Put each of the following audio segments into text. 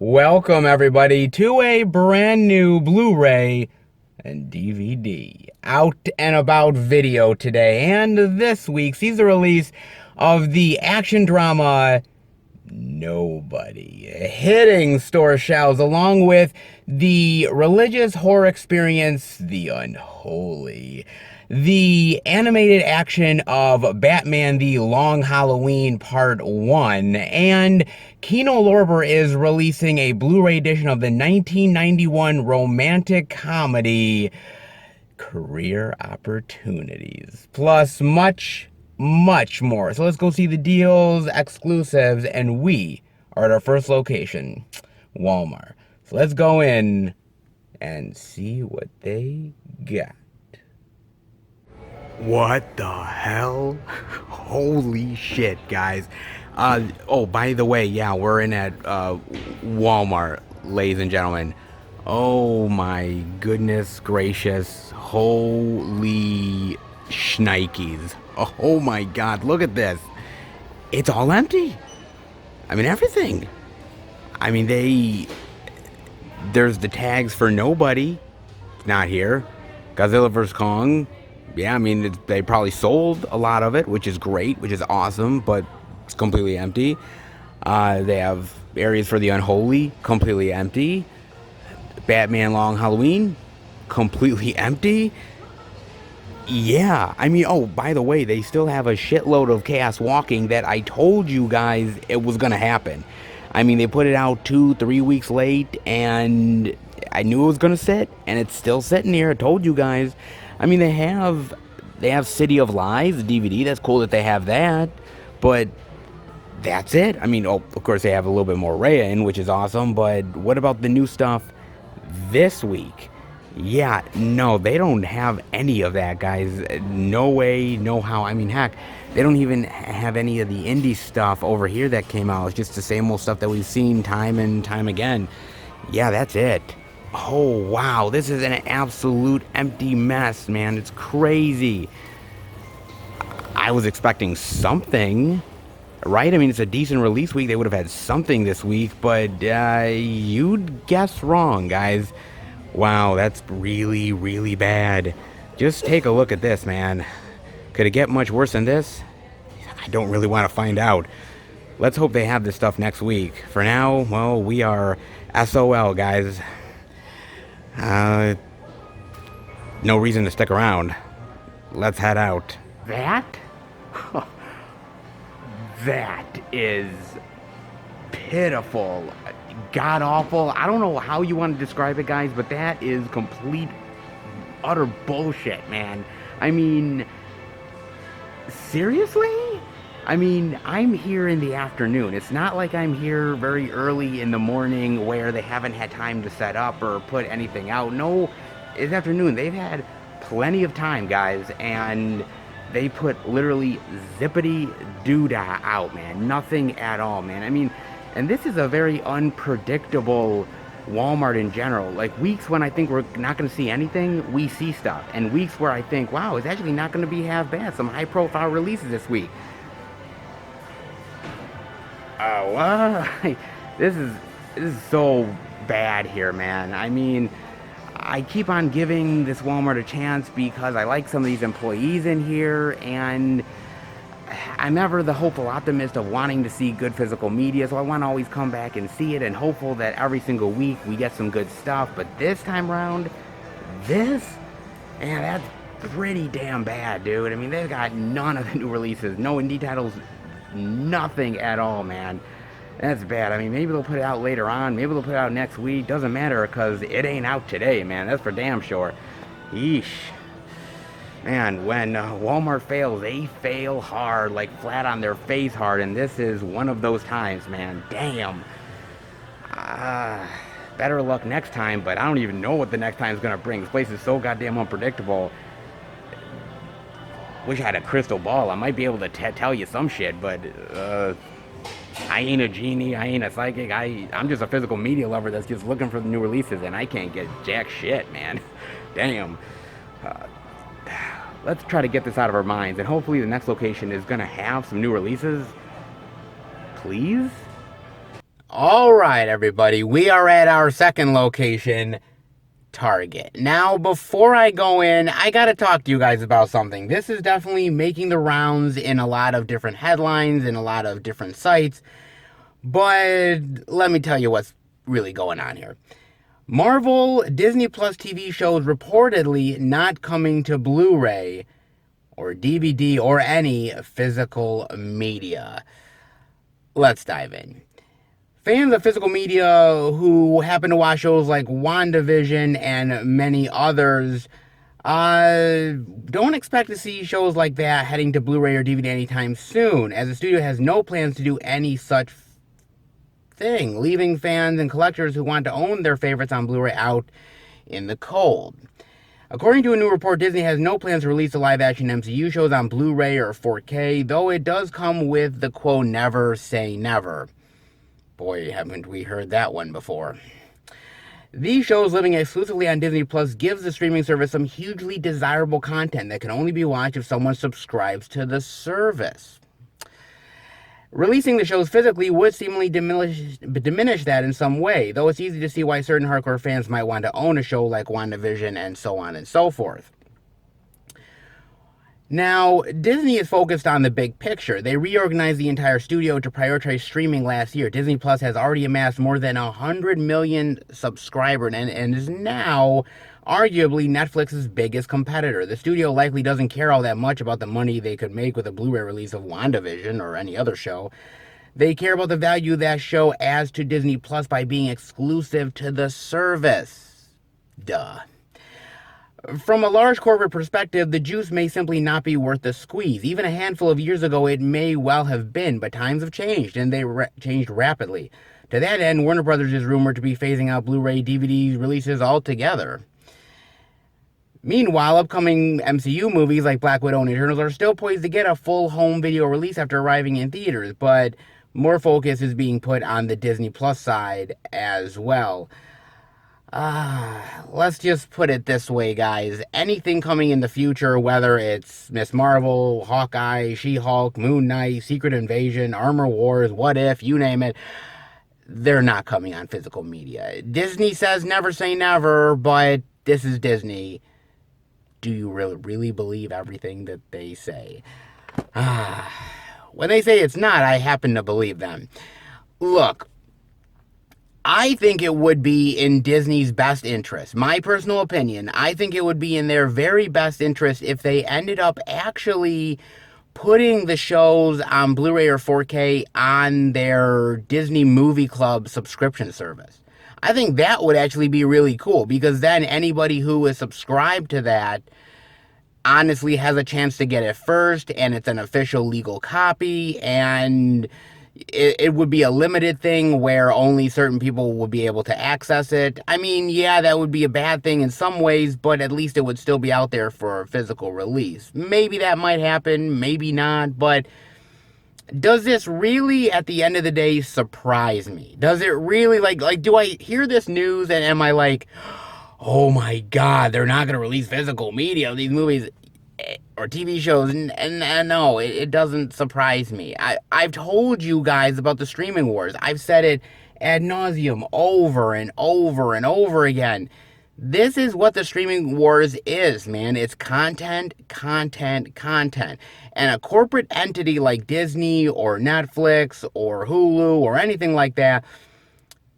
Welcome, everybody, to a brand new Blu-ray and DVD out and about video today. And this week sees the release of the action drama Nobody, hitting store shelves along with the religious horror experience The Unholy, the animated action of Batman The Long Halloween Part 1, and Kino Lorber is releasing a Blu-ray edition of the 1991 romantic comedy Career Opportunities, plus much more. So let's go see the deals, exclusives, and we are at our first location, Walmart. So let's go in and see what they got. What the hell? Holy shit, guys. Oh, by the way, yeah, we're in at Walmart, ladies and gentlemen. Oh my goodness gracious. Holy shnikes. Oh my god, look at this. It's all empty. I mean, everything. I mean, there's the tags for Nobody. Not here. Godzilla vs. Kong. Yeah, I mean, they probably sold a lot of it, which is great, which is awesome, but it's completely empty. They have areas for the Unholy, completely empty. Batman Long Halloween, completely empty. Yeah, I mean, oh, by the way, they still have a shitload of Chaos Walking that I told you guys it was going to happen. I mean, they put it out 2-3 weeks late, and I knew it was going to sit, and it's still sitting here. I told you guys. I mean, they have City of Lies, the DVD. That's cool that they have that, but that's it. I mean, oh, of course, they have a little bit more Rhea in, which is awesome, but what about the new stuff this week? Yeah, no, they don't have any of that, guys. No way, no how. I mean, heck, they don't even have any of the indie stuff over here that came out. It's just the same old stuff that we've seen time and time again. Yeah, that's it. Oh, wow, this is an absolute empty mess, man. It's crazy. I was expecting something, right? I mean, it's a decent release week. They would have had something this week, but you'd guess wrong, guys. Wow, that's really, really bad. Just take a look at this, man. Could it get much worse than this? I don't really want to find out. Let's hope they have this stuff next week. For now, well, we are SOL, guys. No reason to stick around. Let's head out. That? That is pitiful. God awful. I don't know how you want to describe it, guys, but that is complete, utter bullshit, man. I mean, seriously? I mean, I'm here in the afternoon. It's not like I'm here very early in the morning where they haven't had time to set up or put anything out. No, it's afternoon. They've had plenty of time, guys, and they put literally zippity doodah out, man. Nothing at all, man. I mean, and this is a very unpredictable Walmart in general. Like, weeks when I think we're not going to see anything, we see stuff. And weeks where I think, wow, it's actually not going to be half bad. Some high-profile releases this week. What? This is so bad here, man. I mean, I keep on giving this Walmart a chance because I like some of these employees in here, and I'm ever the hopeful optimist of wanting to see good physical media, so I want to always come back and see it and hopeful that every single week we get some good stuff. But this time around, this, man, that's pretty damn bad, dude. I mean, they've got none of the new releases, no indie titles, nothing at all, man. That's bad. I mean, maybe they'll put it out later on. Maybe they'll put it out next week. Doesn't matter, because it ain't out today, man. That's for damn sure. Yeesh. Man, when Walmart fails, they fail hard, like flat on their face hard, and this is one of those times, man. Damn. Better luck next time, but I don't even know what the next time is going to bring. This place is so goddamn unpredictable. Wish I had a crystal ball. I might be able to tell you some shit, but I ain't a genie. I ain't a psychic. I'm just a physical media lover that's just looking for the new releases, and I can't get jack shit, man. Damn. Let's try to get this out of our minds, and hopefully the next location is going to have some new releases. Please? All right, everybody, we are at our second location, Target. Now, before I go in, I gotta talk to you guys about something. This is definitely making the rounds in a lot of different headlines and a lot of different sites, but let me tell you what's really going on here. Marvel Disney Plus TV shows reportedly not coming to Blu-ray or DVD or any physical media. Let's dive in. Fans of physical media who happen to watch shows like WandaVision and many others don't expect to see shows like that heading to Blu-ray or DVD anytime soon, as the studio has no plans to do any such thing, leaving fans and collectors who want to own their favorites on Blu-ray out in the cold. According to a new report, Disney has no plans to release the live-action MCU shows on Blu-ray or 4K, though it does come with the quote, never say never. Boy, haven't we heard that one before. These shows living exclusively on Disney Plus gives the streaming service some hugely desirable content that can only be watched if someone subscribes to the service. Releasing the shows physically would seemingly diminish that in some way, though it's easy to see why certain hardcore fans might want to own a show like WandaVision and so on and so forth. Now, Disney is focused on the big picture. They reorganized the entire studio to prioritize streaming last year. Disney Plus has already amassed more than 100 million subscribers and is now arguably Netflix's biggest competitor. The studio likely doesn't care all that much about the money they could make with a Blu-ray release of WandaVision or any other show. They care about the value that show adds to Disney Plus by being exclusive to the service. Duh. From a large corporate perspective, the juice may simply not be worth the squeeze. Even a handful of years ago, it may well have been, but times have changed, and they changed rapidly. To that end, Warner Brothers is rumored to be phasing out Blu-ray DVD releases altogether. Meanwhile, upcoming MCU movies like Black Widow and Eternals are still poised to get a full home video release after arriving in theaters, but more focus is being put on the Disney Plus side as well. Let's just put it this way, guys. Anything coming in the future, whether it's Ms. Marvel, Hawkeye, She-Hulk, Moon Knight, Secret Invasion, Armor Wars, What If, you name it, they're not coming on physical media. Disney says never say never, but this is Disney. Do you really believe everything that they say? When they say it's not, I happen to believe them. Look, I think it would be in Disney's best interest. My personal opinion, I think it would be in their very best interest if they ended up actually putting the shows on Blu-ray or 4K on their Disney Movie Club subscription service. I think that would actually be really cool, because then anybody who is subscribed to that honestly has a chance to get it first, and it's an official legal copy, and it would be a limited thing where only certain people would be able to access it. I mean, yeah, that would be a bad thing in some ways, but at least it would still be out there for a physical release. Maybe that might happen, maybe not, but does this really, at the end of the day, surprise me? Does it really, like, do I hear this news and am I like, oh my God, they're not going to release physical media of these movies or TV shows? And no, it doesn't surprise me. I've told you guys about the streaming wars. I've said it ad nauseum over and over and over again. This is what the streaming wars is, man. It's content, content, content. And a corporate entity like Disney or Netflix or Hulu or anything like that,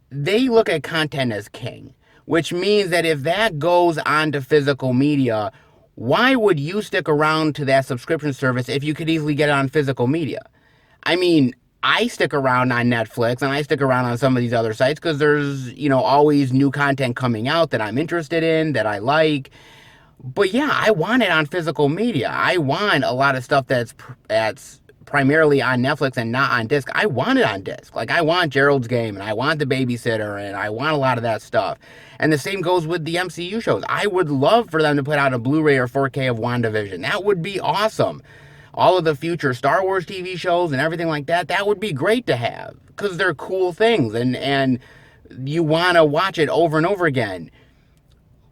they look at content as king, which means that if that goes onto physical media, why would you stick around to that subscription service if you could easily get it on physical media? I mean, I stick around on Netflix and I stick around on some of these other sites because there's, always new content coming out that I'm interested in, that I like. But yeah, I want it on physical media. I want a lot of stuff that's primarily on Netflix and not on disc. I want it on disc. Like, I want Gerald's Game and I want The Babysitter and I want a lot of that stuff. And the same goes with the MCU shows. I would love for them to put out a Blu-ray or 4K of WandaVision. That would be awesome. All of the future Star Wars TV shows and everything like that, that would be great to have because they're cool things and you want to watch it over and over again.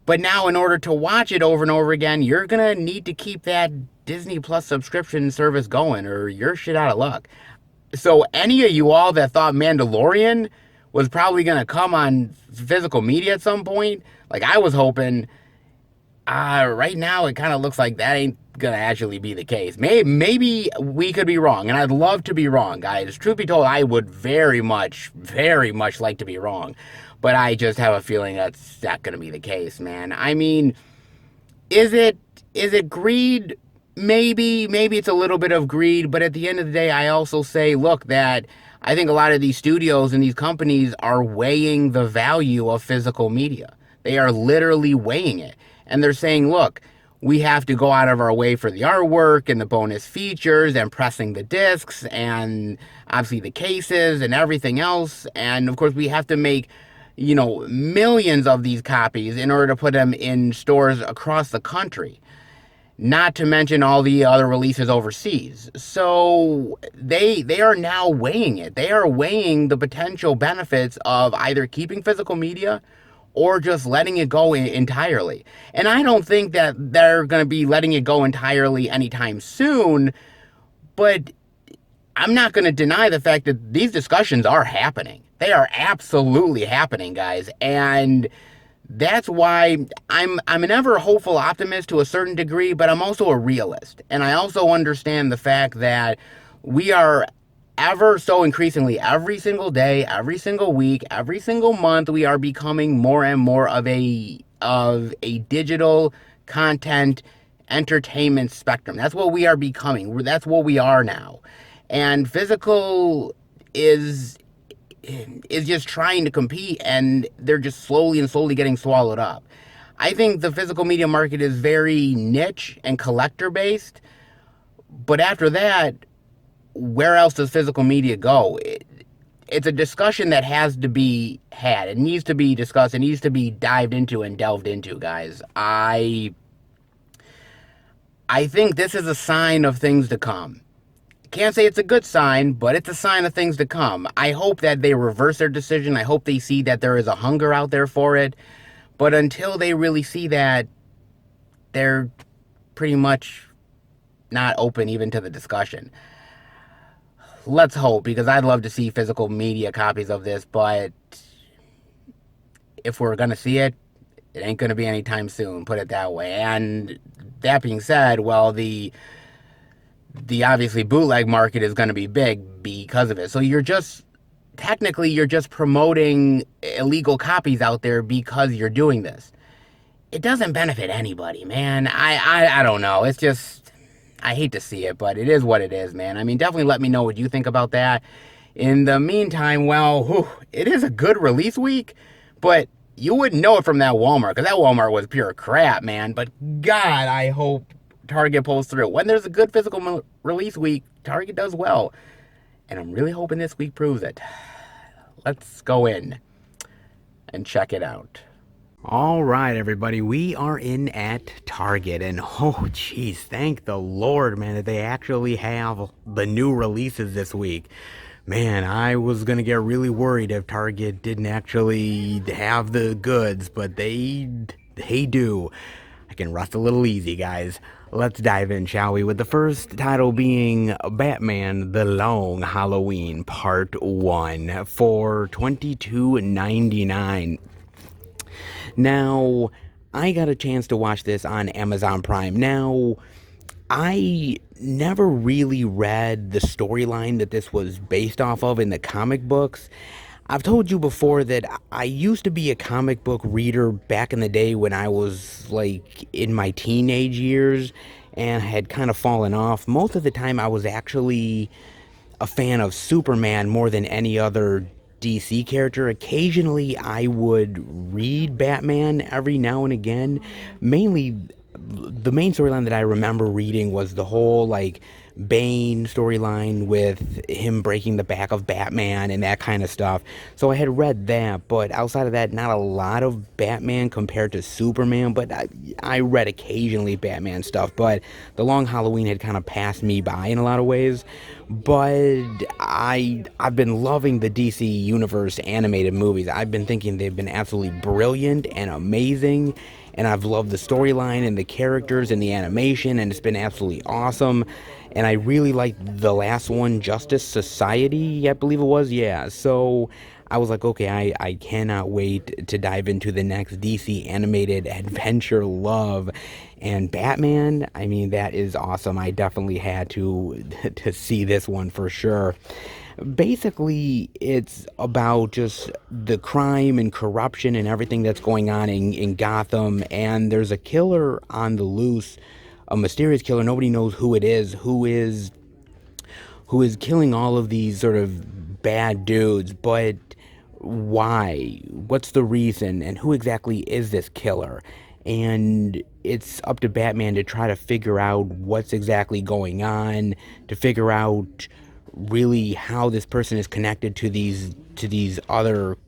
But now in order to watch it over and over again, you're going to need to keep that Disney Plus subscription service going or you're shit out of luck. So any of you all that thought Mandalorian was probably going to come on physical media at some point. Like I was hoping. Right now, it kind of looks like that ain't gonna actually be the case. Maybe we could be wrong, and I'd love to be wrong, guys. Truth be told, I would very much like to be wrong, but I just have a feeling that's not gonna be the case, man. I mean, is it greed? Maybe it's a little bit of greed, but at the end of the day, I also say, look, that I think a lot of these studios and these companies are weighing the value of physical media. They are literally weighing it. And they're saying, look, we have to go out of our way for the artwork and the bonus features and pressing the discs and obviously the cases and everything else. And of course, we have to make, millions of these copies in order to put them in stores across the country. Not to mention all the other releases overseas. So they are now weighing it. They are weighing the potential benefits of either keeping physical media or just letting it go entirely. And I don't think that they're going to be letting it go entirely anytime soon, but I'm not going to deny the fact that these discussions are happening. They are absolutely happening, guys. And that's why I'm an ever hopeful optimist to a certain degree, but I'm also a realist. And I also understand the fact that we are ever so increasingly, every single day, every single week, every single month, we are becoming more and more of a digital content entertainment spectrum. That's what we are becoming. That's what we are now. And physical is just trying to compete, and they're just slowly getting swallowed up. I think the physical media market is very niche and collector based, but after that, where else does physical media go? It's a discussion that has to be had. It needs to be discussed. It needs to be dived into and delved into, guys. I think this is a sign of things to come. Can't say it's a good sign, but it's a sign of things to come. I hope that they reverse their decision. I hope they see that there is a hunger out there for it. But until they really see that, they're pretty much not open even to the discussion. Let's hope, because I'd love to see physical media copies of this, but if we're going to see it, it ain't going to be anytime soon, put it that way. And that being said, well, the obviously bootleg market is going to be big because of it. So you're just promoting illegal copies out there because you're doing this. It doesn't benefit anybody, man. I don't know. It's just, I hate to see it, but it is what it is, man. I mean, definitely let me know what you think about that. In the meantime, well, it is a good release week, but you wouldn't know it from that Walmart, because that Walmart was pure crap, man. But God, I hope Target pulls through. When there's a good physical release week, Target does well. And I'm really hoping this week proves it. Let's go in and check it out. All right, everybody, we are in at Target, and oh, geez, thank the Lord, man, that they actually have the new releases this week. Man, I was going to get really worried if Target didn't actually have the goods, but they do. I can rest a little easy, guys. Let's dive in, shall we? With the first title being Batman The Long Halloween Part 1 for $22.99. Now, I got a chance to watch this on Amazon Prime. Now, I never really read the storyline that this was based off of in the comic books. I've told you before that I used to be a comic book reader back in the day when I was, like, in my teenage years and had kind of fallen off. Most of the time, I was actually a fan of Superman more than any other DC character. Occasionally, I would read Batman every now and again. Mainly, the main storyline that I remember reading was the whole, like, Bane storyline with him breaking the back of Batman and that kind of stuff. So I had read that, but outside of that, not a lot of Batman compared to Superman, but I read occasionally Batman stuff, but The Long Halloween had kind of passed me by in a lot of ways. But I've been loving the DC Universe animated movies. I've been thinking they've been absolutely brilliant and amazing, and I've loved the storyline and the characters and the animation, and it's been absolutely awesome. And I really liked the last one, Justice Society, I believe it was, yeah. So I was like, okay, I cannot wait to dive into the next DC animated adventure love. And Batman, I mean, that is awesome. I definitely had to to see this one for sure. Basically, it's about just the crime and corruption and everything that's going on in Gotham, and there's a killer on the loose, a mysterious killer. Nobody knows who it is, who is killing all of these sort of bad dudes, but why? What's the reason? And who exactly is this killer? And it's up to Batman to try to figure out what's exactly going on, to figure out really how this person is connected to these other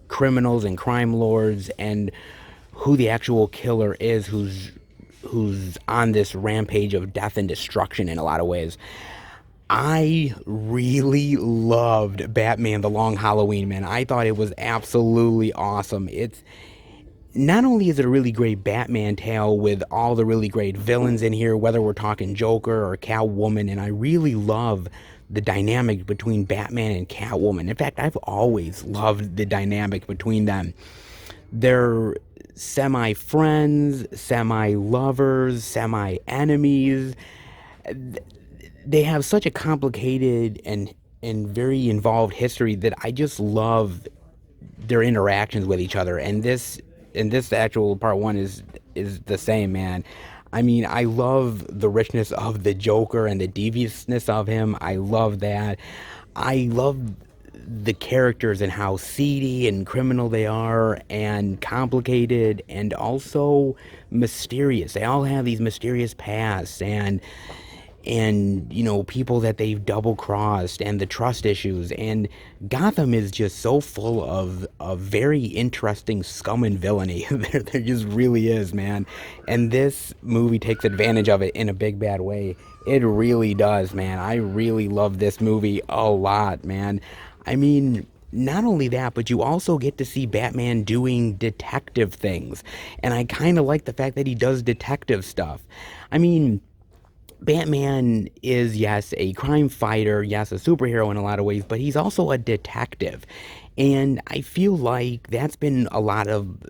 criminals and crime lords, and who the actual killer is, who's on this rampage of death and destruction in a lot of ways. I really loved Batman The Long Halloween, man. I thought it was absolutely awesome. It's not only is it a really great Batman tale with all the really great villains in here, whether we're talking Joker or Catwoman, and I really love the dynamic between Batman and Catwoman. In fact, I've always loved the dynamic between them. They're semi friends, semi lovers, semi enemies. They have such a complicated and very involved history that I just love their interactions with each other. And this actual part one is the same, man. I mean, I love the richness of the Joker and the deviousness of him. I love that. I love the characters and how seedy and criminal they are, and complicated, and also mysterious. They all have these mysterious pasts, and you know, people that they've double crossed, and the trust issues. And Gotham is just so full of very interesting scum and villainy. There just really is, man. And this movie takes advantage of it in a big bad way. It really does, man. I really love this movie a lot, man. I mean, not only that, but you also get to see Batman doing detective things, and I kind of like the fact that he does detective stuff. I mean, Batman is, yes, a crime fighter, yes, a superhero in a lot of ways, but he's also a detective. And I feel like that's been a lot of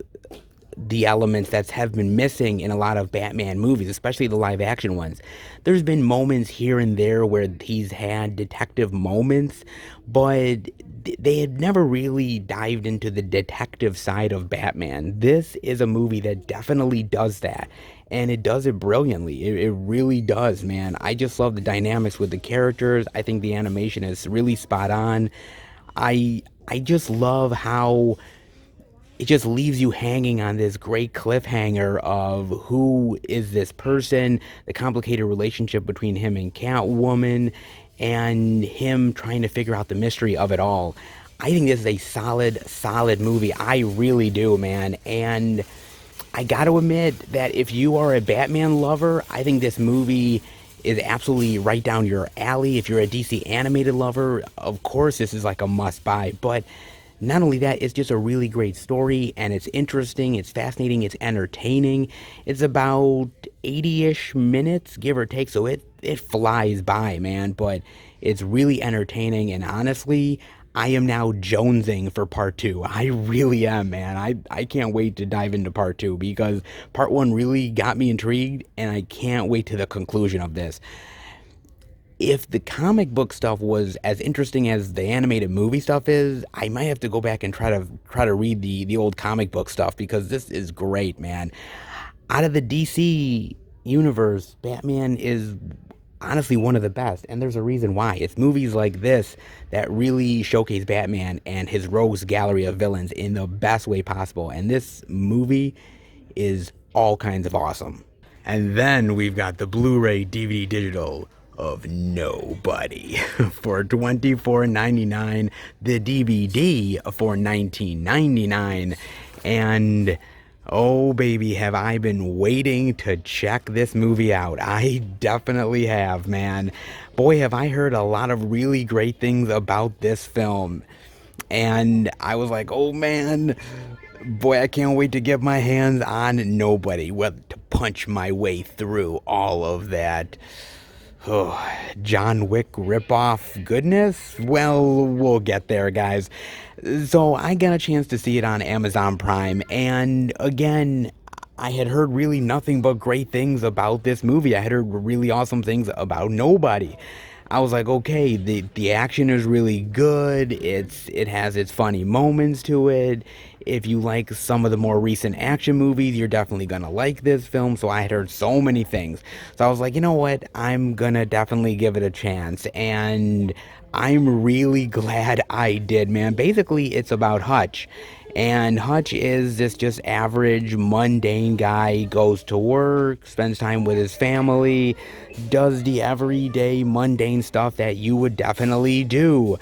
the elements that have been missing in a lot of Batman movies, especially the live action ones. There's been moments here and there where he's had detective moments, but they had never really dived into the detective side of Batman. This is a movie that definitely does that, and it does it brilliantly. It really does, man. I just love the dynamics with the characters. I think the animation is really spot on. I just love how it just leaves you hanging on this great cliffhanger of who is this person, the complicated relationship between him and Catwoman, and him trying to figure out the mystery of it all. I think this is a solid movie. I really do, man. And I got to admit that if you are a Batman lover, I think this movie is absolutely right down your alley. If you're a DC animated lover, of course this is like a must buy. But not only that, it's just a really great story, and it's interesting, it's fascinating, it's entertaining. It's about 80-ish minutes, give or take, so it flies by, man. But it's really entertaining, and honestly, I am now jonesing for part two. I really am, man. I can't wait to dive into part two, because part one really got me intrigued, and I can't wait to the conclusion of this. If the comic book stuff was as interesting as the animated movie stuff is, I might have to go back and try to read the old comic book stuff, because this is great, man. Out of the DC universe, Batman is honestly one of the best, and there's a reason why. It's movies like this that really showcase Batman and his rogues gallery of villains in the best way possible, and this movie is all kinds of awesome. And then we've got the Blu-ray DVD digital of Nobody for $24.99, the DVD for $19.99, and oh baby, have I been waiting to check this movie out. I definitely have, man. Boy, have I heard a lot of really great things about this film. And I was like, oh man, boy, I can't wait to get my hands on Nobody. Well, to punch my way through all of that Oh, John Wick ripoff goodness? Well, we'll get there, guys. So I got a chance to see it on Amazon Prime, and again, I had heard really nothing but great things about this movie. I had heard really awesome things about Nobody. I was like, okay, the action is really good. It has its funny moments to it. If you like some of the more recent action movies, you're definitely gonna like this film. So I had heard so many things. So I was like, you know what? I'm gonna definitely give it a chance. And I'm really glad I did, man. Basically, it's about Hutch. And Hutch is this just average, mundane guy. He goes to work, spends time with his family, does the everyday, mundane stuff that you would definitely do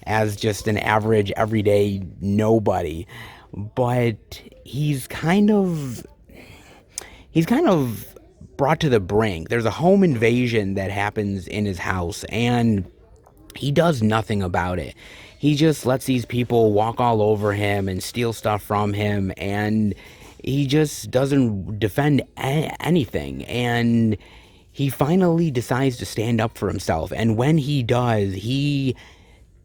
as just an average, everyday nobody. But he's kind of brought to the brink. There's a home invasion that happens in his house, and he does nothing about it. He just lets these people walk all over him and steal stuff from him, and he just doesn't defend anything. And he finally decides to stand up for himself. And when he does, he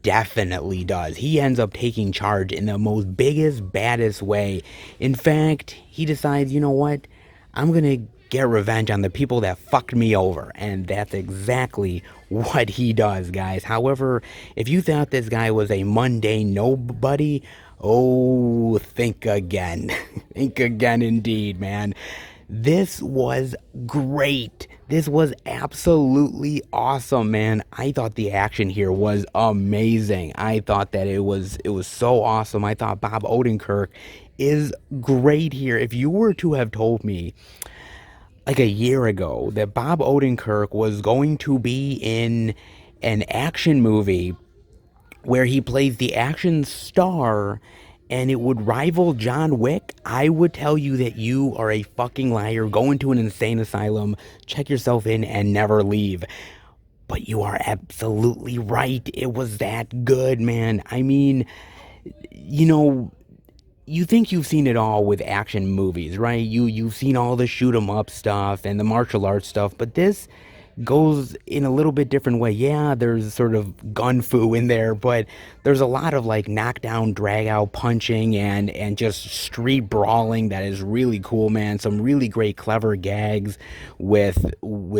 definitely does. He ends up taking charge in the most biggest, baddest way. In fact, he decides, you know what? I'm gonna get revenge on the people that fucked me over. And that's exactly what he does, guys. However, if you thought this guy was a mundane nobody, oh, think again. Think again indeed, man. This was great. This was absolutely awesome, man. I thought the action here was amazing. I thought that it was so awesome. I thought Bob Odenkirk is great here. If you were to have told me like a year ago that Bob Odenkirk was going to be in an action movie where he plays the action star and it would rival John Wick, I would tell you that you are a fucking liar. Go into an insane asylum, check yourself in, and never leave. But you are absolutely right. It was that good, man. I mean, you know, you think you've seen it all with action movies, right? You've seen all the shoot 'em up stuff and the martial arts stuff, but this goes in a little bit different way. Yeah, there's sort of gun fu in there, but there's a lot of like knockdown, drag out punching and just street brawling that is really cool, man. Some really great clever gags with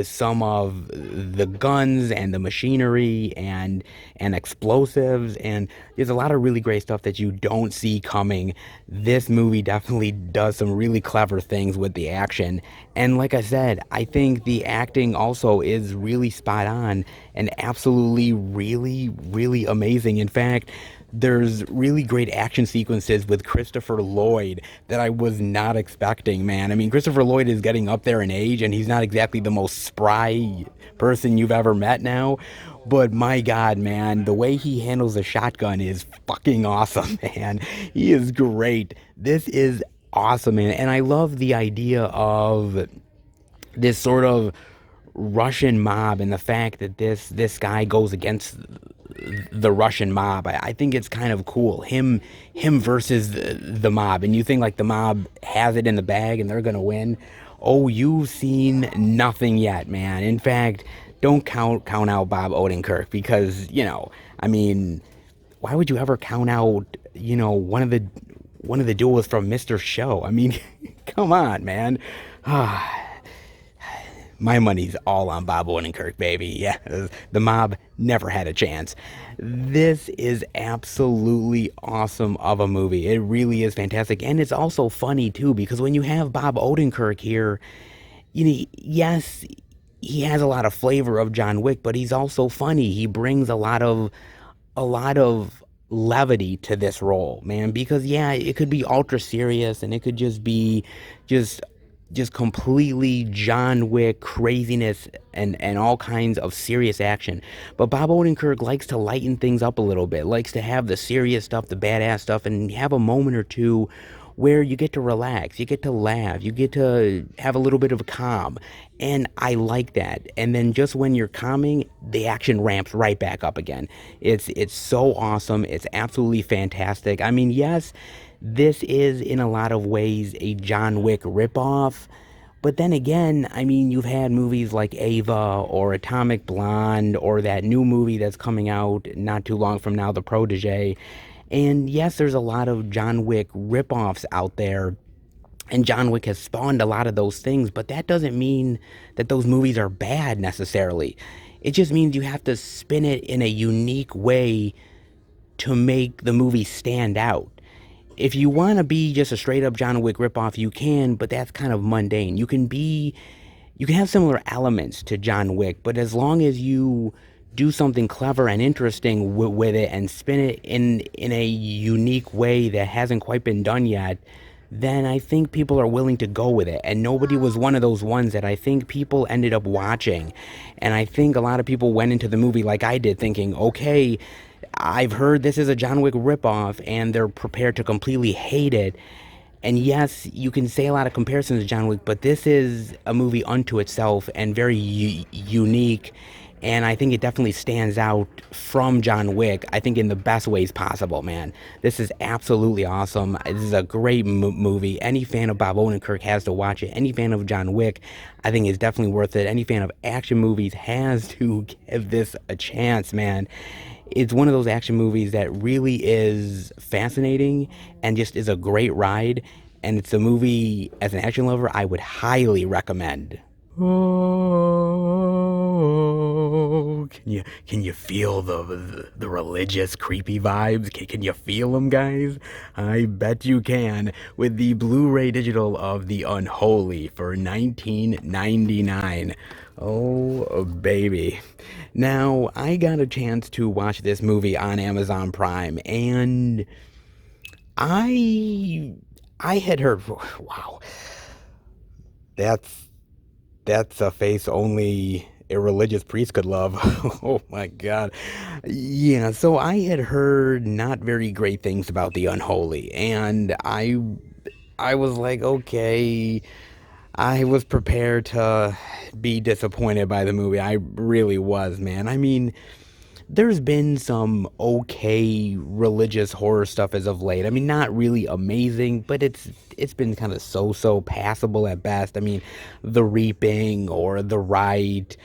some of the guns and the machinery and explosives, and there's a lot of really great stuff that you don't see coming. This movie definitely does some really clever things with the action. And like I said, I think the acting also is really spot on and absolutely really, really amazing. In fact, there's really great action sequences with Christopher Lloyd that I was not expecting, man. I mean, Christopher Lloyd is getting up there in age and he's not exactly the most spry person you've ever met now. But my God, man, the way he handles a shotgun is fucking awesome, man. He is great. This is awesome, man. And I love the idea of this sort of Russian mob and the fact that this guy goes against the Russian mob. I think it's kind of cool. Him versus the mob. And you think like the mob has it in the bag and they're gonna win. Oh, you've seen nothing yet, man. In fact, don't count out Bob Odenkirk because, I mean, why would you ever count out, one of the duels from Mr. Show? I mean, come on, man. My money's all on Bob Odenkirk, baby. Yeah, the mob never had a chance. This is absolutely awesome of a movie. It really is fantastic. And it's also funny, too, because when you have Bob Odenkirk here, yes, he has a lot of flavor of John Wick, but he's also funny. He brings a lot of levity to this role, man, because yeah, it could be ultra serious and it could just be just just completely John Wick craziness and all kinds of serious action. But Bob Odenkirk likes to lighten things up a little bit, likes to have the serious stuff, the badass stuff, and have a moment or two where you get to relax, you get to laugh, you get to have a little bit of a calm. And I like that. And then just when you're calming, the action ramps right back up again. It's so awesome. It's absolutely fantastic. I mean, yes, this is in a lot of ways a John Wick ripoff, But then again, I mean, you've had movies like Ava or Atomic Blonde or that new movie that's coming out not too long from now, The Protege. And yes, there's a lot of John Wick ripoffs out there, and John Wick has spawned a lot of those things, but that doesn't mean that those movies are bad necessarily. It just means you have to spin it in a unique way to make the movie stand out. If you want to be just a straight up John Wick ripoff, you can, but that's kind of mundane. You can have similar elements to John Wick, but as long as you do something clever and interesting with it and spin it in a unique way that hasn't quite been done yet, then I think people are willing to go with it. And Nobody was one of those ones that I think people ended up watching. And I think a lot of people went into the movie like I did, thinking, okay, I've heard this is a John Wick ripoff, and they're prepared to completely hate it. And yes, you can say a lot of comparisons to John Wick, but this is a movie unto itself and very unique. And I think it definitely stands out from John Wick, I think in the best ways possible, man. This is absolutely awesome. This is a great movie. Any fan of Bob Odenkirk has to watch it. Any fan of John Wick, I think is definitely worth it. Any fan of action movies has to give this a chance, man. It's one of those action movies that really is fascinating and just is a great ride. And it's a movie, as an action lover, I would highly recommend. Oh, can you feel the religious creepy vibes? Can you feel them, guys? I bet you can with the Blu-ray digital of The Unholy for $19.99. Oh, baby. Now, I got a chance to watch this movie on Amazon Prime, and I I had heard, wow, that's that's a face only a religious priest could love. Oh my God. Yeah, so I had heard not very great things about The Unholy, and I was like, okay, I was prepared to be disappointed by the movie. I really was, man. I mean, there's been some okay religious horror stuff as of late. I mean, not really amazing, but it's been kind of so passable at best. I mean, The Reaping or The Rite.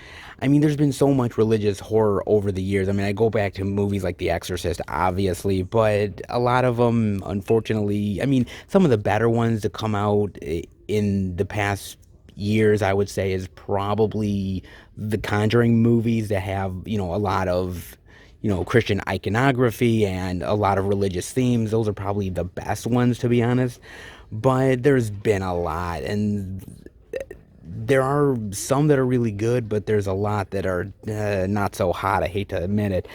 I mean, there's been so much religious horror over the years. I mean, I go back to movies like The Exorcist, obviously, but a lot of them, unfortunately, I mean, some of the better ones to come out in the past years, I would say, is probably the Conjuring movies that have, a lot of, Christian iconography and a lot of religious themes. Those are probably the best ones, to be honest. But there's been a lot, and there are some that are really good, but there's a lot that are not so hot. I hate to admit it.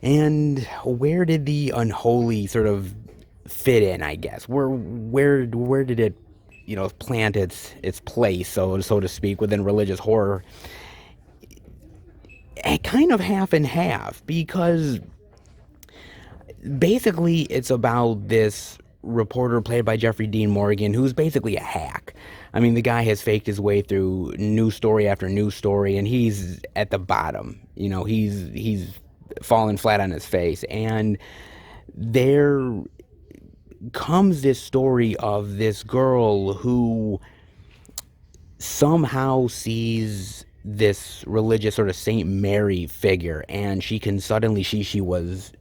And where did The Unholy sort of fit in, I guess? Where did it, plant its place, so to speak, within religious horror? Kind of half and half, because basically it's about this reporter played by Jeffrey Dean Morgan, who's basically a hack. I mean, the guy has faked his way through news story after news story, and he's at the bottom. He's fallen flat on his face. And there comes this story of this girl who somehow sees this religious sort of Saint Mary figure, and she can suddenly she was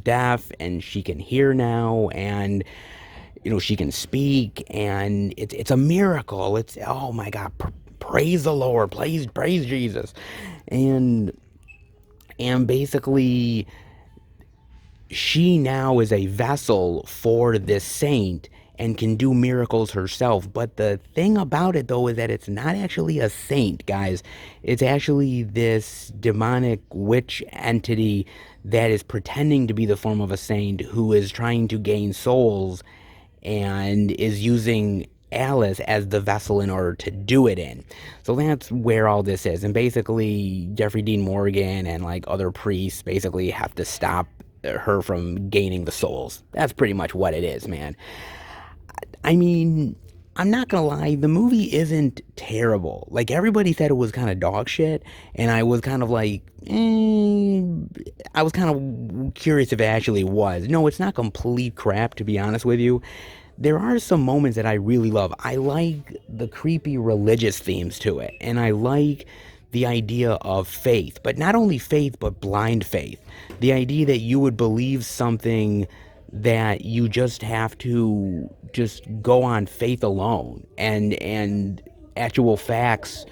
deaf, and she can hear now, and she can speak, and it's a miracle. It's, oh my God, praise the Lord, praise Jesus. And basically she now is a vessel for this saint and can do miracles herself. But the thing about it, though, is that it's not actually a saint, guys. It's actually this demonic witch entity that is pretending to be the form of a saint, who is trying to gain souls and is using Alice as the vessel in order to do it in. So that's where all this is. And basically, Jeffrey Dean Morgan and like other priests basically have to stop her from gaining the souls. That's pretty much what it is, man. I mean, I'm not gonna lie, the movie isn't terrible. Like, everybody said it was kind of dog shit, and I was kind of like, I was kind of curious if it actually was. No, it's not complete crap, to be honest with you. there are some moments that I really love. I like the creepy religious themes to it, and I like the idea of faith, but not only faith, but blind faith. The idea that you would believe something that you just have to just go on faith alone, and actual facts,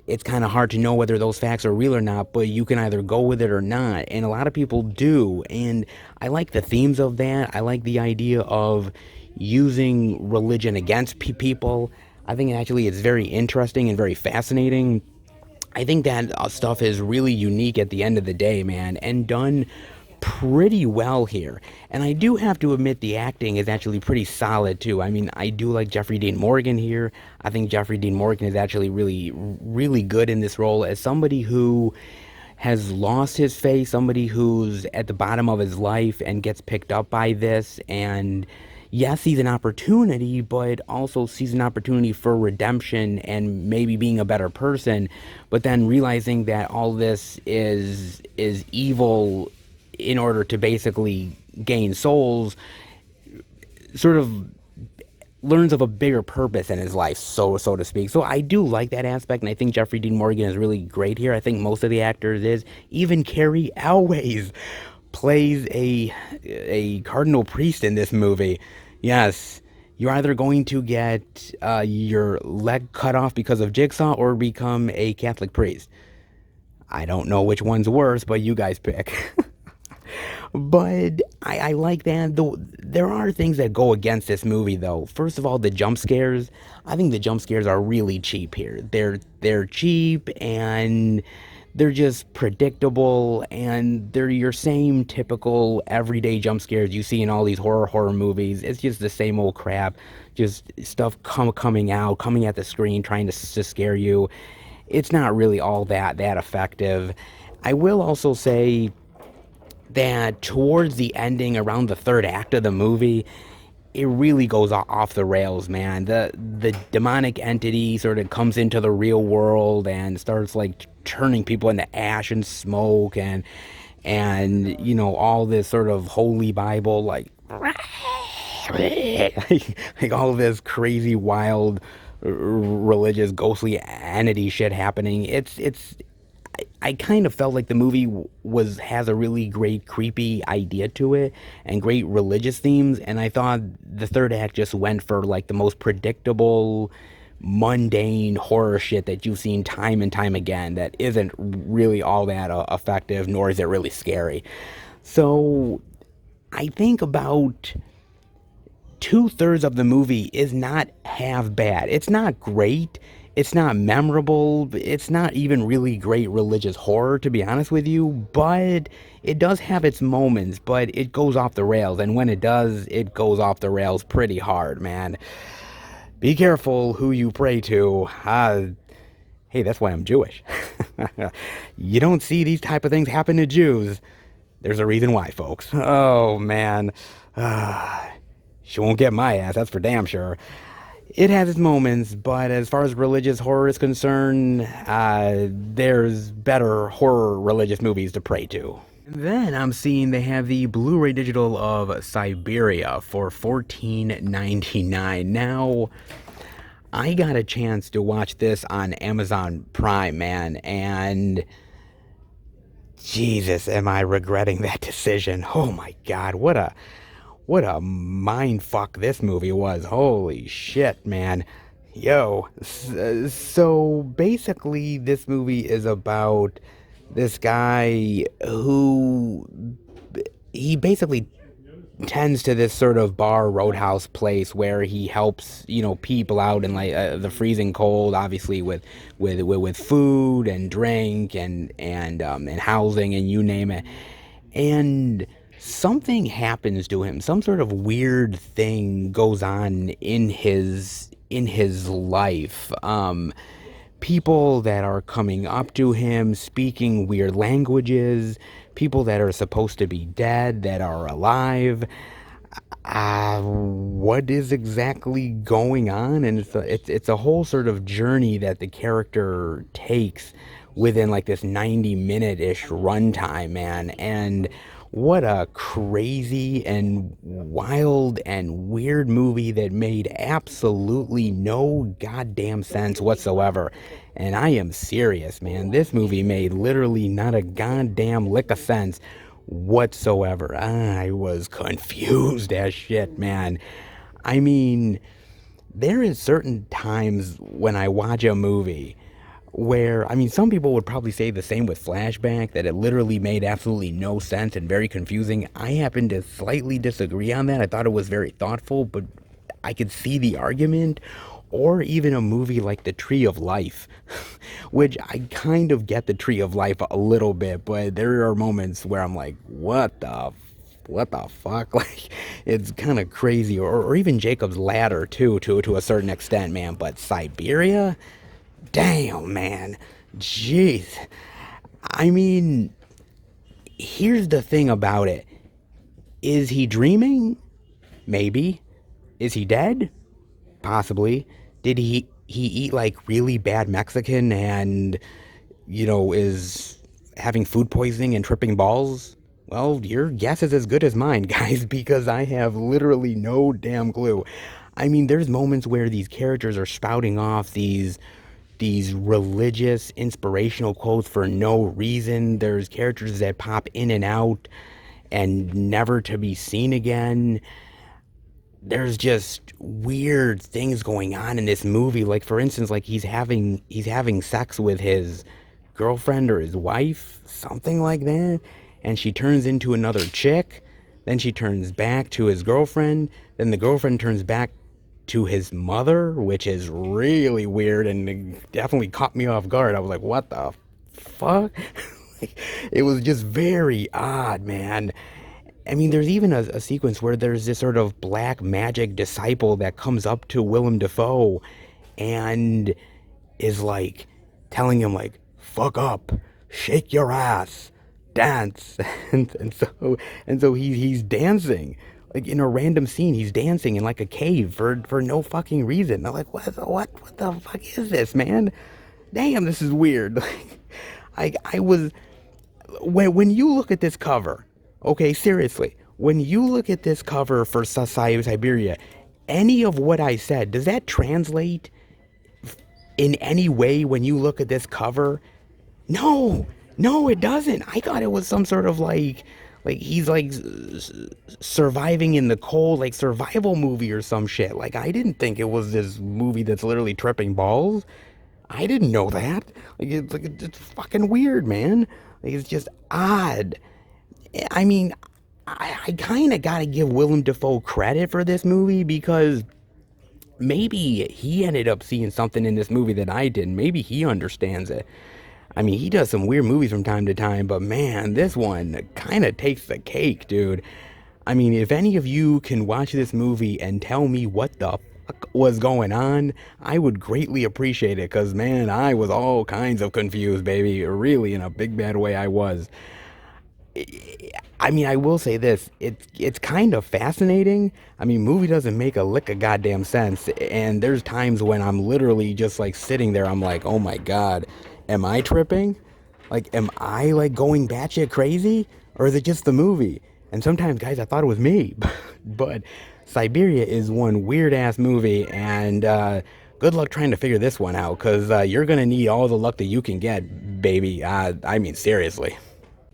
it's kind of hard to know whether those facts are real or not, but you can either go with it or not. And a lot of people do. And I like the themes of that. I like the idea of using religion against people. I think actually it's very interesting and very fascinating. I think that stuff is really unique at the end of the day, man, and done pretty well here. And I do have to admit the acting is actually pretty solid too. I mean, I do like Jeffrey Dean Morgan here. I think Jeffrey Dean Morgan is actually really, really good in this role as somebody who has lost his faith, somebody who's at the bottom of his life and gets picked up by this, and yes, sees an opportunity, but also sees an opportunity for redemption and maybe being a better person, but then realizing that all this is evil in order to basically gain souls, sort of learns of a bigger purpose in his life, so to speak. So I do like that aspect, and I think Jeffrey Dean Morgan is really great here. I think most of the actors is. Even Carrie Elways plays a cardinal priest in this movie. Yes, you're either going to get your leg cut off because of Jigsaw or become a Catholic priest. I don't know which one's worse, but you guys pick. But I like that. Though there are things that go against this movie, though. First of all, the jump scares. I think the jump scares are really cheap here. They're cheap, and they're just predictable, and they're your same typical everyday jump scares you see in all these horror movies. It's just the same old crap, just stuff coming at the screen, trying to scare you. It's not really all that effective. I will also say that towards the ending, around the third act of the movie, it really goes off the rails, man. The demonic entity sort of comes into the real world and starts like turning people into ash and smoke, and you know, all this sort of holy Bible like like all of this crazy wild religious ghostly entity shit happening. It's I kind of felt like the movie has a really great creepy idea to it and great religious themes, and I thought the third act just went for like the most predictable, mundane horror shit that you've seen time and time again that isn't really all that effective, nor is it really scary. So I think about two-thirds of the movie is not half bad. It's not great. It's not memorable. It's not even really great religious horror, to be honest with you. But it does have its moments, but it goes off the rails. And when it does, it goes off the rails pretty hard, man. Be careful who you pray to. Hey, that's why I'm Jewish. You don't see these type of things happen to Jews. There's a reason why, folks. Oh, man. She won't get my ass, that's for damn sure. It has its moments, but as far as religious horror is concerned, there's better horror religious movies to pray to. And then I'm seeing they have the Blu-ray digital of Siberia for $14.99. Now, I got a chance to watch this on Amazon Prime, man, and Jesus, am I regretting that decision. Oh my God, what a mind fuck this movie was. Holy shit, man. Yo. So basically, this movie is about this guy who he basically tends to this sort of bar roadhouse place where he helps, you know, people out in like the freezing cold, obviously with food and drink and housing and you name it. And something happens to him. Some sort of weird thing goes on in his life. People that are coming up to him, speaking weird languages, people that are supposed to be dead, that are alive. What is exactly going on? And it's a whole sort of journey that the character takes within like this 90-minute-ish runtime, man. And What a crazy and wild and weird movie that made absolutely no goddamn sense whatsoever. And I am serious, man. This movie made literally not a goddamn lick of sense whatsoever. I was confused as shit, man. I mean, there is certain times when I watch a movie where, I mean, some people would probably say the same with Flashback, that it literally made absolutely no sense and very confusing. I happen to slightly disagree on that. I thought it was very thoughtful, but I could see the argument. Or even a movie like The Tree of Life, which I kind of get The Tree of Life a little bit, but there are moments where I'm like, what the fuck? Like, it's kind of crazy. Or even Jacob's Ladder, too, to a certain extent, man. But Siberia? Damn, man. Jeez. I mean, here's the thing about it. Is he dreaming? Maybe. Is he dead? Possibly. Did he eat like really bad Mexican and, is having food poisoning and tripping balls? Well, your guess is as good as mine, guys, because I have literally no damn clue. I mean, there's moments where these characters are spouting off these religious inspirational quotes for no reason. There's characters that pop in and out and never to be seen again. There's just weird things going on in this movie. Like, for instance, like he's having sex with his girlfriend or his wife, something like that, and she turns into another chick. Then she turns back to his girlfriend. Then the girlfriend turns back to his mother, which is really weird and it definitely caught me off guard. I was like, what the fuck? Like, it was just very odd, man. I mean, there's even a sequence where there's this sort of black magic disciple that comes up to Willem Dafoe and is like telling him like, fuck up, shake your ass, dance. And so he's dancing. Like in a random scene, he's dancing in like a cave for no fucking reason. I'm like, what the fuck is this, man? Damn, this is weird. Like, I was when you look at this cover, okay, seriously, when you look at this cover for Siberia, any of what I said, does that translate in any way when you look at this cover? No, no, it doesn't. I thought it was some sort of like he's like surviving in the cold, like survival movie or some shit. Like, I didn't think it was this movie that's literally tripping balls. I didn't know that. It's fucking weird, man. Like, it's just odd. I mean, I kind of got to give Willem Dafoe credit for this movie because maybe he ended up seeing something in this movie that I didn't. Maybe he understands it. I mean, he does some weird movies from time to time, but man, this one kind of takes the cake, dude. I mean, if any of you can watch this movie and tell me what the fuck was going on, I would greatly appreciate it, because man, I was all kinds of confused, baby. Really, in a big bad way, I was. I mean, I will say this, it's kind of fascinating. I mean, movie doesn't make a lick of goddamn sense, and there's times when I'm literally just like sitting there, I'm like, oh my god, am I tripping? Like, am I like going batshit crazy? Or is it just the movie? And sometimes, guys, I thought it was me. But Siberia is one weird ass movie, and good luck trying to figure this one out, because you're gonna need all the luck that you can get, baby. I mean, seriously.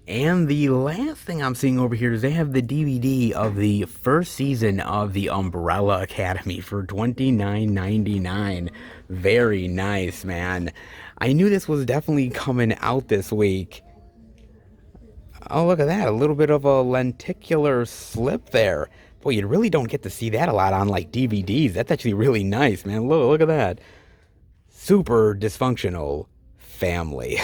And the last thing I'm seeing over here is they have the DVD of the first season of the Umbrella Academy for $29.99. Very nice, man. I knew this was definitely coming out this week. Oh, look at that. A little bit of a lenticular slip there. Boy, you really don't get to see that a lot on like DVDs. That's actually really nice, man. Look at that. Super dysfunctional family.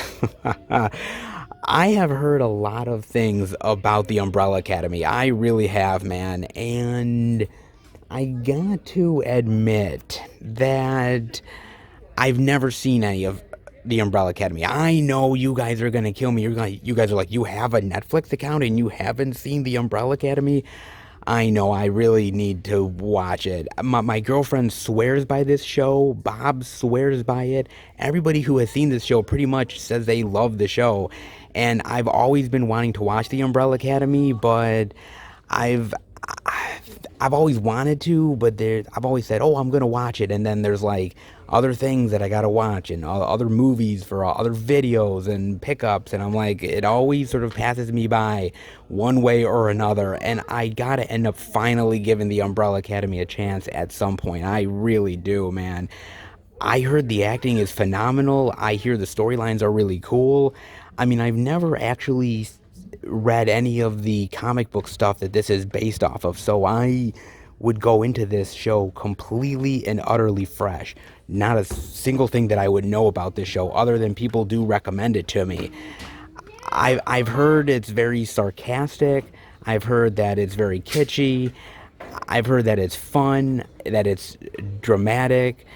I have heard a lot of things about the Umbrella Academy. I really have, man. And I got to admit that I've never seen any of the Umbrella Academy. I know you guys are going to kill me. You guys are like, you have a Netflix account and you haven't seen the Umbrella Academy? I know, I really need to watch it. My girlfriend swears by this show. Bob swears by it. Everybody who has seen this show pretty much says they love the show. And I've always been wanting to watch The Umbrella Academy, but I've I've always wanted to, but I've always said, "Oh, I'm gonna watch it," and then there's like other things that I gotta watch and other movies for other videos and pickups, and I'm like, it always sort of passes me by one way or another, and I gotta end up finally giving the Umbrella Academy a chance at some point. I really do, man. I heard the acting is phenomenal. I hear the storylines are really cool. I mean, I've never actually read any of the comic book stuff that this is based off of, so I would go into this show completely and utterly fresh. Not a single thing that I would know about this show other than people do recommend it to me. I've heard it's very sarcastic. I've heard that it's very kitschy. I've heard that it's fun, that it's dramatic.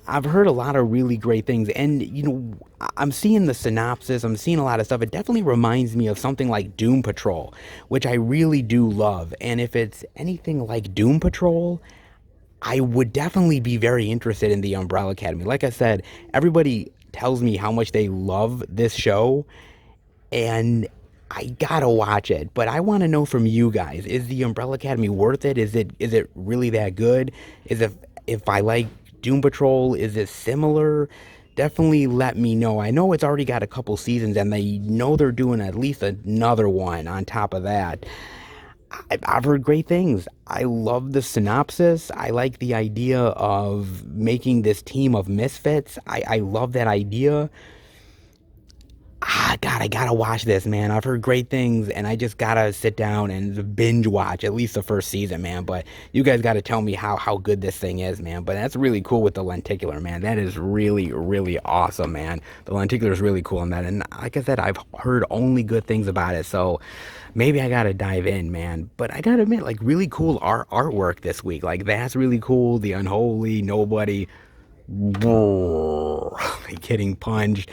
I've heard a lot of really great things, and I'm seeing the synopsis. I'm seeing a lot of stuff. It definitely reminds me of something like Doom Patrol, which I really do love. And if it's anything like Doom Patrol, I would definitely be very interested in the Umbrella Academy. Like I said, everybody tells me how much they love this show, and I gotta watch it. But I want to know from you guys: is the Umbrella Academy worth it? Is it really that good? Is it if I like Doom Patrol? Is it similar? Definitely let me know. I know it's already got a couple seasons, and they know they're doing at least another one on top of that. I've heard great things. I love the synopsis. I like the idea of making this team of misfits. I love that idea. God, I gotta watch this, man. I've heard great things, and I just gotta sit down and binge watch at least the first season, man. But you guys gotta tell me how good this thing is, man. But that's really cool with the lenticular, man. That is really, really awesome, man. The lenticular is really cool in that. And like I said, I've heard only good things about it, so maybe I gotta dive in, man. But I gotta admit, like, really cool artwork this week. Like, that's really cool. The Unholy, Nobody, getting punched.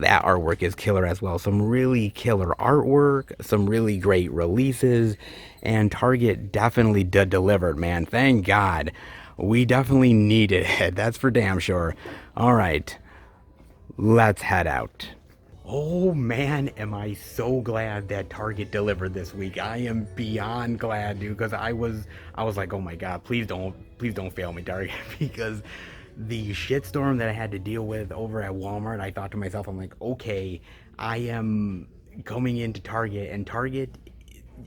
That artwork is killer as well. Some really killer artwork, some really great releases, and Target definitely delivered, man. Thank God. We definitely needed it. That's for damn sure. All right, let's head out. Oh man, am I so glad that Target delivered this week. I am beyond glad, dude, because I was like, oh my God, please don't fail me, Target, because the shitstorm that I had to deal with over at Walmart, I thought to myself, I'm like, okay, I am coming into Target, and Target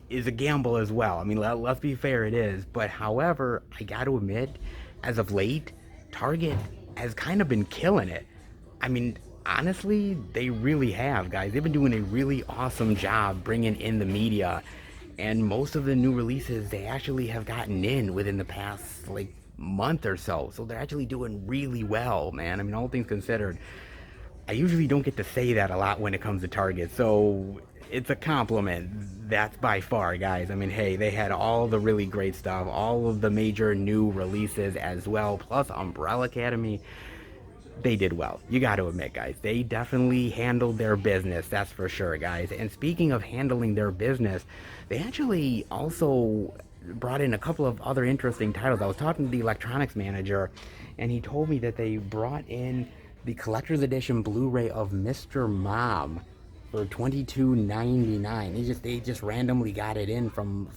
is a gamble as well. I mean, let's be fair, it is. But however, I got to admit, as of late, Target has kind of been killing it. I mean, honestly, they really have, guys. They've been doing a really awesome job bringing in the media, and most of the new releases they actually have gotten in within the past like month or so. So they're actually doing really well, man. I mean, all things considered, I usually don't get to say that a lot when it comes to Target, so it's a compliment. That's by far, guys. I mean, hey, they had all the really great stuff, all of the major new releases as well, plus Umbrella Academy. They did well. You got to admit, guys, they definitely handled their business. That's for sure, guys. And speaking of handling their business, they actually also brought in a couple of other interesting titles. I was talking to the electronics manager, and he told me that they brought in the collector's edition Blu-ray of Mr. Mom for $22.99. They just randomly got it in from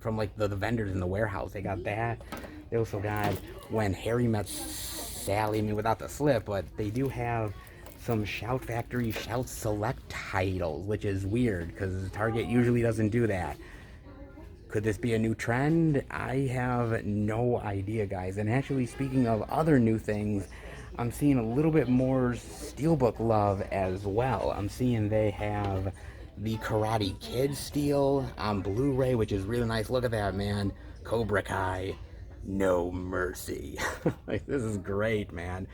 the vendors in the warehouse. They got that. They also got When Harry Met Sally. I mean, without the slip, but they do have some Shout Factory Shout Select titles, which is weird because Target usually doesn't do that. Could this be a new trend? I have no idea, guys. And actually, speaking of other new things, I'm seeing a little bit more Steelbook love as well. I'm seeing they have the Karate Kid Steel on Blu-ray, which is really nice. Look at that, man. Cobra Kai, No Mercy. Like, this is great, man.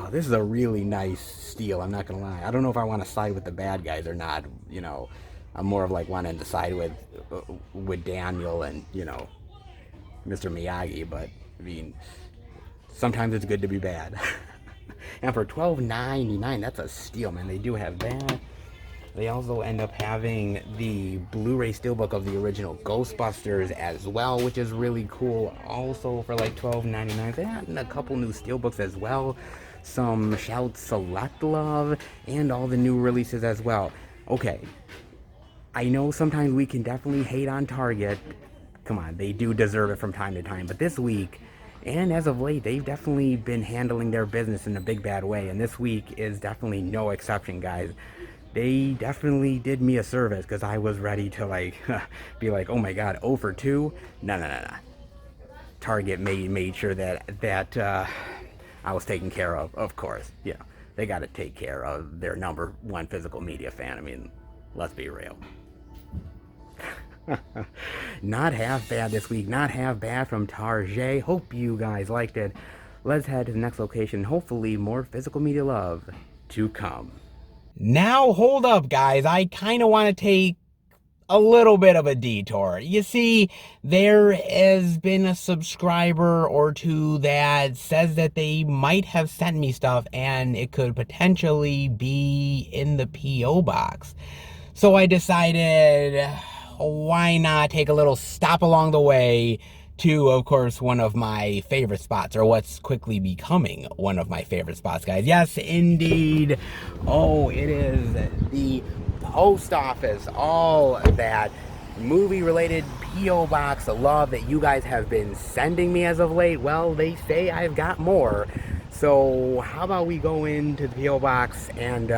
This is a really nice Steel, I'm not gonna lie. I don't know if I want to side with the bad guys or not. I'm more of like wanting to side with Daniel and Mr. Miyagi, but I mean, sometimes it's good to be bad. And for $12.99, that's a steal, man. They do have that. They also end up having the Blu-ray steelbook of the original Ghostbusters as well, which is really cool. Also for like $12.99. They had a couple new steelbooks as well. Some Shout Select Love and all the new releases as well. Okay, I know sometimes we can definitely hate on Target. Come on, they do deserve it from time to time. But this week, and as of late, they've definitely been handling their business in a big bad way. And this week is definitely no exception, guys. They definitely did me a service because I was ready to like be like, oh my god, 0 for 2? No. Target made sure that I was taken care of course. Yeah, they got to take care of their #1 physical media fan. I mean, let's be real. Not half bad this week. Not half bad from Target. Hope you guys liked it. Let's head to the next location. Hopefully more physical media love to come. Now, hold up, guys. I kind of want to take a little bit of a detour. You see, there has been a subscriber or two that says that they might have sent me stuff and it could potentially be in the P.O. box. So I decided, why not take a little stop along the way to, of course, one of my favorite spots, or what's quickly becoming one of my favorite spots, guys. Yes, indeed. Oh, it is the post office. All that movie-related P.O. box of love that you guys have been sending me as of late. Well, they say I've got more. So how about we go into the P.O. box and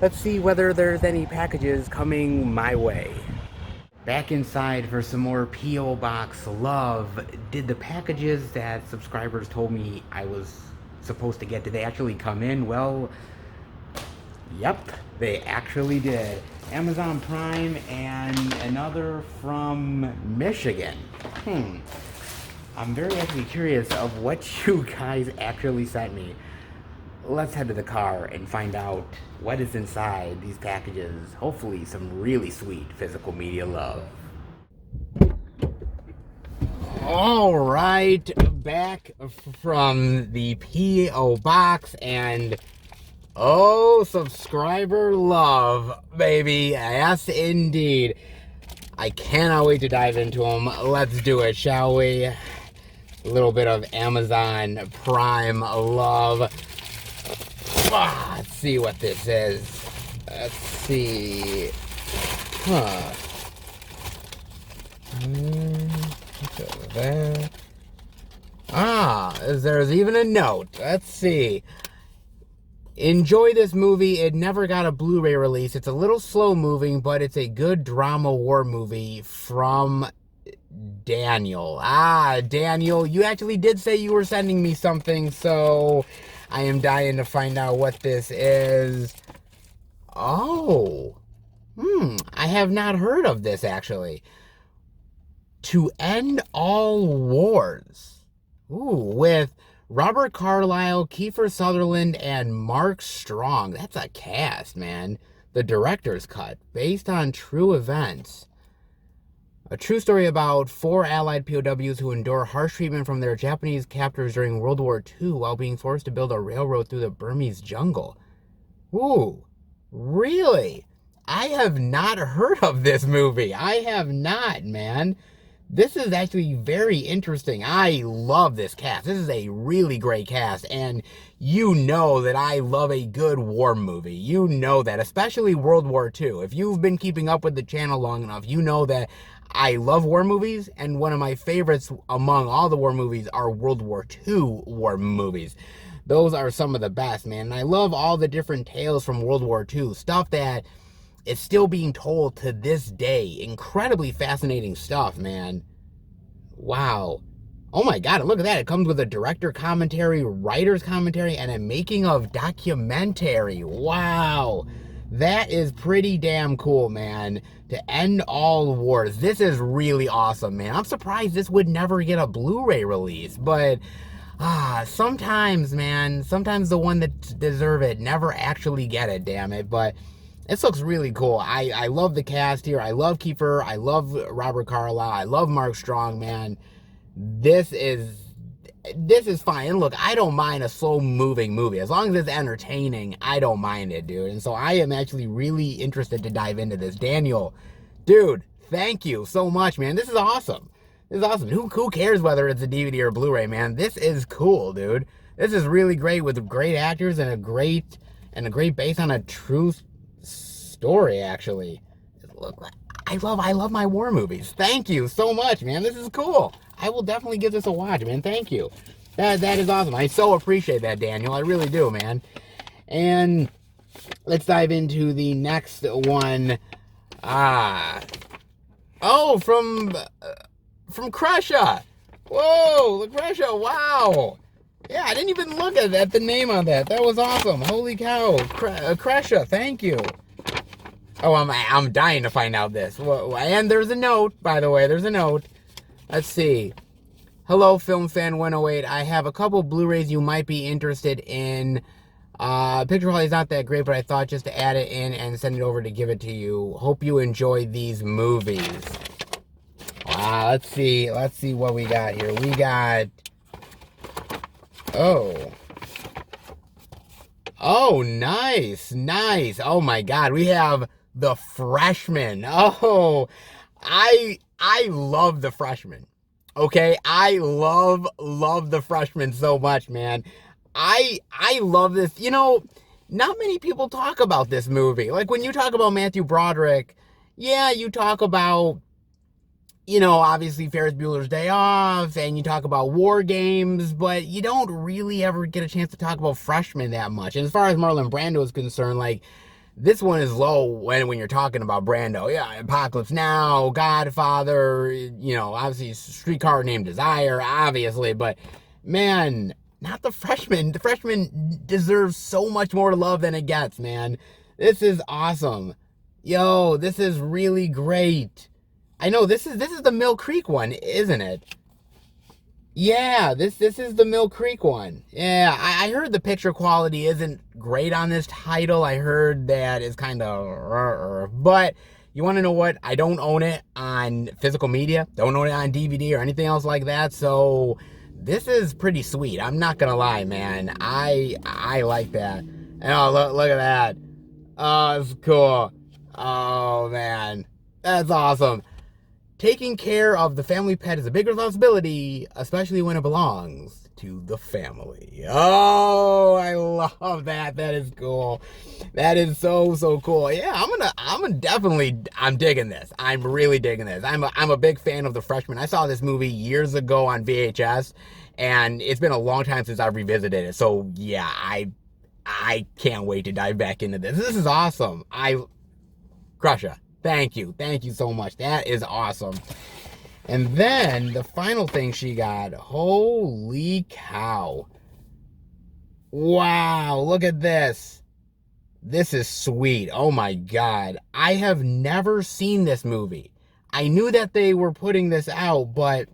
let's see whether there's any packages coming my way. Back inside for some more P.O. Box love. Did the packages that subscribers told me I was supposed to get, did they actually come in? Well, yep, they actually did. Amazon Prime and another from Michigan. I'm very actually curious of what you guys actually sent me. Let's head to the car and find out what is inside these packages. Hopefully some really sweet physical media love. All right, back from the P.O. box, and oh, subscriber love, baby. Yes, indeed. I cannot wait to dive into them. Let's do it, shall we? A little bit of Amazon Prime love. Let's see what this is. Let's see. What's over there? There's even a note. Let's see. Enjoy this movie. It never got a Blu-ray release. It's a little slow moving, but it's a good drama war movie from Daniel. Daniel, you actually did say you were sending me something, so I am dying to find out what this is. Oh. I have not heard of this, actually. To End All Wars. With Robert Carlyle, Kiefer Sutherland, and Mark Strong. That's a cast, man. The director's cut, based on true events. A true story about 4 Allied POWs who endure harsh treatment from their Japanese captors during World War II while being forced to build a railroad through the Burmese jungle. Ooh, really? I have not heard of this movie. I have not, man. This is actually very interesting. I love this cast. This is a really great cast, and you know that I love a good war movie. You know that, especially World War II. If you've been keeping up with the channel long enough, you know that I love war movies, and one of my favorites among all the war movies are World War II war movies. Those are some of the best, man. And I love all the different tales from World War II. Stuff that is still being told to this day. Incredibly fascinating stuff, man. Wow. Oh my god, look at that. It comes with a director commentary, writer's commentary, and a making of documentary. Wow. That is pretty damn cool, man. To End All Wars. This is really awesome, man. I'm surprised this would never get a Blu-ray release, but sometimes, man, sometimes the one that deserve it never actually get it, damn it. But this looks really cool. I love the cast here. I love Kiefer. I love Robert Carlyle. I love Mark Strong, man. This is this is fine. And look, I don't mind a slow-moving movie. As long as it's entertaining, I don't mind it, dude. And so I am actually really interested to dive into this. Daniel, dude, thank you so much, man. This is awesome. This is awesome. Who cares whether it's a DVD or Blu-ray, man? This is cool, dude. This is really great with great actors and a great base on a true story, actually. Look, I love my war movies. Thank you so much, man. This is cool. I will definitely give this a watch, man. Thank you. That is awesome. I so appreciate that, Daniel. I really do, man. And let's dive into the next one. Oh, from Crusha. Whoa, Crusha. Wow. Yeah, I didn't even look at the name on that. That was awesome. Holy cow. Crusha, thank you. Oh, I'm dying to find out this. And there's a note, by the way. There's a note. Let's see. Hello, Film Fan 108. I have a couple Blu-rays you might be interested in. Picture quality is not that great, but I thought just to add it in and send it over to give it to you. Hope you enjoy these movies. Wow, let's see what we got here. We got... Oh, nice. Oh my God, we have The Freshman. Oh, I love The Freshman. Okay, I love The Freshman so much, man. I love this. You know, not many people talk about this movie. Like, when you talk about Matthew Broderick, yeah, you talk about, you know, obviously Ferris Bueller's Day Off, and you talk about War Games, but you don't really ever get a chance to talk about Freshman that much. And as far as Marlon Brando is concerned, like, this one is low when you're talking about Brando. Yeah, Apocalypse Now, Godfather, you know, obviously Streetcar Named Desire, obviously, but man, not The Freshman. The Freshman deserves so much more love than it gets, man. This is awesome. Yo, this is really great. I know this is the Mill Creek one, isn't it? Yeah, this is the Mill Creek one. Yeah, I heard the picture quality isn't great on this title. I heard that it's kind of... But you want to know what? I don't own it on physical media. Don't own it on DVD or anything else like that. So this is pretty sweet. I'm not going to lie, man. I like that. Oh, look at that. Oh, it's cool. Oh, man. That's awesome. Taking care of the family pet is a big responsibility, especially when it belongs to the family. Oh, I love that. That is cool. That is so cool. Yeah, I'm digging this. I'm really digging this. I'm a big fan of The Freshman. I saw this movie years ago on VHS, and it's been a long time since I've revisited it. So yeah, I can't wait to dive back into this. This is awesome. Crusha. Thank you so much. That is awesome. And then the final thing she got. Holy cow. Wow, look at this. This is sweet. Oh my God. I have never seen this movie. I knew that they were putting this out, but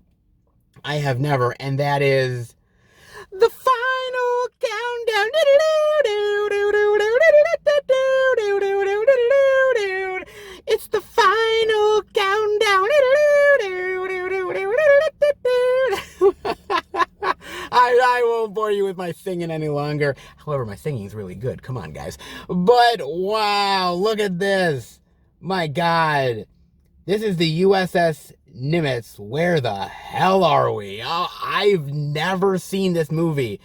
I have never. And that is The Final Countdown. It's the final countdown. I won't bore you with my singing any longer. However, my singing is really good. Come on, guys. But wow, look at this. My God. This is the USS Nimitz. Where the hell are we? Oh, I've never seen this movie.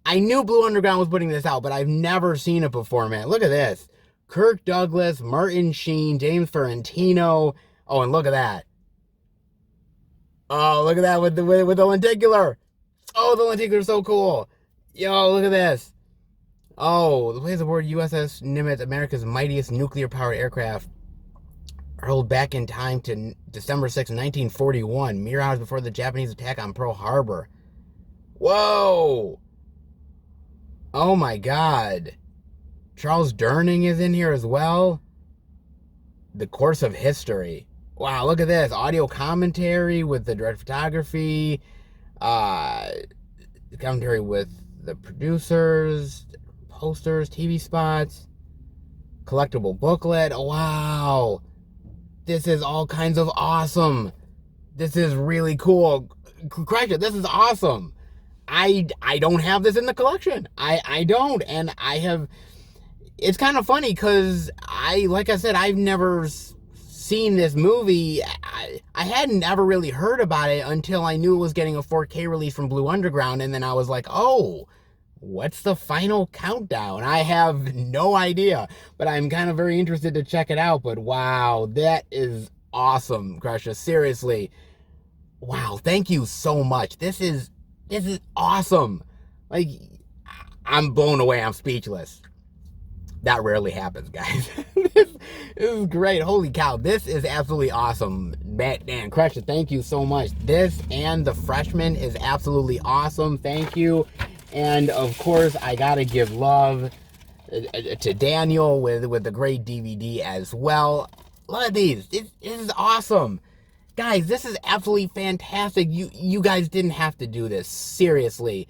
I knew Blue Underground was putting this out, but I've never seen it before, man. Look at this. Kirk Douglas, Martin Sheen, James Ferrantino. Oh, and look at that. Oh, look at that with the lenticular. Oh, the lenticular is so cool. Yo, look at this. Oh, the place aboard USS Nimitz, America's mightiest nuclear-powered aircraft, hurled back in time to December 6, 1941, mere hours before the Japanese attack on Pearl Harbor. Whoa. Oh, my God. Charles Durning is in here as well. The Course of History. Wow, look at this. Audio commentary with the direct photography. Commentary with the producers. Posters, TV spots. Collectible booklet. Wow. This is all kinds of awesome. This is really cool. Crash it. This is awesome. I don't have this in the collection. I don't, and I have. It's kind of funny because like I said, I've never seen this movie. I hadn't ever really heard about it until I knew it was getting a 4K release from Blue Underground, and then I was like, oh, what's the final countdown? I have no idea, but I'm kind of very interested to check it out. But wow, that is awesome, Crusher. Seriously, wow, thank you so much. This is awesome. Like, I'm blown away. I'm speechless. That rarely happens, guys. This is great. Holy cow. This is absolutely awesome. Man, Crusher, thank you so much. This and The Freshman is absolutely awesome. Thank you. And of course, I gotta give love to Daniel with the great DVD as well. Look at these. This is awesome. Guys, this is absolutely fantastic. You guys didn't have to do this. Seriously.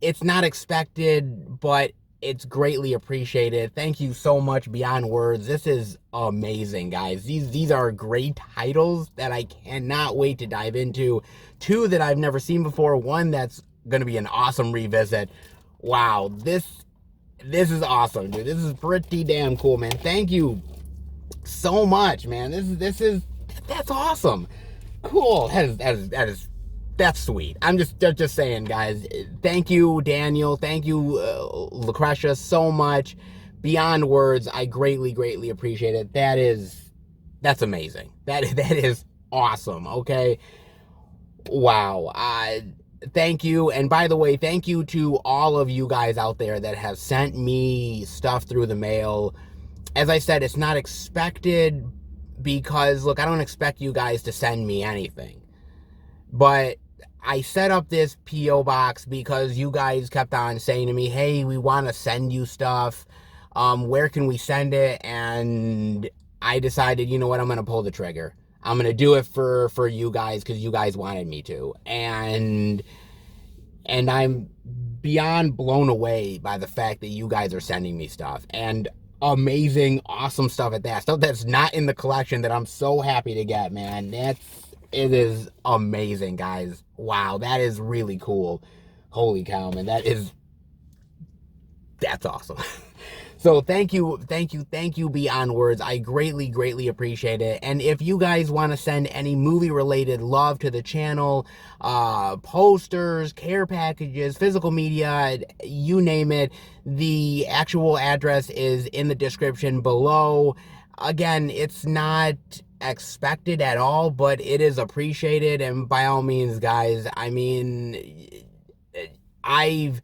It's not expected, but it's greatly appreciated. Thank you so much beyond words. This is amazing, guys. These are great titles that I cannot wait to dive into. Two that I've never seen before. One that's going to be an awesome revisit. Wow, this is awesome, dude. This is pretty damn cool, man. Thank you so much, man. That's awesome. Cool. That's sweet. I'm just saying, guys. Thank you, Daniel. Thank you, Lucretia, so much. Beyond words, I greatly appreciate it. That's amazing. That is awesome. Okay. Wow. Thank you. And by the way, thank you to all of you guys out there that have sent me stuff through the mail. As I said, it's not expected because, look, I don't expect you guys to send me anything. But I set up this P.O. box because you guys kept on saying to me, hey, we want to send you stuff. Where can we send it? And I decided, you know what, I'm going to pull the trigger. I'm going to do it for you guys because you guys wanted me to. And I'm beyond blown away by the fact that you guys are sending me stuff. And amazing, awesome stuff at that. Stuff that's not in the collection that I'm so happy to get, man. It is amazing, guys. Wow, that is really cool. Holy cow, man. That's awesome. So thank you beyond words. I greatly appreciate it. And if you guys want to send any movie-related love to the channel, posters, care packages, physical media, you name it, the actual address is in the description below. Again, it's not expected at all, but it is appreciated, and by all means, guys, I mean, I'm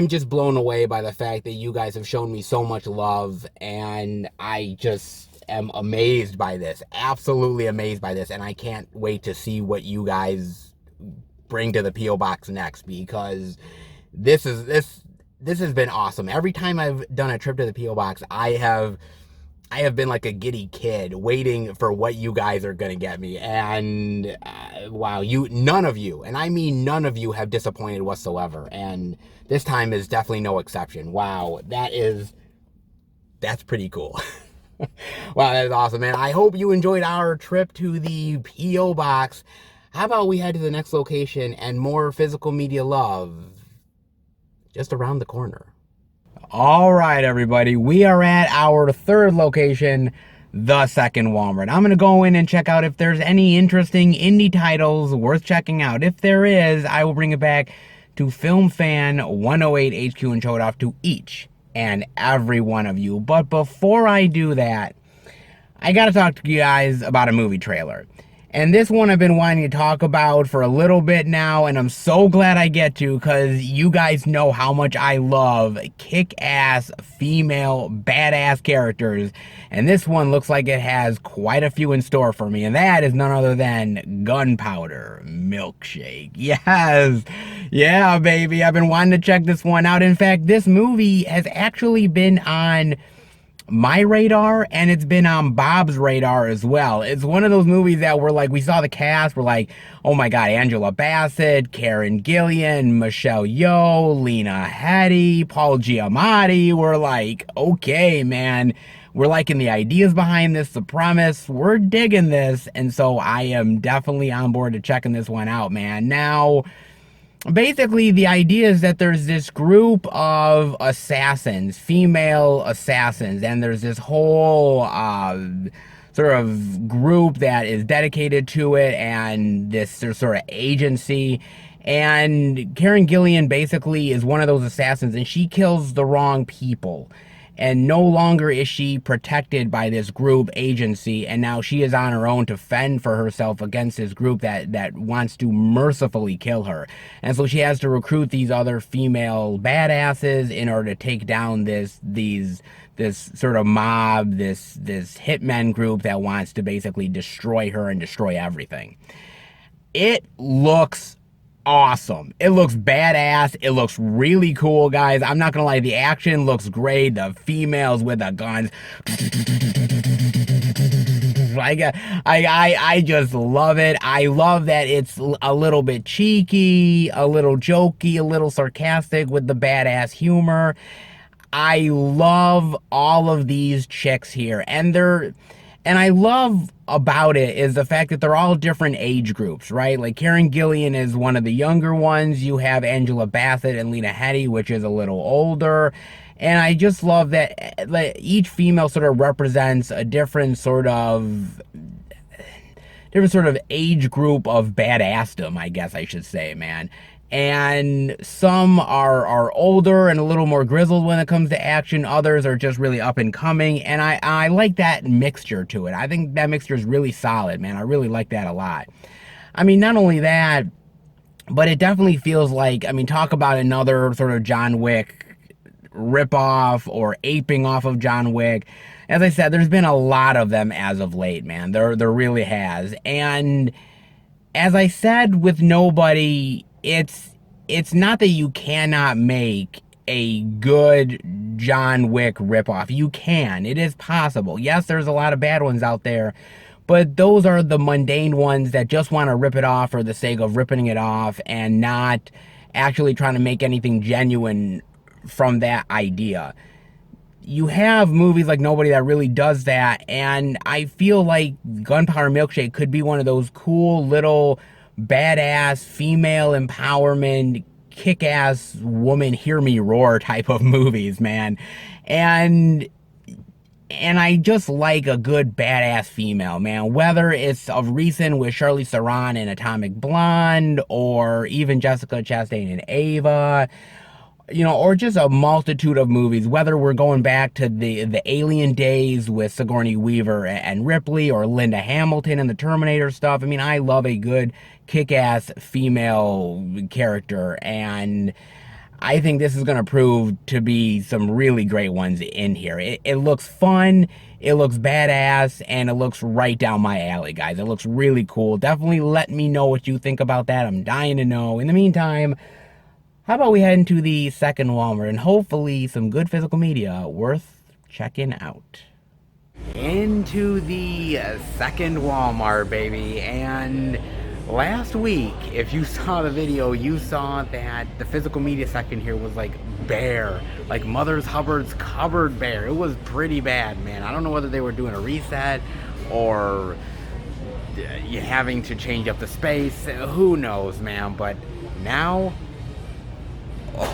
just blown away by the fact that you guys have shown me so much love, and I just am amazed by this, absolutely amazed by this, and I can't wait to see what you guys bring to the P.O. Box next, because this has been awesome. Every time I've done a trip to the P.O. Box, I have been like a giddy kid waiting for what you guys are going to get me. And wow, none of you, and I mean none of you, have disappointed whatsoever. And this time is definitely no exception. Wow, that's pretty cool. Wow, that is awesome, man. I hope you enjoyed our trip to the P.O. Box. How about we head to the next location and more physical media love just around the corner. All right, everybody, we are at our third location, the second Walmart. I'm going to go in and check out if there's any interesting indie titles worth checking out. If there is, I will bring it back to Film Fan 108 HQ and show it off to each and every one of you. But before I do that, I got to talk to you guys about a movie trailer. And this one I've been wanting to talk about for a little bit now, and I'm so glad I get to, because you guys know how much I love kick-ass, female, badass characters. And this one looks like it has quite a few in store for me, and that is none other than Gunpowder Milkshake. Yes! Yeah, baby, I've been wanting to check this one out. In fact, this movie has actually been on my radar, and it's been on Bob's radar as well. It's one of those movies that we're like, we saw the cast, we're like, oh my god, Angela Bassett, Karen Gillan, Michelle Yeoh, Lena Headey, Paul Giamatti. We're like, okay, man, we're liking the ideas behind this, the premise, we're digging this, and so I am definitely on board to checking this one out, man. Now, basically, the idea is that there's this group of assassins, female assassins, and there's this whole sort of group that is dedicated to it, and this sort of agency. And Karen Gillan basically is one of those assassins, and she kills the wrong people. And no longer is she protected by this group agency, and now she is on her own to fend for herself against this group that wants to mercifully kill her. And so she has to recruit these other female badasses in order to take down this sort of mob, this hitmen group that wants to basically destroy her and destroy everything. It looks awesome. It looks badass. It looks really cool, guys. I'm not gonna lie, the action looks great. The females with the guns. I just love it. I love that it's a little bit cheeky, a little jokey, a little sarcastic with the badass humor. I love all of these chicks here, and I love about it is the fact that they're all different age groups, right? Like Karen Gillan is one of the younger ones. You have Angela Bassett and Lena Headey, which is a little older. And I just love that each female sort of represents a different sort of age group of badassdom, I guess I should say, man. And some are older and a little more grizzled when it comes to action. Others are just really up and coming. And I like that mixture to it. I think that mixture is really solid, man. I really like that a lot. I mean, not only that, but it definitely feels like, I mean, talk about another sort of John Wick ripoff or aping off of John Wick. As I said, there's been a lot of them as of late, man. There really has. And as I said with Nobody, it's not that you cannot make a good John Wick ripoff. You can. It is possible. Yes, there's a lot of bad ones out there, but those are the mundane ones that just want to rip it off for the sake of ripping it off and not actually trying to make anything genuine from that idea. You have movies like Nobody that really does that, and I feel like Gunpowder Milkshake could be one of those cool little badass female empowerment kick-ass woman hear me roar type of movies, man. And I just like a good badass female, man. Whether it's of recent with Charlize Theron in Atomic Blonde, or even Jessica Chastain in Ava, you know, or just a multitude of movies, whether we're going back to the Alien days with Sigourney Weaver and Ripley, or Linda Hamilton and the Terminator stuff. I mean, I love a good kick-ass female character, and I think this is going to prove to be some really great ones in here. It looks fun, it looks badass, and it looks right down my alley, guys. It looks really cool. Definitely let me know what you think about that. I'm dying to know. In the meantime, how about we head into the second Walmart and hopefully some good physical media worth checking out. Into the second Walmart, baby. And last week, if you saw the video, you saw that the physical media section here was like bare. Like Mother's Hubbard's cupboard bare. It was pretty bad, man. I don't know whether they were doing a reset or you having to change up the space. Who knows, man. But now...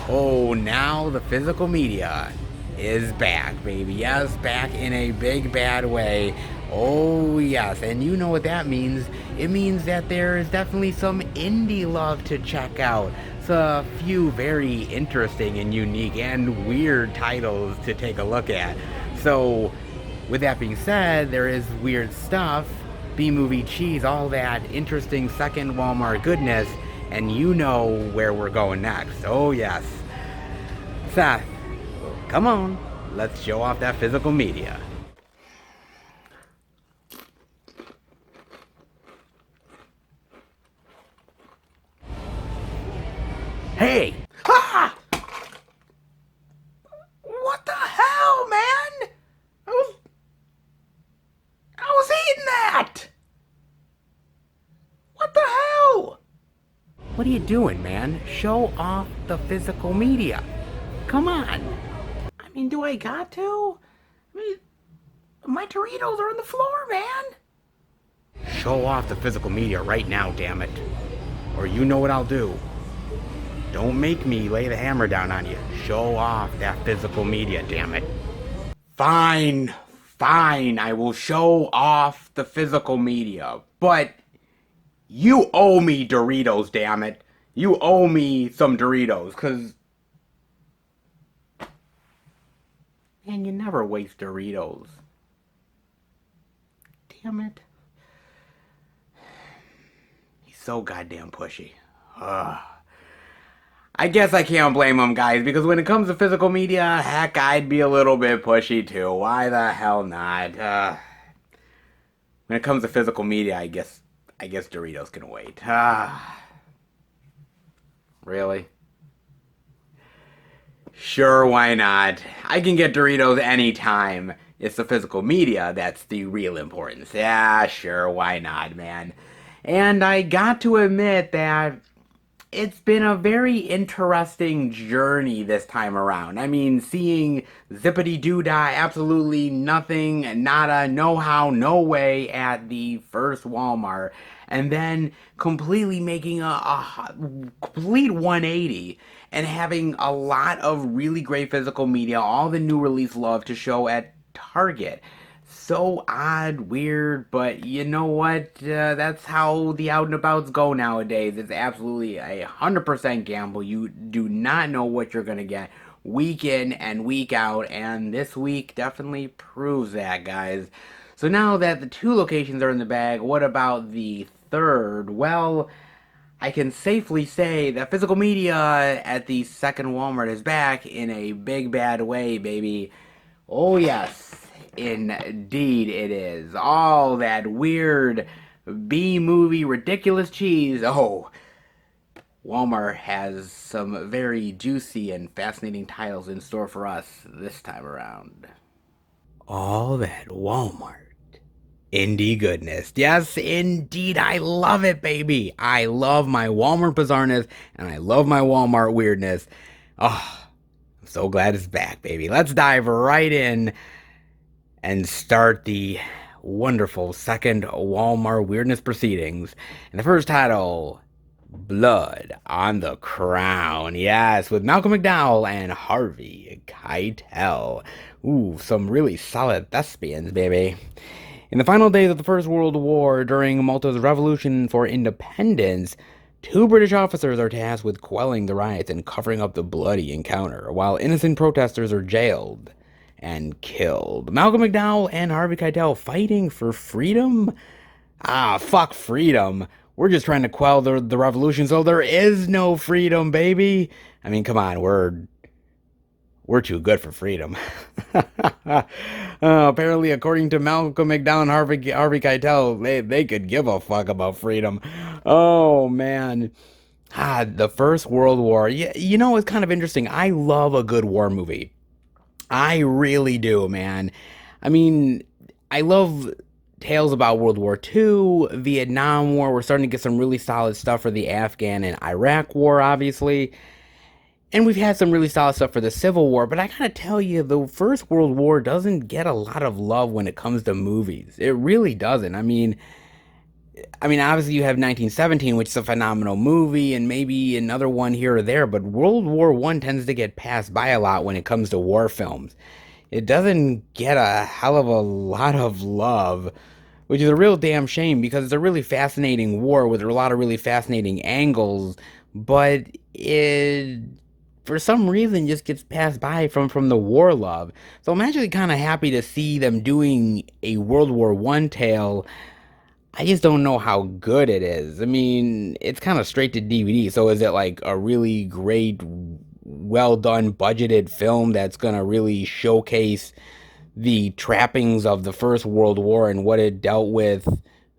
oh, now the physical media is back, baby. Yes, back in a big bad way. Oh, yes. And you know what that means. It means that there is definitely some indie love to check out. It's a few very interesting and unique and weird titles to take a look at. So, with that being said, there is weird stuff, B-movie cheese, all that interesting second Walmart goodness. And you know where we're going next. Oh, yes. Seth, come on. Let's show off that physical media. Hey! Ah! What the hell, man? I was eating that! What the hell? What are you doing, man? Show off the physical media. Come on. I mean, do I got to? I mean, my Doritos are on the floor, man. Show off the physical media right now, damn it. Or you know what I'll do. Don't make me lay the hammer down on you. Show off that physical media, damn it. Fine, fine, I will show off the physical media, but you owe me Doritos, damn it. You owe me some Doritos, cause man, you never waste Doritos. Damn it. He's so goddamn pushy. Ugh. I guess I can't blame him, guys, because when it comes to physical media, heck, I'd be a little bit pushy too. Why the hell not? When it comes to physical media, I guess Doritos can wait. Really? Sure, why not? I can get Doritos anytime. It's the physical media that's the real importance. Yeah, sure, why not, man? And I got to admit that it's been a very interesting journey this time around. I mean, seeing Zippity Doo Dah, absolutely nothing, nada, no how, no way at the first Walmart, and then completely making a complete 180 and having a lot of really great physical media, all the new release love to show at Target. So odd, weird, but you know what? That's how the out and abouts go nowadays. It's absolutely 100% gamble. You do not know what you're gonna get week in and week out, and this week definitely proves that, guys. So now that the two locations are in the bag, what about the third? Well, I can safely say that physical media at the second Walmart is back in a big bad way, baby. Oh, yes, indeed it is. All that weird B-movie ridiculous cheese. Oh, Walmart has some very juicy and fascinating titles in store for us this time around. All that Walmart indie goodness. Yes, indeed. I love it, baby. I love my Walmart bizarreness and I love my Walmart weirdness. Oh, I'm so glad it's back, baby. Let's dive right in and start the wonderful second Walmart weirdness proceedings. And the first title, Blood on the Crown. Yes, with Malcolm McDowell and Harvey Keitel. Ooh, some really solid thespians, baby. In the final days of the First World War, during Malta's revolution for independence, two British officers are tasked with quelling the riots and covering up the bloody encounter, while innocent protesters are jailed and killed. Malcolm McDowell and Harvey Keitel fighting for freedom? Ah, fuck freedom. We're just trying to quell the revolution, so there is no freedom, baby. I mean, come on, we're too good for freedom. Apparently, according to Malcolm McDowell and Harvey Keitel, they could give a fuck about freedom. Oh, man. The First World War. You know, it's kind of interesting. I love a good war movie. I really do, man. I mean, I love tales about World War II, Vietnam War. We're starting to get some really solid stuff for the Afghan and Iraq War, obviously. And we've had some really solid stuff for the Civil War, but I gotta tell you, the First World War doesn't get a lot of love when it comes to movies. It really doesn't. I mean, obviously you have 1917, which is a phenomenal movie, and maybe another one here or there, but World War One tends to get passed by a lot when it comes to war films. It doesn't get a hell of a lot of love, which is a real damn shame because it's a really fascinating war with a lot of really fascinating angles, but it for some reason just gets passed by from the war love. So I'm actually kind of happy to see them doing a World War One tale. I just don't know how good it is. I mean, it's kind of straight to DVD. So is it like a really great, well done, budgeted film that's gonna really showcase the trappings of the First World War and what it dealt with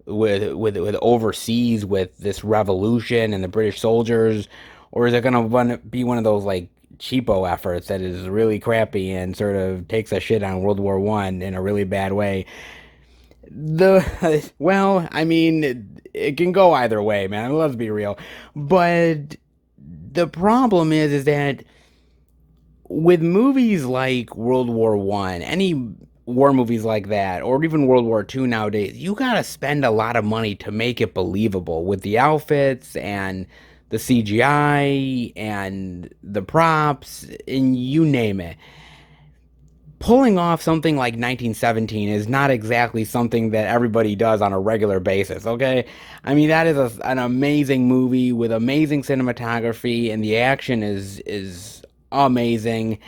overseas with this revolution and the British soldiers, or is it gonna be one of those like cheapo efforts that is really crappy and sort of takes a shit on World War One in a really bad way? Well, I mean, it can go either way, man. I mean, let's be real. But the problem is that with movies like World War One, any war movies like that, or even World War Two nowadays, you gotta spend a lot of money to make it believable with the outfits and the CGI and the props, and you name it. Pulling off something like 1917 is not exactly something that everybody does on a regular basis, okay? I mean, that is an amazing movie with amazing cinematography, and the action is amazing.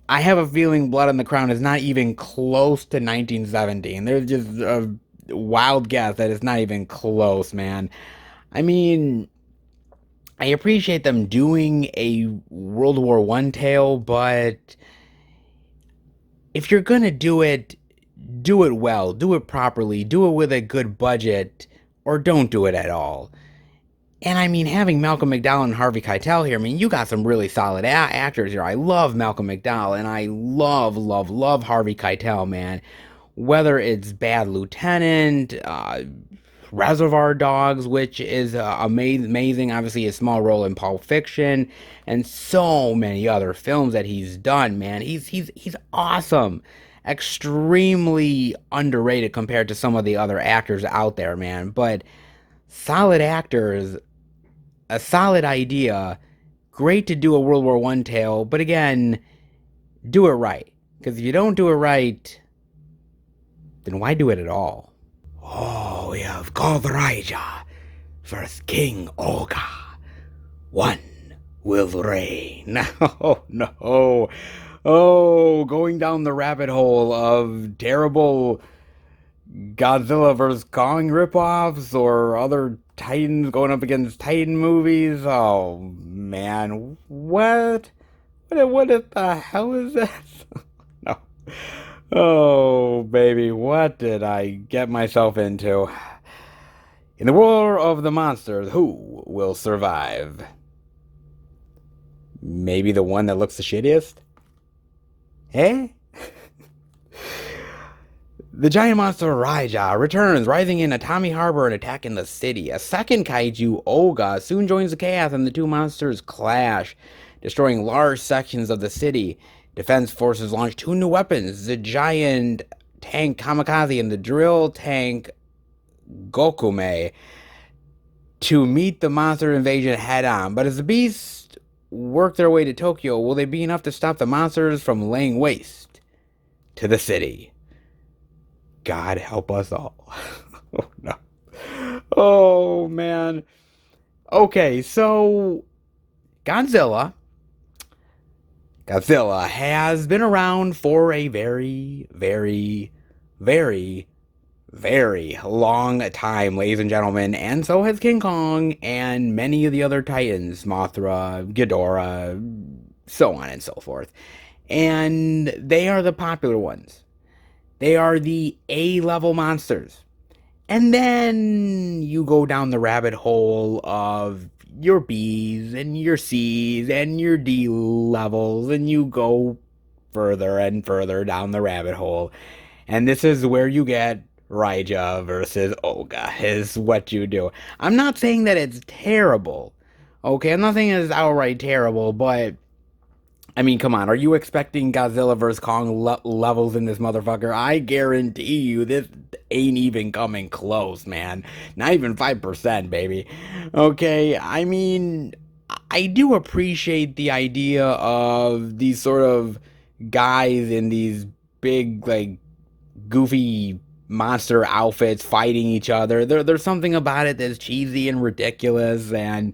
I have a feeling Blood on the Crown is not even close to 1917. There's just a wild guess that it's not even close, man. I mean, I appreciate them doing a World War One tale, but if you're gonna do it well, do it properly, do it with a good budget, or don't do it at all. And I mean, having Malcolm McDowell and Harvey Keitel here, I mean, you got some really solid actors here. I love Malcolm McDowell, and I love Harvey Keitel, man. Whether it's Bad Lieutenant, Reservoir Dogs, which is amazing, obviously a small role in Pulp Fiction, and so many other films that he's done, man. He's awesome. Extremely underrated compared to some of the other actors out there, man. But solid actors, a solid idea, great to do a World War One tale, but again, do it right. Because if you don't do it right, then why do it at all? Oh, we have called Raija versus King Olga. One will reign. No, no. Oh, going down the rabbit hole of terrible Godzilla vs. Kong ripoffs or other Titans going up against Titan movies. Oh, man. What the hell is this? No. Oh, baby, what did I get myself into? In the war of the monsters, who will survive? Maybe the one that looks the shittiest? Eh? The giant monster Raija returns, rising in Atami Harbor and attacking the city. A second kaiju, Olga, soon joins the chaos and the two monsters clash, destroying large sections of the city. Defense forces launch two new weapons, the giant tank Kamikaze and the drill tank Gokume, to meet the monster invasion head-on. But as the beasts work their way to Tokyo, will they be enough to stop the monsters from laying waste to the city? God help us all. Oh, no. Oh, man. Okay, so Godzilla has been around for a very, very, very, very long time, ladies and gentlemen, and so has King Kong and many of the other Titans, Mothra, Ghidorah, so on and so forth. And they are the popular ones. They are the A-level monsters. And then you go down the rabbit hole of your B's and your C's and your D levels, and you go further and further down the rabbit hole. And this is where you get Raija versus Olga, is what you do. I'm not saying that it's terrible. Okay, I'm not saying it's outright terrible, but I mean, come on, are you expecting Godzilla vs. Kong levels in this motherfucker? I guarantee you this ain't even coming close, man. Not even 5%, baby. Okay, I mean, I do appreciate the idea of these sort of guys in these big, like, goofy monster outfits fighting each other. There's something about it that's cheesy and ridiculous and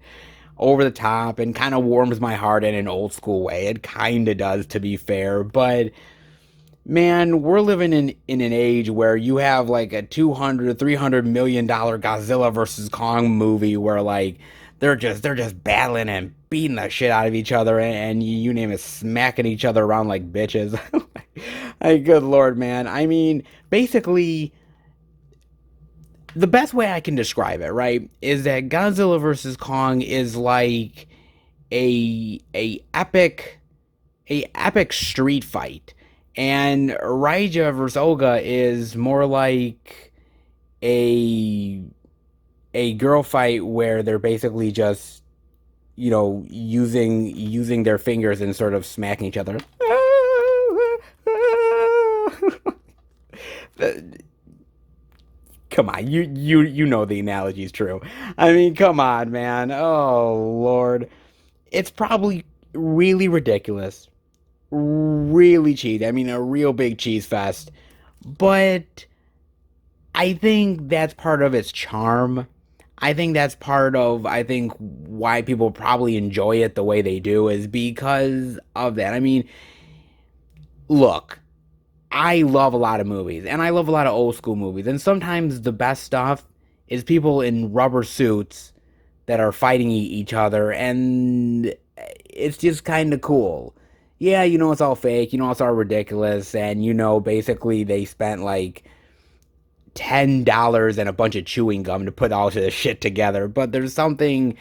over the top and kind of warms my heart in an old school way. It kind of does, to be fair, but man, we're living in an age where you have like a $200-300 million Godzilla versus Kong movie where like they're just battling and beating the shit out of each other and you name it, smacking each other around like bitches. Like, good lord, man. I mean, basically, the best way I can describe it, right, is that Godzilla vs. Kong is like a epic street fight, and Raija vs. Olga is more like a girl fight where they're basically just, you know, using their fingers and sort of smacking each other. Come on, you know the analogy is true. I mean, come on, man. Oh Lord, it's probably really ridiculous, really cheesy. I mean, a real big cheese fest. But I think that's part of its charm. I think that's part of why people probably enjoy it the way they do is because of that. I mean, look, I love a lot of movies and I love a lot of old school movies. And sometimes the best stuff is people in rubber suits that are fighting each other and it's just kind of cool. Yeah, you know it's all fake, you know it's all ridiculous and you know basically they spent like $10 and a bunch of chewing gum to put all this shit together, but there's something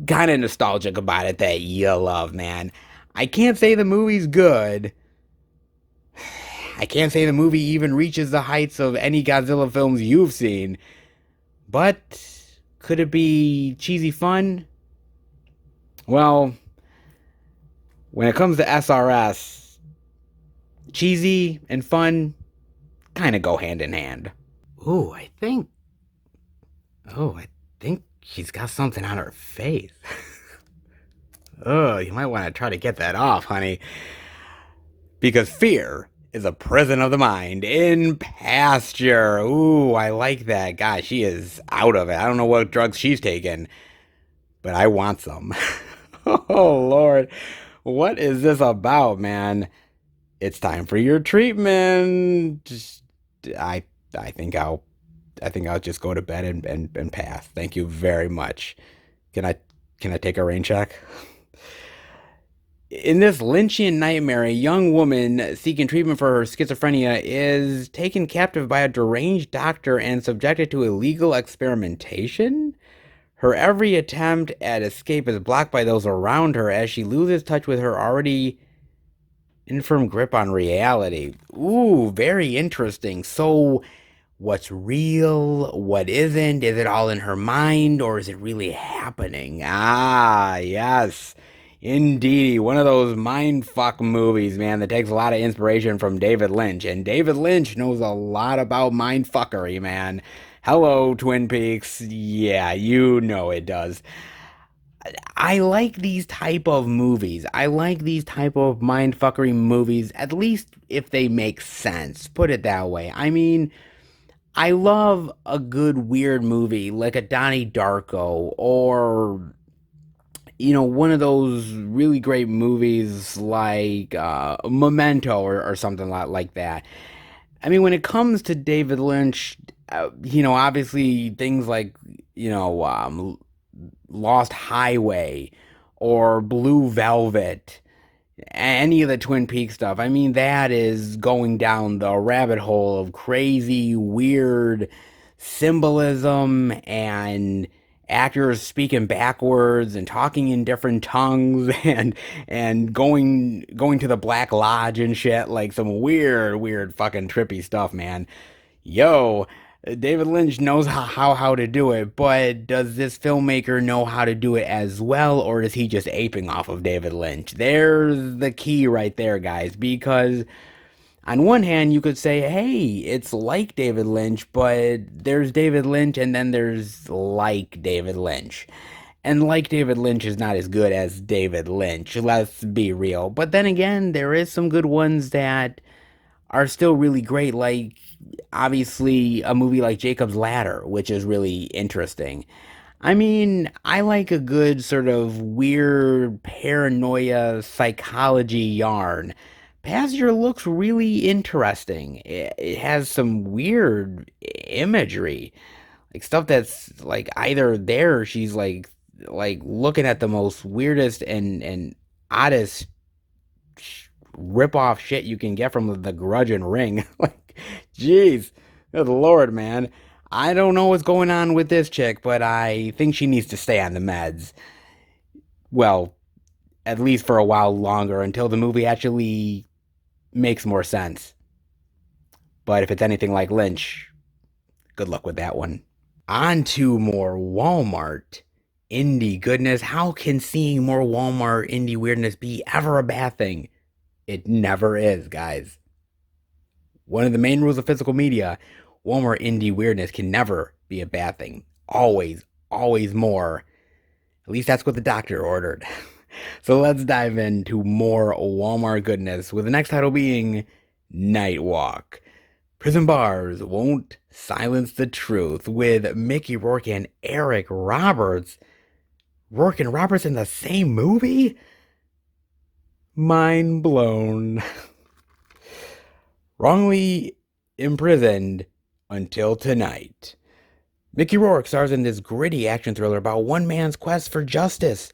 kind of nostalgic about it that you love, man. I can't say the movie's good. I can't say the movie even reaches the heights of any Godzilla films you've seen, but could it be cheesy fun? Well, when it comes to SRS, cheesy and fun kind of go hand in hand. Ooh, I think she's got something on her face. Oh, you might want to try to get that off, honey. Because fear is a prison of the mind in pasture. Ooh, I like that. Gosh, she is out of it. I don't know what drugs she's taking, but I want some. Oh, Lord. What is this about, man? It's time for your treatment. I I think I'll just go to bed and pass. Thank you very much. Can I can I take a rain check? In this Lynchian nightmare, a young woman seeking treatment for her schizophrenia is taken captive by a deranged doctor and subjected to illegal experimentation. Her every attempt at escape is blocked by those around her as she loses touch with her already infirm grip on reality. Ooh, very interesting. So, what's real? What isn't? Is it all in her mind or is it really happening? Ah, yes. Indeed, one of those mindfuck movies, man, that takes a lot of inspiration from David Lynch. And David Lynch knows a lot about mindfuckery, man. Hello, Twin Peaks. Yeah, you know it does. I like these type of movies. I like these type of mindfuckery movies, at least if they make sense. Put it that way. I mean, I love a good weird movie like a Donnie Darko or one of those really great movies like Memento or something like that. I mean, when it comes to David Lynch, obviously things like, you know, um, Lost Highway or Blue Velvet, any of the Twin Peaks stuff. I mean, that is going down the rabbit hole of crazy, weird symbolism and actors speaking backwards and talking in different tongues and going to the Black Lodge and shit, like some weird fucking trippy stuff, man. Yo, David Lynch knows how to do it, but does this filmmaker know how to do it as well, or is he just aping off of David Lynch? There's the key right there, guys, because on one hand, you could say, hey, it's like David Lynch, but there's David Lynch and then there's like David Lynch. And like David Lynch is not as good as David Lynch, let's be real. But then again, there is some good ones that are still really great, like obviously a movie like Jacob's Ladder, which is really interesting. I mean, I like a good sort of weird paranoia psychology yarn. Passenger looks really interesting. It has some weird imagery, like stuff that's like either there or she's like looking at the most weirdest and oddest rip off shit you can get from the Grudge and Ring. Like, jeez, good lord, man. I don't know what's going on with this chick, but I think she needs to stay on the meds. Well, at least for a while longer until the movie actually makes more sense. But if it's anything like Lynch, good luck with that one. On to more Walmart indie goodness. How can seeing more Walmart indie weirdness be ever a bad thing? It never is, guys. One of the main rules of physical media, Walmart indie weirdness can never be a bad thing. Always, always more. At least that's what the doctor ordered. So let's dive into more Walmart goodness, with the next title being Night Walk. Prison bars won't silence the truth, with Mickey Rourke and Eric Roberts. Rourke and Roberts in the same movie? Mind blown. Wrongly imprisoned until tonight. Mickey Rourke stars in this gritty action thriller about one man's quest for justice.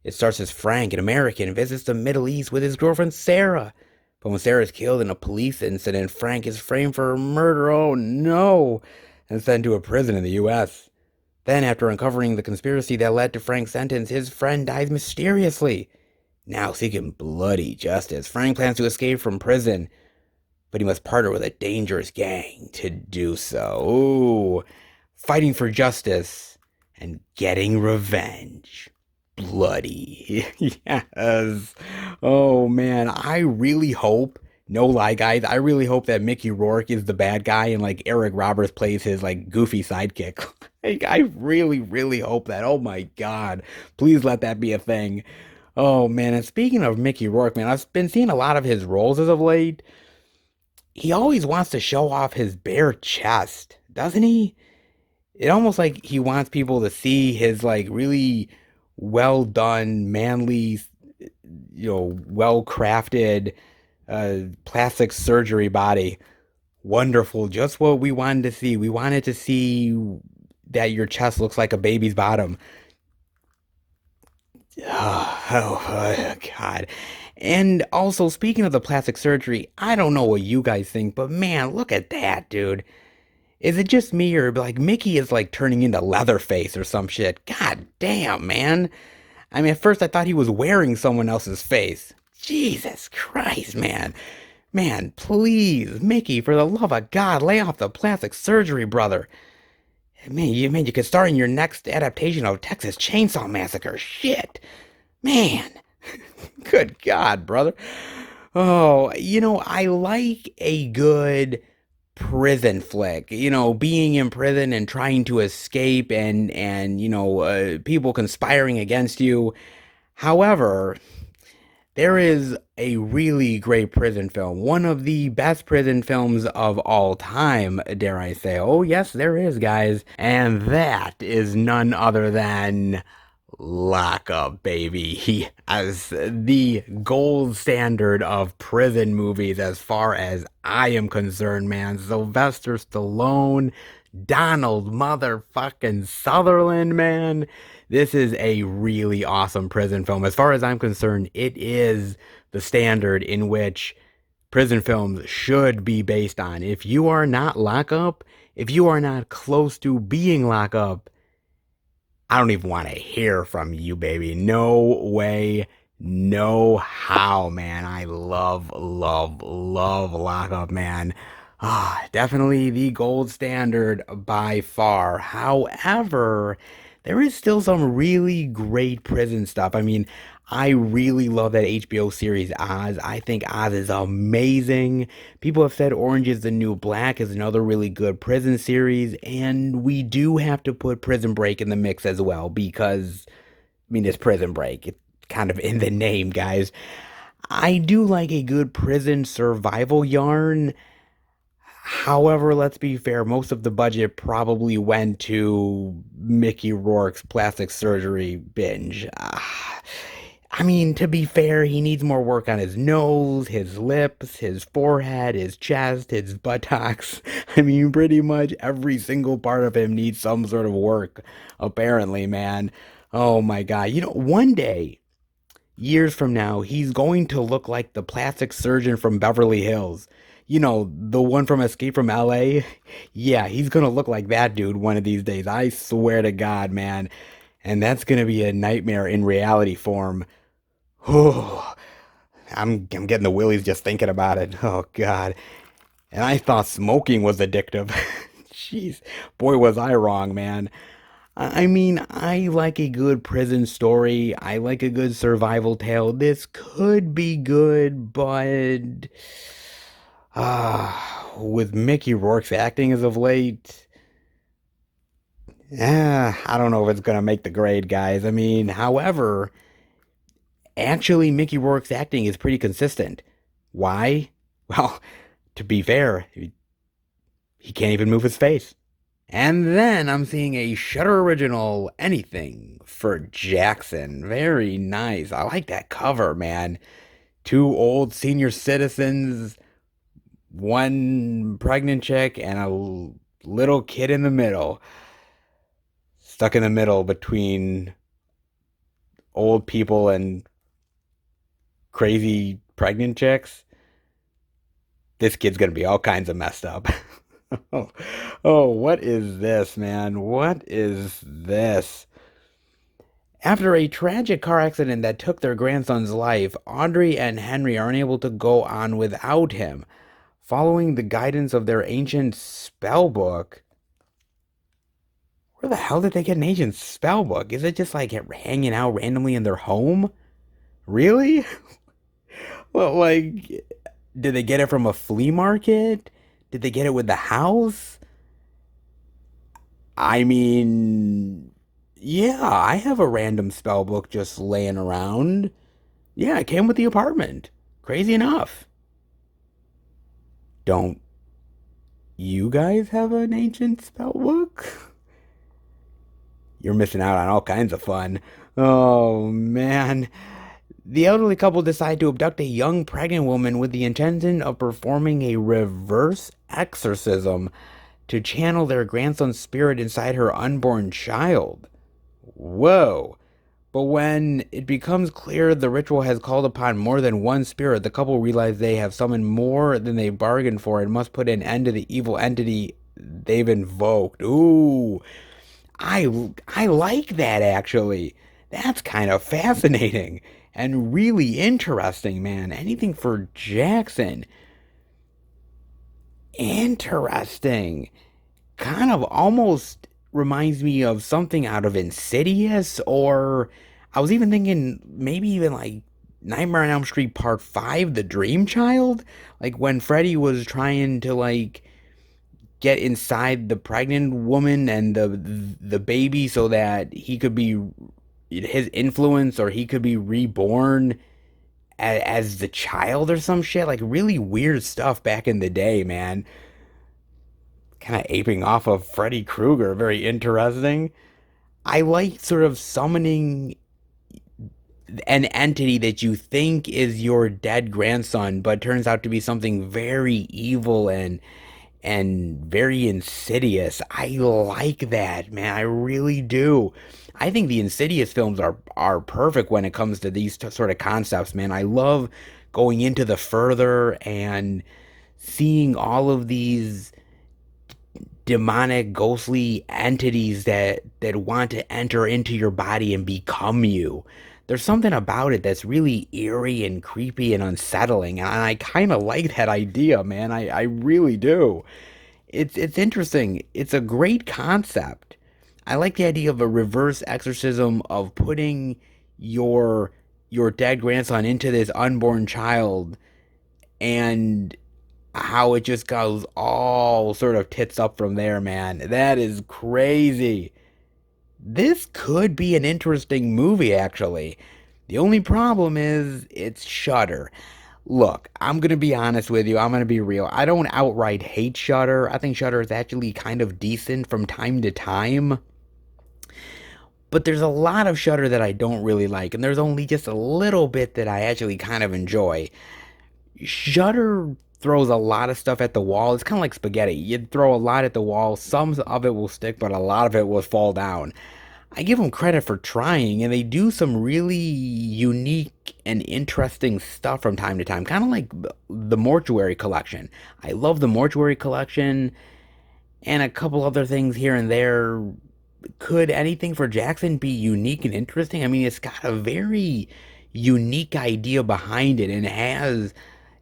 It starts as Frank, an American, visits the Middle East with his girlfriend Sarah. But when Sarah is killed in a police incident, Frank is framed for murder, oh no, and sent to a prison in the U.S. Then, after uncovering the conspiracy that led to Frank's sentence, his friend dies mysteriously. Now seeking bloody justice, Frank plans to escape from prison, but he must partner with a dangerous gang to do so. Ooh, fighting for justice and getting revenge. Bloody. Yes. Oh man, I really hope, no lie guys, I really hope that Mickey Rourke is the bad guy and like Eric Roberts plays his like goofy sidekick. Like, I really, really hope that. Oh my god. Please let that be a thing. Oh man, and speaking of Mickey Rourke, man, I've been seeing a lot of his roles as of late. He always wants to show off his bare chest, doesn't he? It almost like he wants people to see his like really well done, manly, well crafted plastic surgery body. Wonderful, just what we wanted to see. We wanted to see that your chest looks like a baby's bottom. Oh, God. And also, speaking of the plastic surgery, I don't know what you guys think, but man, look at that, dude. Is it just me, or like Mickey is like turning into Leatherface or some shit? God damn, man. I mean, at first I thought he was wearing someone else's face. Jesus Christ, man. Man, please, Mickey, for the love of God, lay off the plastic surgery, brother. Man, you could star in your next adaptation of Texas Chainsaw Massacre. Shit. Man. Good God, brother. Oh, I like a good prison flick. Being in prison and trying to escape and people conspiring against you. However, there is a really great prison film. One of the best prison films of all time, dare I say. Oh, yes, there is, guys. And that is none other than Lock Up, baby. As the gold standard of prison movies, as far as I am concerned, man. Sylvester Stallone, Donald motherfucking Sutherland, man. This is a really awesome prison film. As far as I'm concerned, it is the standard in which prison films should be based on. If you are not Lock Up, if you are not close to being Lock Up, I don't even want to hear from you, baby. No way, no how, man. I love, love, love Lock Up, man. Definitely the gold standard by far. However, there is still some really great prison stuff. I mean, I really love that HBO series Oz. I think Oz is amazing. People have said Orange is the New Black is another really good prison series, and we do have to put Prison Break in the mix as well because, I mean, it's Prison Break. It's kind of in the name, guys. I do like a good prison survival yarn. However, let's be fair, most of the budget probably went to Mickey Rourke's plastic surgery binge. I mean, to be fair, he needs more work on his nose, his lips, his forehead, his chest, his buttocks. I mean, pretty much every single part of him needs some sort of work, apparently, man. Oh my God. One day, years from now, he's going to look like the plastic surgeon from Beverly Hills. The one from Escape from LA. Yeah, he's gonna look like that dude one of these days. I swear to God, man. And that's gonna be a nightmare in reality form. Oh, I'm getting the willies just thinking about it. Oh God. And I thought smoking was addictive. Jeez, boy, was I wrong, man. I mean, I like a good prison story. I like a good survival tale. This could be good, but With Mickey Rourke's acting as of late, I don't know if it's gonna make the grade, guys. I mean, however, actually, Mickey Rourke's acting is pretty consistent. Why? Well, to be fair, he can't even move his face. And then I'm seeing a Shutter original anything for Jackson. Very nice. I like that cover, man. Two old senior citizens, one pregnant chick, and a little kid in the middle. Stuck in the middle between old people and crazy pregnant chicks. This kid's gonna be all kinds of messed up. oh, what is this, man? What is this? After a tragic car accident that took their grandson's life, Audrey and Henry are unable to go on without him. Following the guidance of their ancient spell book. Where the hell did they get an ancient spell book? Is it just like hanging out randomly in their home? Really? Well, like, did they get it from a flea market? Did they get it with the house? I mean, yeah, I have a random spell book just laying around. Yeah, it came with the apartment. Crazy enough. Don't you guys have an ancient spell book? You're missing out on all kinds of fun. Oh, man. The elderly couple decide to abduct a young pregnant woman with the intention of performing a reverse exorcism to channel their grandson's spirit inside her unborn child. Whoa. But when it becomes clear the ritual has called upon more than one spirit, the couple realize they have summoned more than they bargained for and must put an end to the evil entity they've invoked. Ooh, I like that actually. That's kind of fascinating and really interesting, man. Anything for Jackson. Interesting. Kind of almost reminds me of something out of Insidious, or I was even thinking maybe even like Nightmare on Elm Street Part 5, The Dream Child? Like when Freddy was trying to like get inside the pregnant woman and the baby so that he could be his influence, or he could be reborn as the child or some shit. Like really weird stuff back in the day, man. Kind of aping off of Freddy Krueger. Very interesting. I like sort of summoning an entity that you think is your dead grandson, but turns out to be something very evil and very insidious. I like that, man. I really do. I think the Insidious films are perfect when it comes to these sort of concepts, man. I love going into the further and seeing all of these demonic, ghostly entities that want to enter into your body and become you. There's something about it that's really eerie and creepy and unsettling, and I kind of like that idea, man. I really do. It's interesting. It's a great concept. I like the idea of a reverse exorcism of putting your your dead grandson into this unborn child, and how it just goes all sort of tits up from there, man. That is crazy. This could be an interesting movie, actually. The only problem is it's Shudder. Look, I'm gonna be honest with you. I'm gonna be real. I don't outright hate Shudder. I think Shudder is actually kind of decent from time to time. But there's a lot of Shudder that I don't really like, and there's only just a little bit that I actually kind of enjoy. Shudder throws a lot of stuff at the wall. It's kind of like spaghetti. You throw a lot at the wall. Some of it will stick, but a lot of it will fall down. I give them credit for trying, and they do some really unique and interesting stuff from time to time. Kind of like the Mortuary Collection. I love the Mortuary Collection and a couple other things here and there. Could anything for Jackson be unique and interesting? I mean, it's got a very unique idea behind it, and it has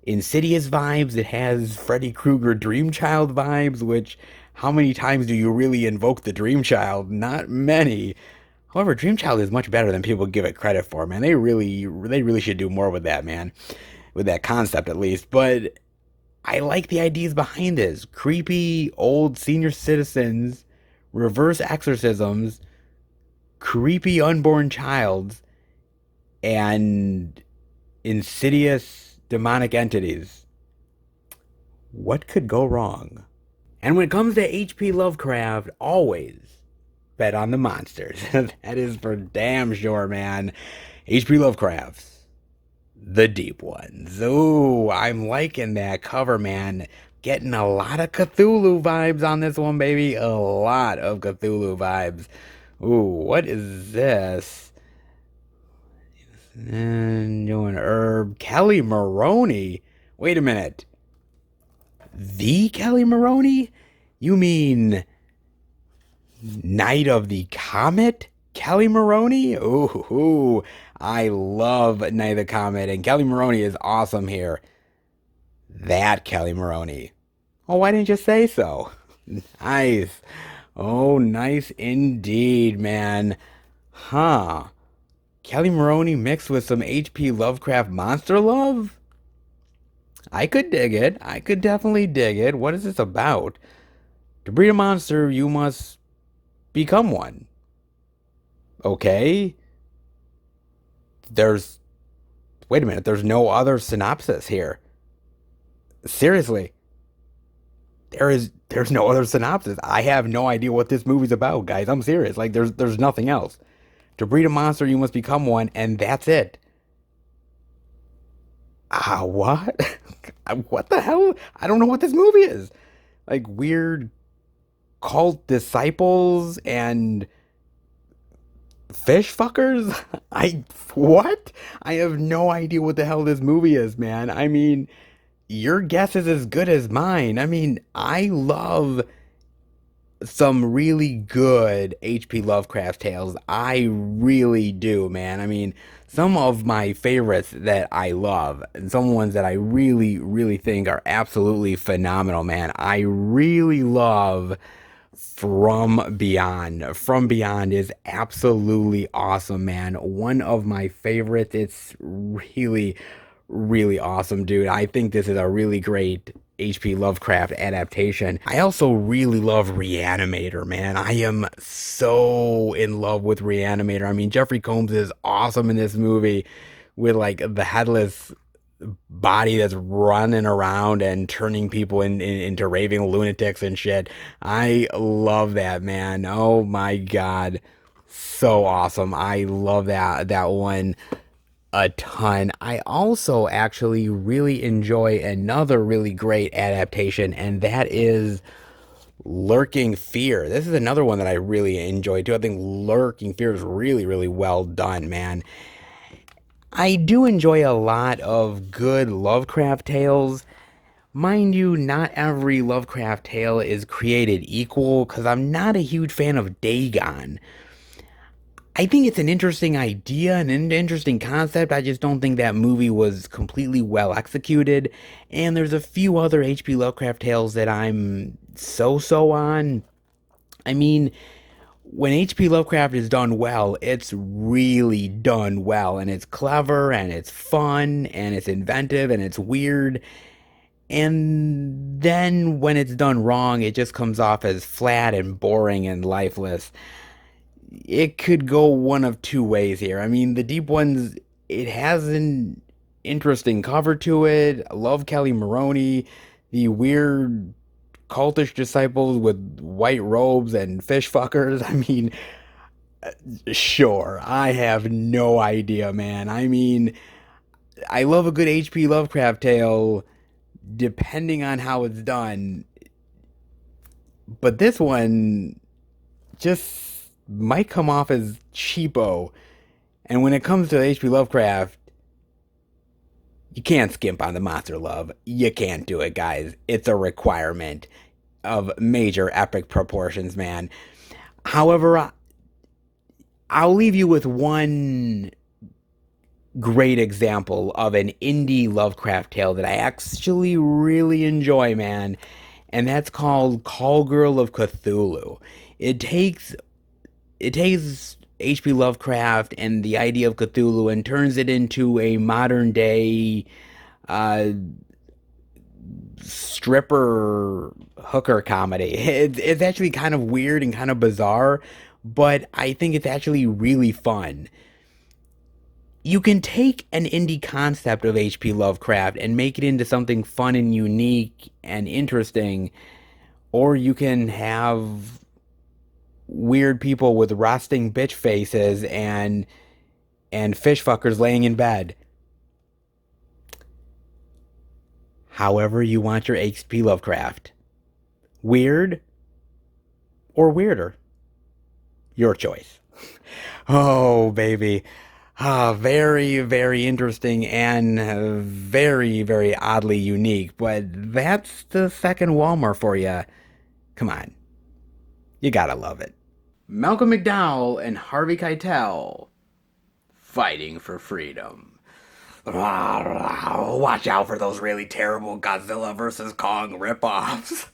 Insidious vibes. It has Freddy Krueger Dream Child vibes, which how many times do you really invoke the Dream Child? Not many. However, Dream Child is much better than people give it credit for, man. They really should do more with that, man. With that concept at least. But I like the ideas behind this. Creepy old senior citizens, reverse exorcisms, creepy unborn child, and insidious demonic entities. What could go wrong? And when it comes to H.P. Lovecraft, always bet on the monsters. That is for damn sure, man. H.P. Lovecraft's The Deep Ones. Ooh, I'm liking that cover, man. Getting a lot of Cthulhu vibes on this one, baby. A lot of Cthulhu vibes. Ooh, what is this? And doing herb. Kelly Maroney. Wait a minute. The Kelly Maroney? You mean Night of the Comet? Kelly Maroney? Ooh, I love Night of the Comet, and Kelly Maroney is awesome here. That Kelly Maroney. Oh, why didn't you say so? Nice. Oh, nice indeed, man. Huh. Kelly Maroney mixed with some H.P. Lovecraft monster love? I could dig it. I could definitely dig it. What is this about? To breed a monster, you must become one. Okay. There's. Wait a minute. There's no other synopsis here. Seriously. There's no other synopsis. I have no idea what this movie's about, guys. I'm serious. Like there's nothing else. To breed a monster, you must become one, and that's it. Ah, what? What the hell? I don't know what this movie is. Like weird cult disciples and fish fuckers? What? I have no idea what the hell this movie is, man. I mean, your guess is as good as mine. I mean, I love some really good H.P. Lovecraft tales. I really do, man. I mean, some of my favorites that I love, and some ones that I really, really think are absolutely phenomenal, man. I really love From Beyond. From Beyond is absolutely awesome, man. One of my favorites. It's really, really awesome, dude. I think this is a really great H.P. Lovecraft adaptation. I also really love Reanimator, man. I am so in love with Reanimator. I mean, Jeffrey Combs is awesome in this movie with like the headless body that's running around and turning people into raving lunatics and shit. I love that, man. Oh my God. So awesome. I love that one a ton. I also actually really enjoy another really great adaptation, and that is Lurking Fear. This is another one that I really enjoy too. I think Lurking Fear is really, really well done, man. I do enjoy a lot of good Lovecraft tales. Mind you, not every Lovecraft tale is created equal, because I'm not a huge fan of Dagon. I think it's an interesting idea, and an interesting concept. I just don't think that movie was completely well executed. And there's a few other H.P. Lovecraft tales that I'm so on. I mean, when H.P. Lovecraft is done well, it's really done well, and it's clever, and it's fun, and it's inventive, and it's weird. And then when it's done wrong, it just comes off as flat and boring and lifeless. It could go one of two ways here. I mean, The Deep Ones, it has an interesting cover to it. I love Kelly Maroney, the weird cultish disciples with white robes and fish fuckers. I mean, sure, I have no idea, man. I mean, I love a good H.P. Lovecraft tale, depending on how it's done. But this one just might come off as cheapo. And when it comes to H.P. Lovecraft, you can't skimp on the monster love. You can't do it, guys. It's a requirement of major epic proportions, man. However, I'll leave you with one great example of an indie Lovecraft tale that I actually really enjoy, man. And that's called Call Girl of Cthulhu. It takes H.P. Lovecraft and the idea of Cthulhu and turns it into a modern day uh, stripper hooker comedy. It's actually kind of weird and kind of bizarre, but I think it's actually really fun. You can take an indie concept of H.P. Lovecraft and make it into something fun and unique and interesting, or you can have weird people with rusting bitch faces and fish fuckers laying in bed. However you want your H.P. Lovecraft. Weird or weirder. Your choice. Oh, baby. Very, very interesting and very, very oddly unique. But that's the second Walmart for you. Come on. You gotta love it. Malcolm McDowell and Harvey Keitel fighting for freedom. Watch out for those really terrible Godzilla vs. Kong ripoffs.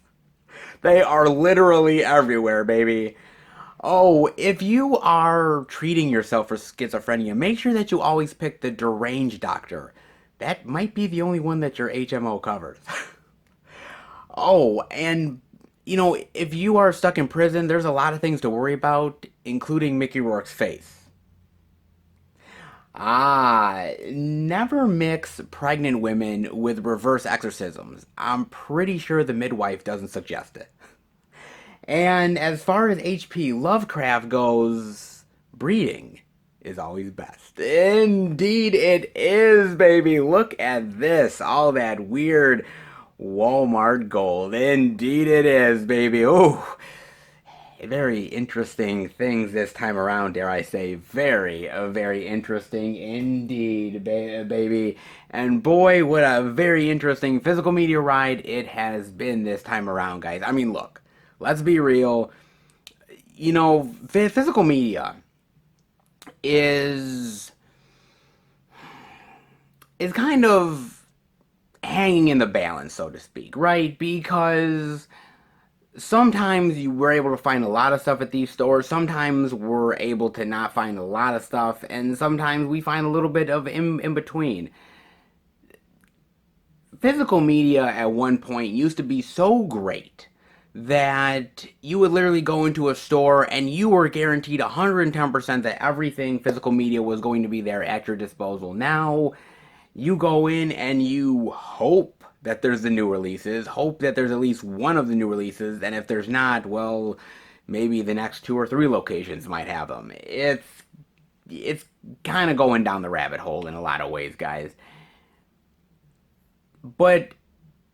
They are literally everywhere, baby. Oh, if you are treating yourself for schizophrenia, make sure that you always pick the deranged doctor. That might be the only one that your HMO covers. Oh, and if you are stuck in prison, there's a lot of things to worry about, including Mickey Rourke's face. Never mix pregnant women with reverse exorcisms. I'm pretty sure the midwife doesn't suggest it. And as far as H.P. Lovecraft goes, breeding is always best. Indeed, it is, baby. Look at this. All that weird Walmart gold. Indeed, it is, baby. Oh, very interesting things this time around, dare I say. Very, very interesting indeed, baby. And boy, what a very interesting physical media ride it has been this time around, guys. I mean, look, let's be real. Physical media is kind of hanging in the balance, so to speak, right? Because sometimes you were able to find a lot of stuff at these stores. Sometimes we're able to not find a lot of stuff, and sometimes we find a little bit of in between. Physical media at one point used to be so great that you would literally go into a store and you were guaranteed 110% that everything physical media was going to be there at your disposal. Now, you go in and you hope that there's the new releases, hope that there's at least one of the new releases, and if there's not, well, maybe the next 2 or 3 locations might have them. It's kind of going down the rabbit hole in a lot of ways, guys. But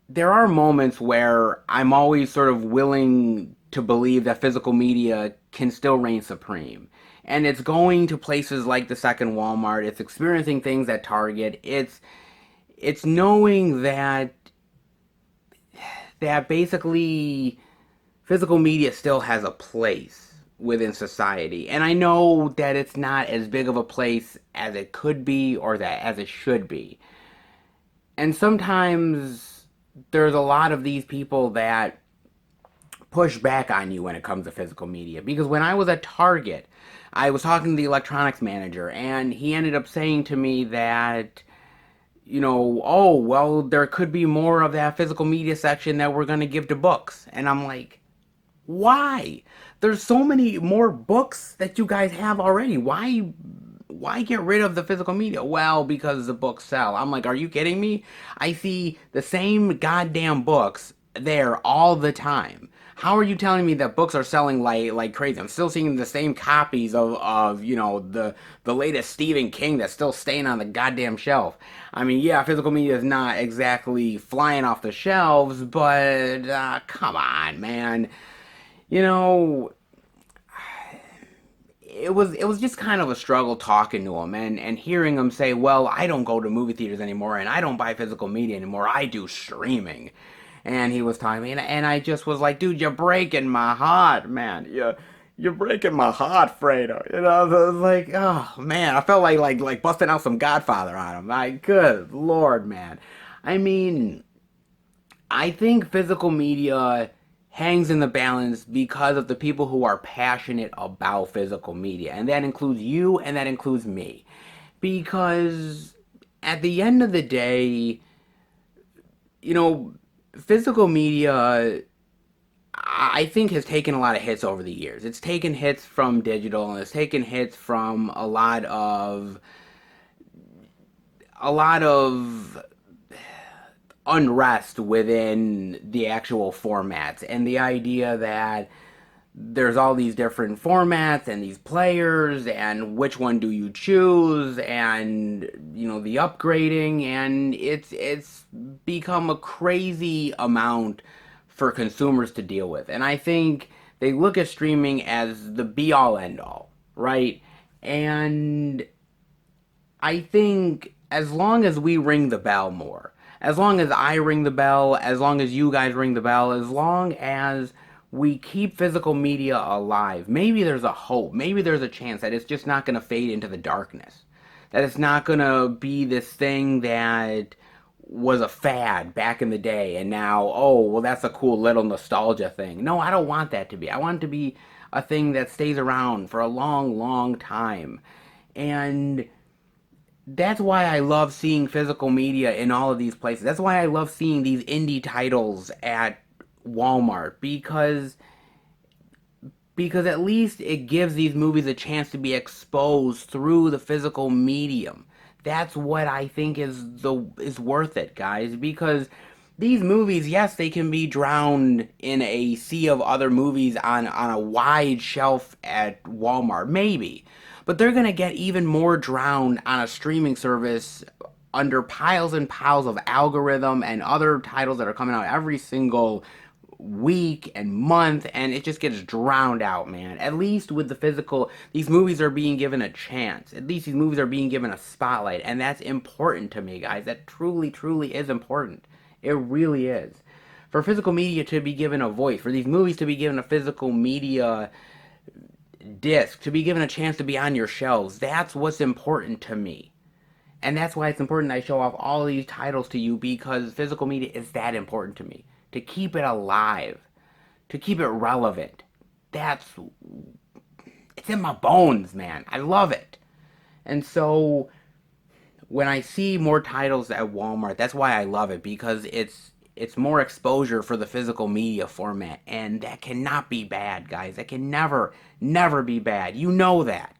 there are moments where I'm always sort of willing to believe that physical media can still reign supreme. And it's going to places like the second Walmart, it's experiencing things at Target, it's knowing that basically physical media still has a place within society. And I know that it's not as big of a place as it could be or that as it should be. And sometimes there's a lot of these people that push back on you when it comes to physical media. Because when I was at Target, I was talking to the electronics manager, and he ended up saying to me that, oh, well, there could be more of that physical media section that we're going to give to books. And I'm like, why? There's so many more books that you guys have already. Why get rid of the physical media? Well, because the books sell. I'm like, are you kidding me? I see the same goddamn books there all the time. How are you telling me that books are selling like crazy? I'm still seeing the same copies of the latest Stephen King that's still staying on the goddamn shelf. I mean, yeah, physical media is not exactly flying off the shelves, but come on, man. You know, it was just kind of a struggle talking to him and hearing him say, well, I don't go to movie theaters anymore and I don't buy physical media anymore. I do streaming. And he was talking to me, and I just was like, dude, you're breaking my heart, man. You're breaking my heart, Fredo. I was like, oh man, I felt like busting out some Godfather on him. Like, good lord, man. I mean, I think physical media hangs in the balance because of the people who are passionate about physical media. And that includes you and that includes me. Because at the end of the day, you know, physical media, I think, has taken a lot of hits over the years. It's taken hits from digital, and it's taken hits from a lot of unrest within the actual formats, and the idea that there's all these different formats and these players, and which one do you choose, and the upgrading, and it's become a crazy amount for consumers to deal with. And I think they look at streaming as the be all end all, right? And I think as long as we ring the bell more, as long as I ring the bell, as long as you guys ring the bell, as long as we keep physical media alive, maybe there's a hope, maybe there's a chance that it's just not going to fade into the darkness. That it's not going to be this thing that was a fad back in the day and now, oh, well, that's a cool little nostalgia thing. No, I don't want that to be. I want it to be a thing that stays around for a long, long time. And that's why I love seeing physical media in all of these places. That's why I love seeing these indie titles at Walmart, because at least it gives these movies a chance to be exposed through the physical medium. That's what I think is worth it, guys, because these movies, yes, they can be drowned in a sea of other movies on a wide shelf at Walmart, maybe. But they're going to get even more drowned on a streaming service under piles and piles of algorithm and other titles that are coming out every single week and month, and it just gets drowned out, man. At least with the physical, these movies are being given a chance. At least these movies are being given a spotlight, and that's important to me, guys. That truly, truly is important. It really is. For physical media to be given a voice, for these movies to be given a physical media disc, to be given a chance to be on your shelves, that's what's important to me. And that's why it's important I show off all these titles to you, because physical media is that important to me. To keep it alive, to keep it relevant. It's in my bones, man. I love it. And so when I see more titles at Walmart, that's why I love it, because it's more exposure for the physical media format, and that cannot be bad, guys. That can never be bad. You know that.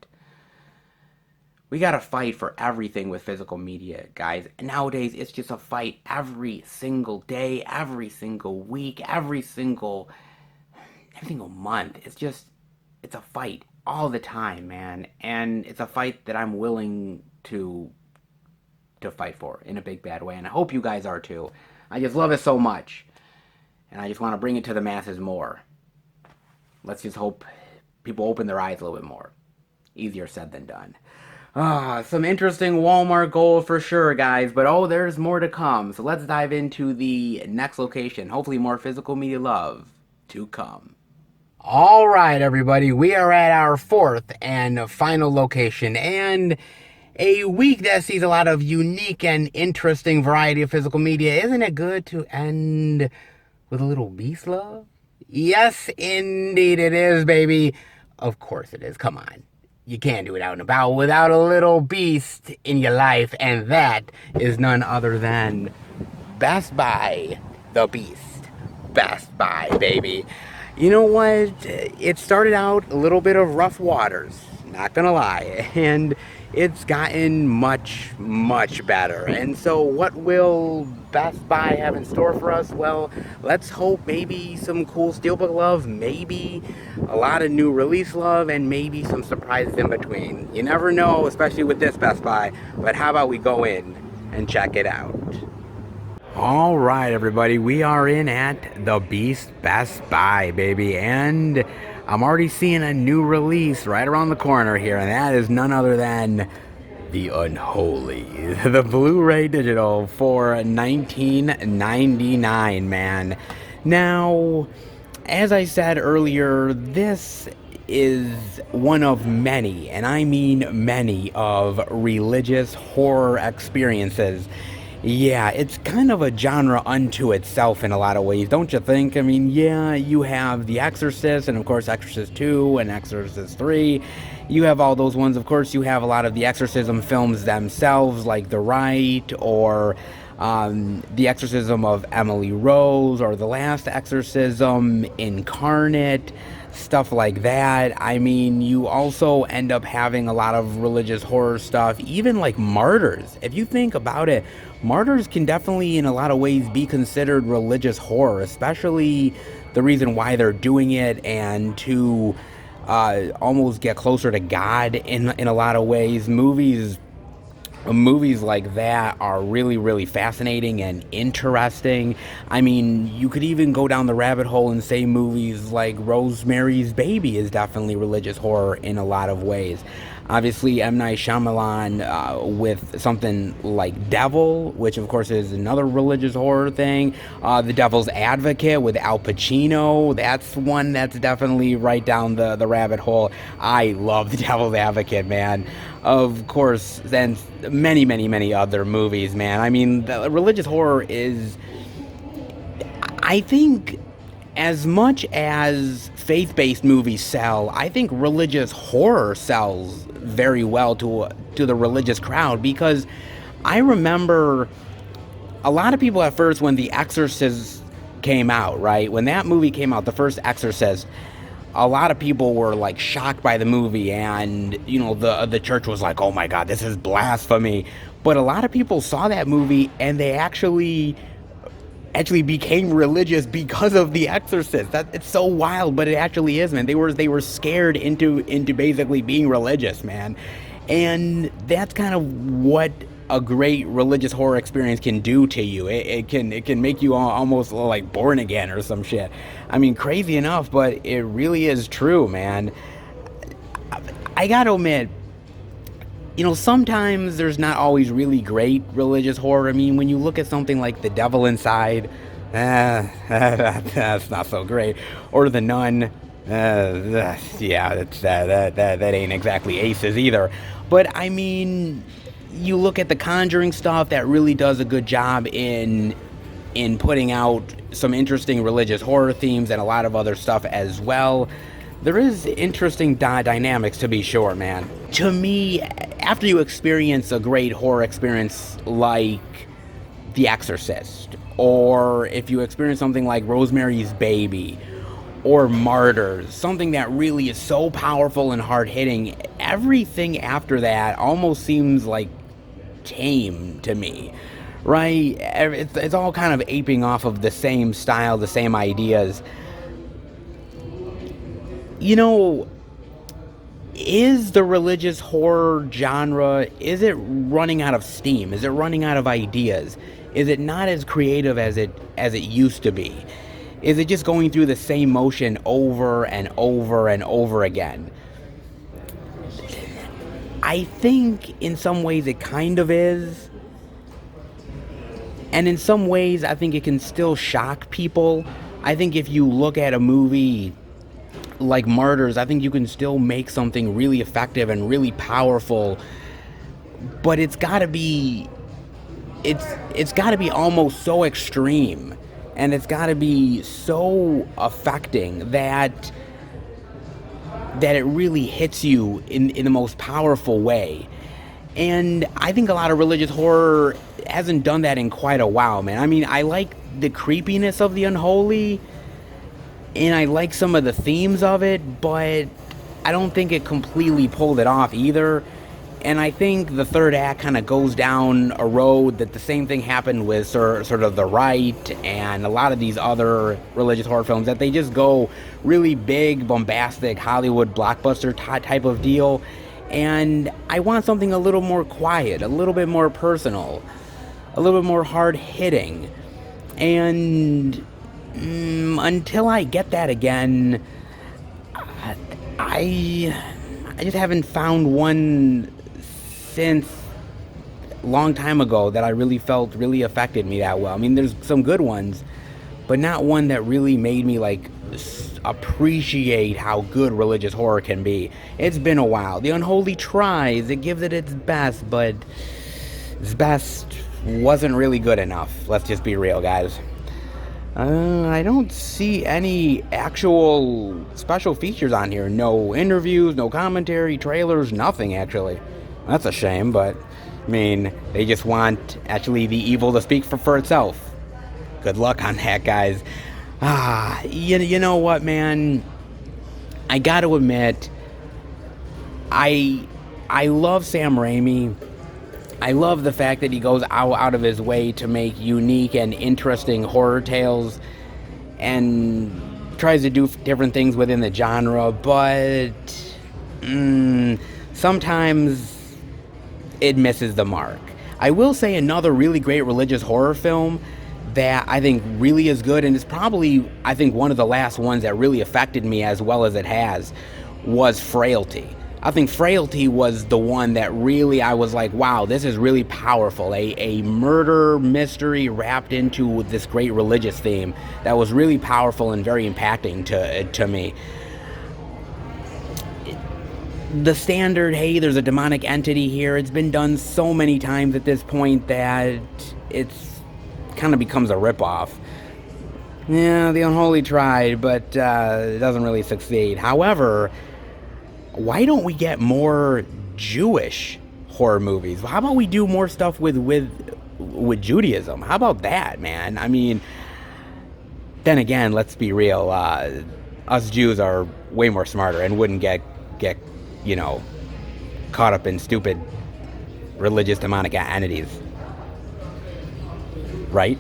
We gotta fight for everything with physical media, guys. Nowadays, it's just a fight every single day, every single week, every single month. It's a fight all the time, man. And it's a fight that I'm willing to fight for in a big bad way. And I hope you guys are too. I just love it so much. And I just want to bring it to the masses more. Let's just hope people open their eyes a little bit more. Easier said than done. Some interesting Walmart goal for sure, guys. But there's more to come. So let's dive into the next location. Hopefully more physical media love to come. All right, everybody. We are at our fourth and final location. And a week that sees a lot of unique and interesting variety of physical media. Isn't it good to end with a little beast love? Yes, indeed it is, baby. Of course it is. Come on. You can't do it out and about without a little beast in your life, and that is none other than Best Buy, the Beast. Best Buy, baby. You know what? It started out a little bit of rough waters, not gonna lie, and it's gotten much, much better. And so what will Best Buy have in store for us? Well, let's hope maybe some cool Steelbook love, maybe a lot of new release love, and maybe some surprises in between. You never know, especially with this Best Buy, but how about we go in and check it out? All right, everybody, we are in at the Beast Best Buy, baby, and I'm already seeing a new release right around the corner here, and that is none other than the Unholy, the Blu-ray digital for $19.99, man. Now, as I said earlier, this is one of many, and I mean many, of religious horror experiences. Yeah, it's kind of a genre unto itself in a lot of ways, don't you think? I mean, yeah, you have The Exorcist, and of course Exorcist 2 and Exorcist 3. You have all those ones. Of course, you have a lot of the exorcism films themselves, like The Rite, or The Exorcism of Emily Rose, or The Last Exorcism, Incarnate, stuff like that. I mean, you also end up having a lot of religious horror stuff, even like Martyrs. If you think about it, Martyrs can definitely, in a lot of ways, be considered religious horror, especially the reason why they're doing it, and to almost get closer to God in a lot of ways. Movies like that are really, really fascinating and interesting. I mean, you could even go down the rabbit hole and say movies like Rosemary's Baby is definitely religious horror in a lot of ways. Obviously, M. Night Shyamalan with something like Devil, which of course is another religious horror thing. The Devil's Advocate with Al Pacino, that's one that's definitely right down the rabbit hole. I love The Devil's Advocate, man. Of course, then many, many, many other movies, man. I mean, the religious horror is, I think, as much as faith-based movies sell, I think religious horror sells very well to the religious crowd, because I remember a lot of people at first, when The Exorcist came out, right? When that movie came out, the first Exorcist, a lot of people were like shocked by the movie, and the church was like, "Oh my God, this is blasphemy." But a lot of people saw that movie and they actually became religious because of The Exorcist. It's so wild, but it actually is, man. They were scared into basically being religious, man. And that's kind of what a great religious horror experience can do to you. It can make you almost like born again or some shit. I mean, crazy enough, but it really is true, man. I gotta admit, sometimes there's not always really great religious horror. I mean, when you look at something like The Devil Inside, that's not so great. Or The Nun, yeah, that ain't exactly aces either. But I mean, you look at The Conjuring stuff, that really does a good job in putting out some interesting religious horror themes, and a lot of other stuff as well. There is interesting dynamics, to be sure, man. To me, after you experience a great horror experience like The Exorcist, or if you experience something like Rosemary's Baby, or Martyrs, something that really is so powerful and hard-hitting, everything after that almost seems like tame to me, right? It's all kind of aping off of the same style, the same ideas. Is the religious horror genre, is it running out of steam? Is it running out of ideas? Is it not as creative as it used to be? Is it just going through the same motion over and over and over again? I think in some ways it kind of is. And in some ways I think it can still shock people. I think if you look at a movie like Martyrs, I think you can still make something really effective and really powerful. But it's got to be almost so extreme, and it's got to be so affecting that it really hits you in the most powerful way. And I think a lot of religious horror hasn't done that in quite a while, man. I mean, I like the creepiness of the Unholy, and I like some of the themes of it, but I don't think it completely pulled it off either. And I think the third act kind of goes down a road that the same thing happened with sort of The Rite and a lot of these other religious horror films, that they just go really big, bombastic, Hollywood blockbuster type of deal. And I want something a little more quiet, a little bit more personal, a little bit more hard-hitting. And until I get that again, I just haven't found one since a long time ago that I really felt really affected me that well. I mean, there's some good ones, but not one that really made me like appreciate how good religious horror can be. It's been a while. The Unholy tries, it gives it its best, but its best wasn't really good enough. Let's just be real, guys. I don't see any actual special features on here. No interviews, no commentary, trailers, nothing actually. That's a shame, but I mean, they just want actually the evil to speak for itself. Good luck on that, guys. You know what, man? I got to admit, I love Sam Raimi. I love the fact that he goes out of his way to make unique and interesting horror tales and tries to do different things within the genre, but sometimes it misses the mark. I will say another really great religious horror film that I think really is good, and it's probably, I think, one of the last ones that really affected me as well as it has, was Frailty. I think Frailty was the one that really, I was like, wow, this is really powerful. A murder mystery wrapped into this great religious theme that was really powerful and very impacting to me. The standard, hey, there's a demonic entity here, it's been done so many times at this point that it's kind of becomes a ripoff. Yeah, the Unholy tried, but it doesn't really succeed. However, why don't we get more Jewish horror movies? How about we do more stuff with Judaism? How about that, man? I mean, then again, let's be real. Us Jews are way more smarter and wouldn't get caught up in stupid religious demonic entities. Right?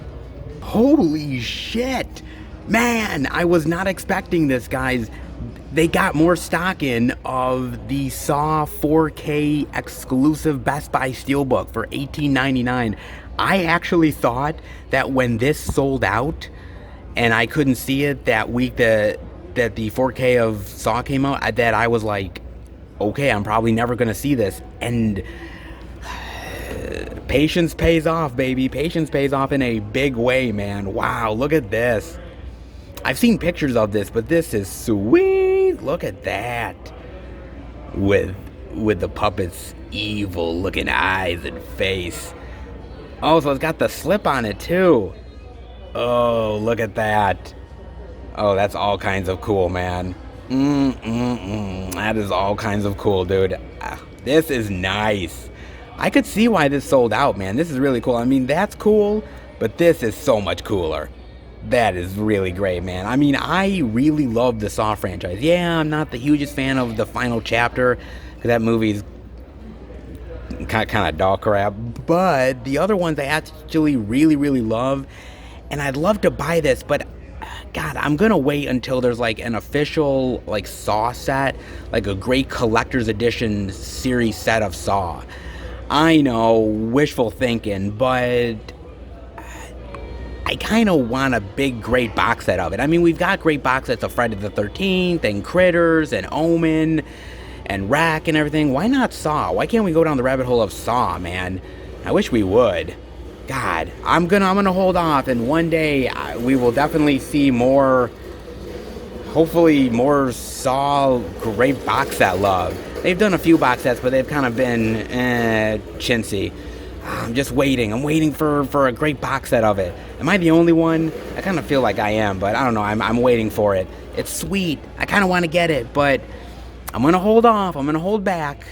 Holy shit! Man, I was not expecting this, guys. They got more stock in of the Saw 4K exclusive Best Buy Steelbook for $18.99. I actually thought that when this sold out and I couldn't see it that week that the 4K of Saw came out, that I was like, okay, I'm probably never going to see this. And patience pays off, baby. Patience pays off in a big way, man. Wow, look at this. I've seen pictures of this, but this is sweet. Look at that. With the puppet's evil looking eyes and face. Oh, so it's got the slip on it too. Oh, look at that. Oh, that's all kinds of cool, man. That is all kinds of cool, dude. This is nice. I could see why this sold out, man. This is really cool. I mean, that's cool, but this is so much cooler. That is really great, man. I mean, I really love the Saw franchise. Yeah, I'm not the hugest fan of the final chapter, because that movie's kind of dog crap. But the other ones I actually really, really love. And I'd love to buy this, but God, I'm going to wait until there's like an official like Saw set, like a great collector's edition series set of Saw. I know, wishful thinking, but I kind of want a big, great box set of it. I mean, we've got great box sets of Friday the 13th and Critters and Omen and Wreck and everything. Why not Saw? Why can't we go down the rabbit hole of Saw, man? I wish we would. God, I'm gonna hold off, and one day we will definitely see more, hopefully more Saw great box set love. They've done a few box sets, but they've kind of been chintzy. I'm just waiting. I'm waiting for a great box set of it. Am I the only one? I kind of feel like I am, but I don't know. I'm waiting for it. It's sweet. I kind of want to get it, but I'm going to hold off. I'm going to hold back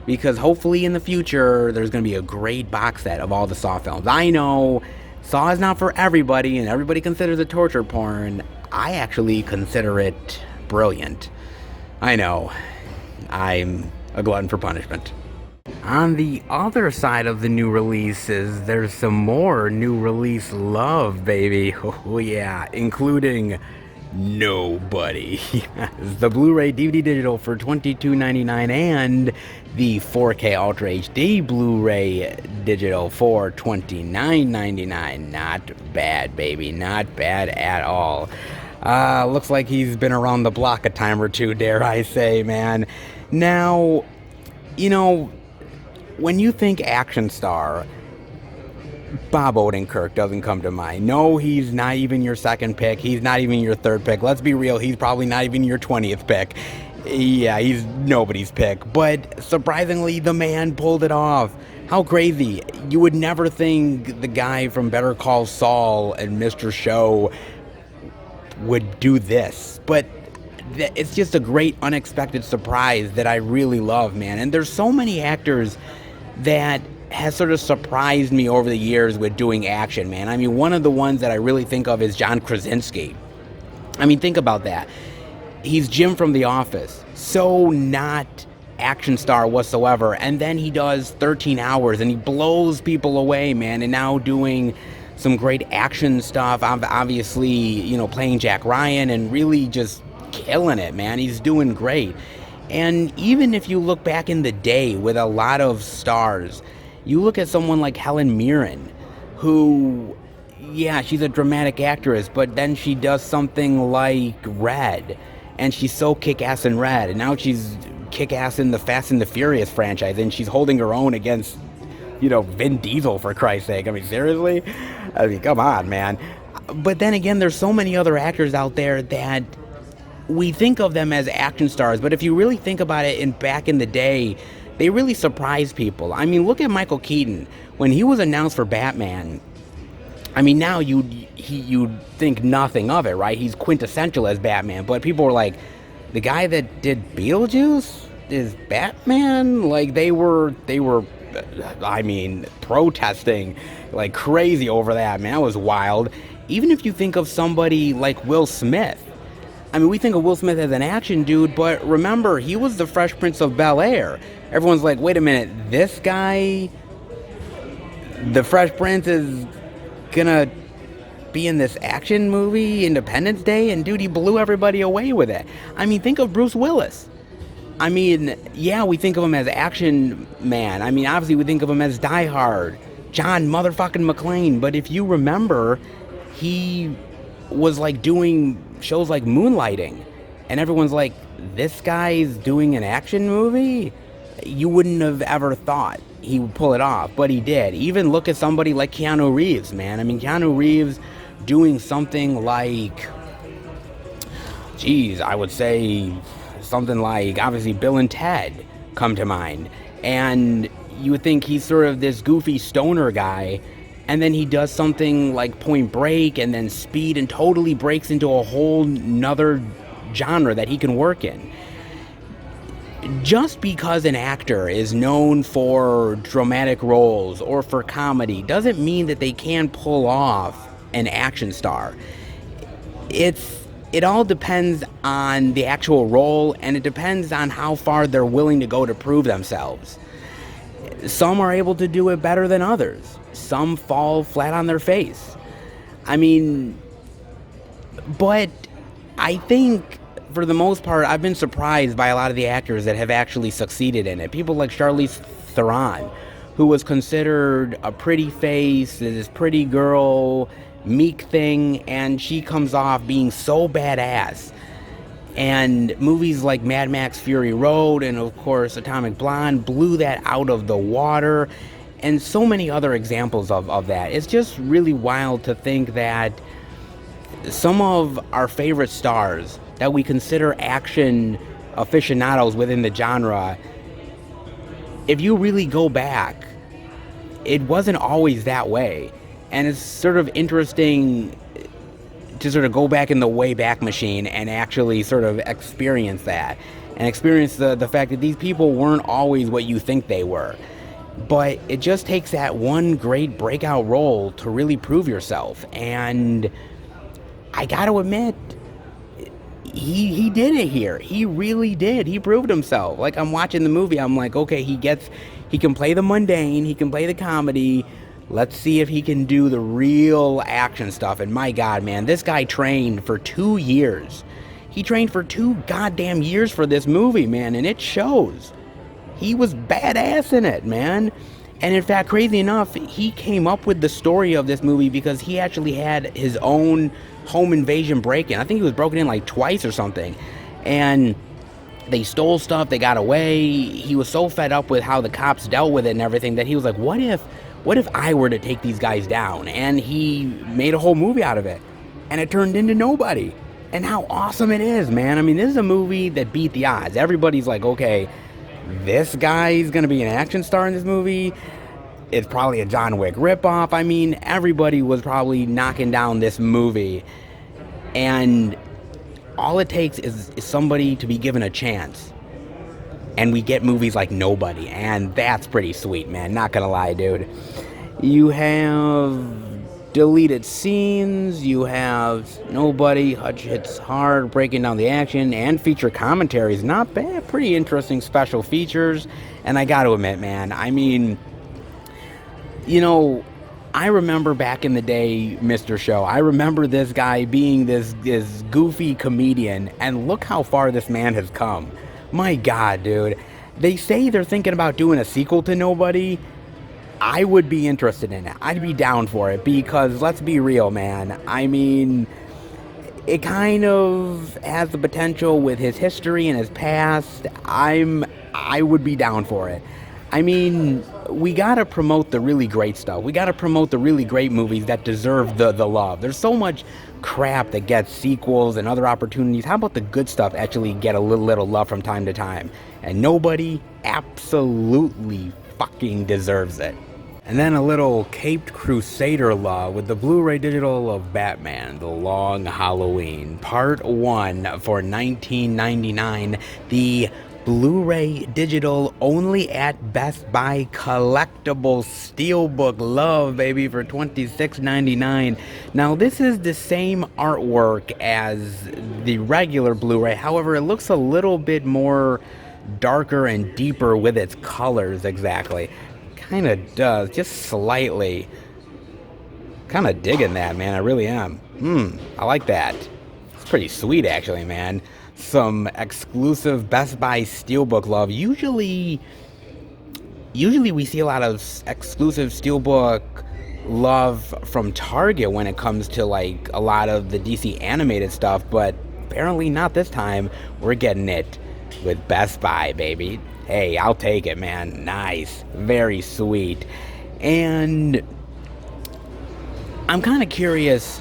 because hopefully in the future there's going to be a great box set of all the Saw films. I know Saw is not for everybody, and everybody considers it torture porn. I actually consider it brilliant. I know. I'm a glutton for punishment. On the other side of the new releases, there's some more new release love, baby. Oh yeah, including Nobody. The Blu-ray DVD digital for $22.99 and the 4K Ultra HD Blu-ray digital for $29.99. Not bad, baby. Not bad at all. Looks like he's been around the block a time or two, dare I say, man. Now, you know, when you think action star, Bob Odenkirk doesn't come to mind. No, he's not even your second pick. He's not even your third pick. Let's be real, he's probably not even your 20th pick. Yeah, he's nobody's pick. But surprisingly, the man pulled it off. How crazy. You would never think the guy from Better Call Saul and Mr. Show would do this. But it's just a great unexpected surprise that I really love, man. And there's so many actors that has sort of surprised me over the years with doing action, man. I mean, one of the ones that I really think of is John Krasinski. I mean, think about that. He's Jim from The Office. So not action star whatsoever. And then he does 13 Hours and he blows people away, man. And now doing some great action stuff. Obviously, you know, playing Jack Ryan and really just killing it, man. He's doing great. And even if you look back in the day with a lot of stars, you look at someone like Helen Mirren, who, yeah, she's a dramatic actress, but then she does something like Red, and she's so kick-ass in Red, and now she's kick-ass in the Fast and the Furious franchise, and she's holding her own against, you know, Vin Diesel, for Christ's sake. I mean, seriously? I mean, come on, man. But then again, there's so many other actors out there that we think of them as action stars, but if you really think about it, back in the day, they really surprised people. I mean, look at Michael Keaton. When he was announced for Batman, I mean, now you'd think nothing of it, right? He's quintessential as Batman, but people were like, the guy that did Beetlejuice is Batman? Like, they were, I mean, protesting like crazy over that, man. That was wild. Even if you think of somebody like Will Smith, I mean, we think of Will Smith as an action dude, but remember, he was the Fresh Prince of Bel-Air. Everyone's like, wait a minute, this guy, the Fresh Prince, is gonna be in this action movie, Independence Day? And dude, he blew everybody away with it. I mean, think of Bruce Willis. I mean, yeah, we think of him as action man. I mean, obviously we think of him as Die Hard, John motherfucking McClane. But if you remember, he was like doing shows like Moonlighting, and everyone's like, this guy's doing an action movie? You wouldn't have ever thought he would pull it off, but he did. Even look at somebody like Keanu Reeves, man. I mean, Keanu Reeves doing something like, geez, I would say something like, obviously, Bill and Ted come to mind. And you would think he's sort of this goofy stoner guy, and then he does something like Point Break and then Speed and totally breaks into a whole nother genre that he can work in. Just because an actor is known for dramatic roles or for comedy doesn't mean that they can pull off an action star. It all depends on the actual role, and it depends on how far they're willing to go to prove themselves. Some are able to do it better than others. Some fall flat on their face. I mean, but I think for the most part, I've been surprised by a lot of the actors that have actually succeeded in it. People like Charlize Theron, who was considered a pretty face, this pretty girl, meek thing, and she comes off being so badass. And movies like Mad Max Fury Road and, of course, Atomic Blonde blew that out of the water, and so many other examples of that. It's just really wild to think that some of our favorite stars that we consider action aficionados within the genre, if you really go back, it wasn't always that way. And it's sort of interesting to sort of go back in the Wayback Machine and actually sort of experience that. And experience the fact that these people weren't always what you think they were. But it just takes that one great breakout role to really prove yourself. And I gotta admit, he did it here. He really did. He proved himself. Like, I'm watching the movie, I'm like, okay, he can play the mundane, he can play the comedy. Let's see if he can do the real action stuff. And my God, man, this guy trained for 2 years. He trained for 2 goddamn years for this movie, man, and it shows. He was badass in it, man. And in fact, crazy enough, he came up with the story of this movie because he actually had his own home invasion break-in. I think he was broken in like twice or something. And they stole stuff, they got away. He was so fed up with how the cops dealt with it and everything that he was like, what if I were to take these guys down? And he made a whole movie out of it. And it turned into Nobody. And how awesome it is, man. I mean, this is a movie that beat the odds. Everybody's like, okay, this guy's gonna be an action star in this movie. It's probably a John Wick ripoff. I mean, everybody was probably knocking down this movie. And all it takes is somebody to be given a chance. and we get movies like Nobody, and that's pretty sweet, man. Not gonna lie, dude. You have deleted scenes, you have Nobody, Hutch Hits Hard, breaking down the action, and feature commentaries. Not bad, pretty interesting special features. And I gotta admit, man, I mean, you know, I remember back in the day, Mr. Show, I remember this guy being this goofy comedian, and look how far this man has come. My God, dude. They say they're thinking about doing a sequel to Nobody. I would be interested in it. I'd be down for it because, let's be real, man. I mean, it kind of has the potential with his history and his past. I would be down for it. I mean, we gotta promote the really great stuff. We gotta promote the really great movies that deserve the love. There's so much crap that gets sequels and other opportunities. How about the good stuff actually get a little love from time to time? And Nobody absolutely fucking deserves it. And then a little Caped Crusader love with the Blu-ray digital of Batman, The Long Halloween, Part 1 for $19.99. The Blu-ray digital only at Best Buy collectible steelbook love, baby, for $26.99. Now, this is the same artwork as the regular Blu-ray. However, it looks a little bit more darker and deeper with its colors, exactly. Kind of does, just slightly. Kind of digging that, man. I really am. I like that. It's pretty sweet, actually, man. Some exclusive Best Buy Steelbook love. Usually we see a lot of exclusive Steelbook love from Target when it comes to, like, a lot of the DC animated stuff, but apparently not this time. We're getting it with Best Buy, baby. Hey, I'll take it, man. Nice. Very sweet. And I'm kind of curious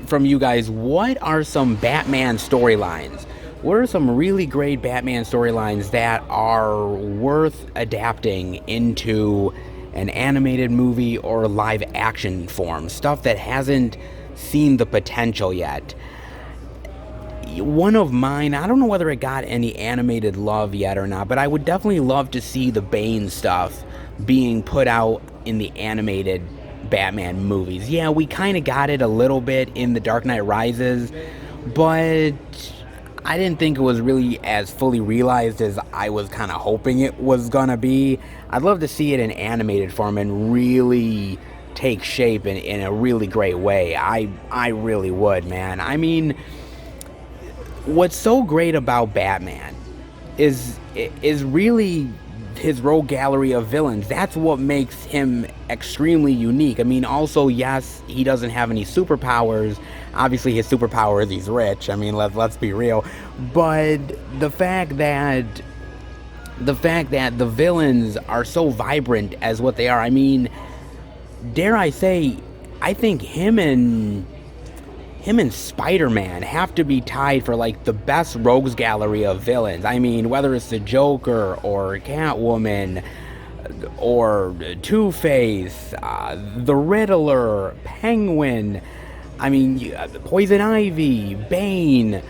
from you guys, what are some Batman storylines? What are some really great Batman storylines that are worth adapting into an animated movie or live action form? Stuff that hasn't seen the potential yet. One of mine, I don't know whether it got any animated love yet or not, but I would definitely love to see the Bane stuff being put out in the animated Batman movies. Yeah, we kind of got it a little bit in The Dark Knight Rises, but I didn't think it was really as fully realized as I was kind of hoping it was gonna be. I'd love to see it in animated form and really take shape in a really great way. I really would, man. I mean, what's so great about Batman is really his rogue gallery of villains. That's what makes him extremely unique. I mean, also, yes, he doesn't have any superpowers. Obviously, his superpower is he's rich. I mean, let's be real. But the fact that the villains are so vibrant as what they are, I mean, dare I say, I think him and Spider-Man have to be tied for, like, the best rogues gallery of villains. I mean, whether it's the Joker or Catwoman or Two-Face, the Riddler, Penguin, I mean, Poison Ivy, Bane,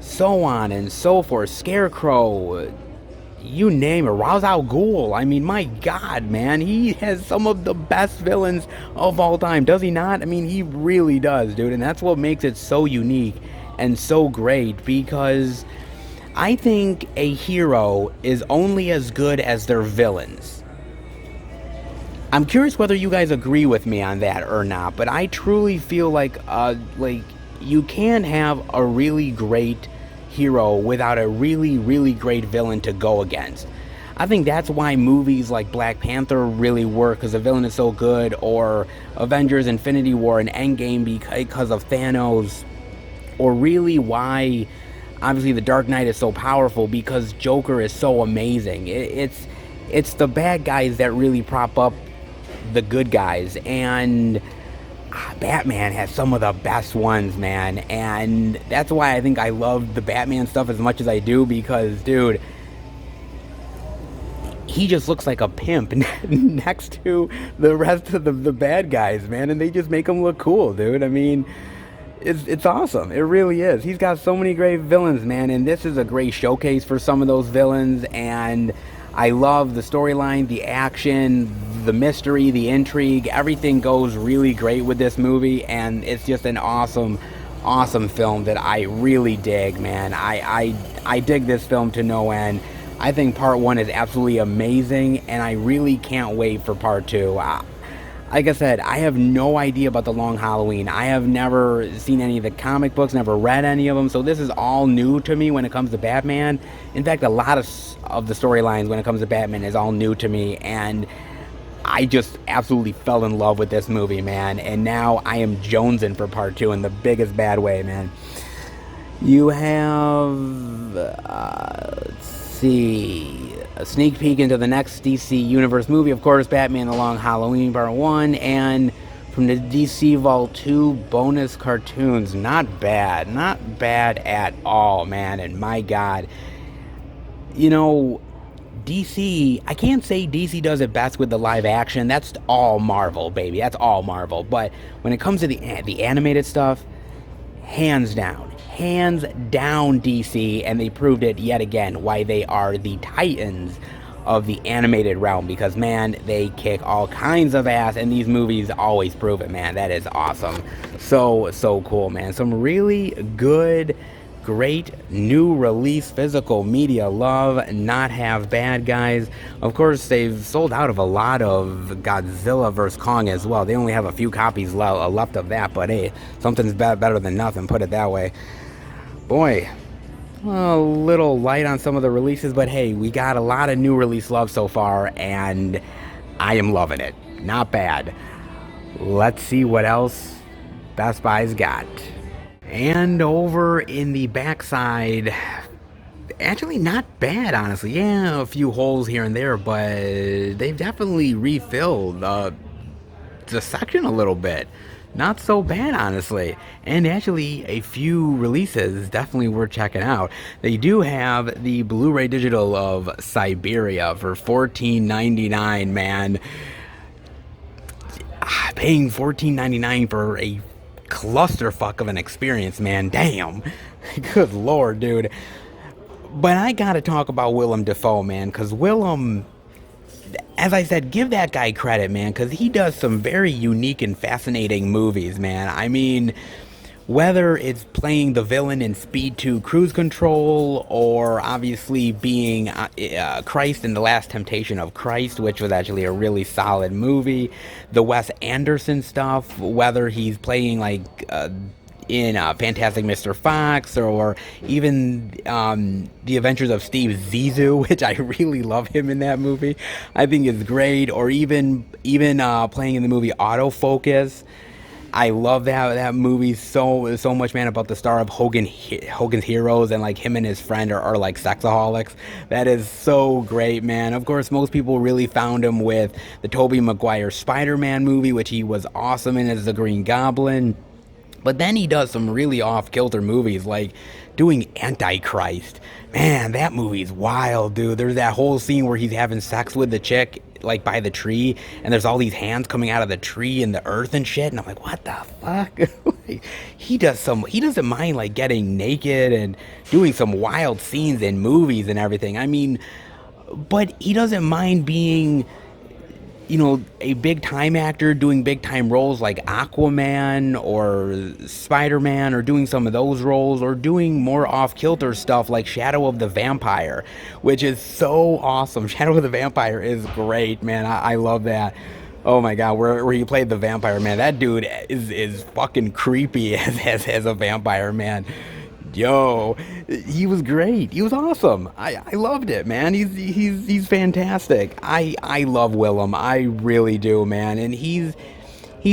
so on and so forth, Scarecrow, you name it, Ra's al Ghul. I mean, my God, man, he has some of the best villains of all time, does he not? I mean, he really does, dude, and that's what makes it so unique and so great, because I think a hero is only as good as their villains. I'm curious whether you guys agree with me on that or not, but I truly feel like you can't have a really great hero without a really, really great villain to go against. I think that's why movies like Black Panther really work, because the villain is so good, or Avengers Infinity War and Endgame because of Thanos, or really why obviously The Dark Knight is so powerful, because Joker is so amazing. It's the bad guys that really prop up the good guys, and Batman has some of the best ones, man, and that's why I think I love the Batman stuff as much as I do, because, dude, he just looks like a pimp next to the rest of the bad guys, man, and they just make him look cool, dude. I mean, It's awesome. It really is. He's got so many great villains, man, and this is a great showcase for some of those villains. And I love the storyline, the action, the mystery, the intrigue. Everything goes really great with this movie, and it's just an awesome, awesome film that I really dig, man. I dig this film to no end. I think part one is absolutely amazing, and I really can't wait for part two. Like I said, I have no idea about the Long Halloween. I have never seen any of the comic books, never read any of them, so this is all new to me when it comes to Batman. In fact, a lot of the storylines when it comes to Batman is all new to me, and I just absolutely fell in love with this movie, man. And now I am jonesing for part two in the biggest bad way, man. You have, let's see, a sneak peek into the next DC Universe movie, of course, Batman The Long Halloween Part 1, and from the DC Vault 2 bonus cartoons. Not bad at all, man, and my God. You know, DC, I can't say DC does it best with the live action. That's all Marvel, baby. That's all Marvel. But when it comes to the animated stuff, hands down DC, and they proved it yet again why they are the titans of the animated realm, because man, they kick all kinds of ass, and these movies always prove it, man. That is awesome. So cool, man. Some really good, great new release physical media love, not have bad guys. Of course, they've sold out of a lot of Godzilla vs. Kong as well. They only have a few copies left of that, but hey, something's better than nothing, put it that way. Boy, a little light on some of the releases, but hey, we got a lot of new release love so far, and I am loving it. Not bad. Let's see what else Best Buy's got. And over in the backside, actually not bad, honestly. Yeah, a few holes here and there, but they've definitely refilled the section a little bit. Not so bad, honestly. And actually, a few releases definitely worth checking out. They do have the Blu-ray digital of Siberia for $14.99, man. Paying $14.99 for a clusterfuck of an experience, man. Damn. Good lord, dude. But I gotta talk about Willem Dafoe, man, because Willem, as I said, give that guy credit, man, because he does some very unique and fascinating movies, man. I mean, whether it's playing the villain in Speed 2 Cruise Control, or obviously being Christ in The Last Temptation of Christ, which was actually a really solid movie, the Wes Anderson stuff, whether he's playing like in Fantastic Mr. Fox, or even The Adventures of Steve Zissou, which I really love him in that movie. I think is great. Or even playing in the movie Autofocus. I love that movie so much, man, about the star of Hogan's Heroes, and like him and his friend are like sexaholics. That is so great, man. Of course, most people really found him with the Tobey Maguire Spider-Man movie, which he was awesome in as the Green Goblin. But then he does some really off-kilter movies, like doing Antichrist. Man, that movie's wild, dude. There's that whole scene where he's having sex with the chick, like by the tree, and there's all these hands coming out of the tree and the earth and shit, and I'm like, what the fuck? He doesn't mind like getting naked and doing some wild scenes in movies and everything. I mean, but he doesn't mind being, you know, a big time actor doing big time roles like Aquaman or Spider-Man, or doing some of those roles, or doing more off-kilter stuff like Shadow of the Vampire, which is so awesome. Shadow of the Vampire is great, man. I love that. Oh my god, where he played the vampire, man. That dude is fucking creepy as a vampire, man. Yo, he was great. He was awesome. I loved it, man. He's fantastic. I love Willem. I really do, man. And he's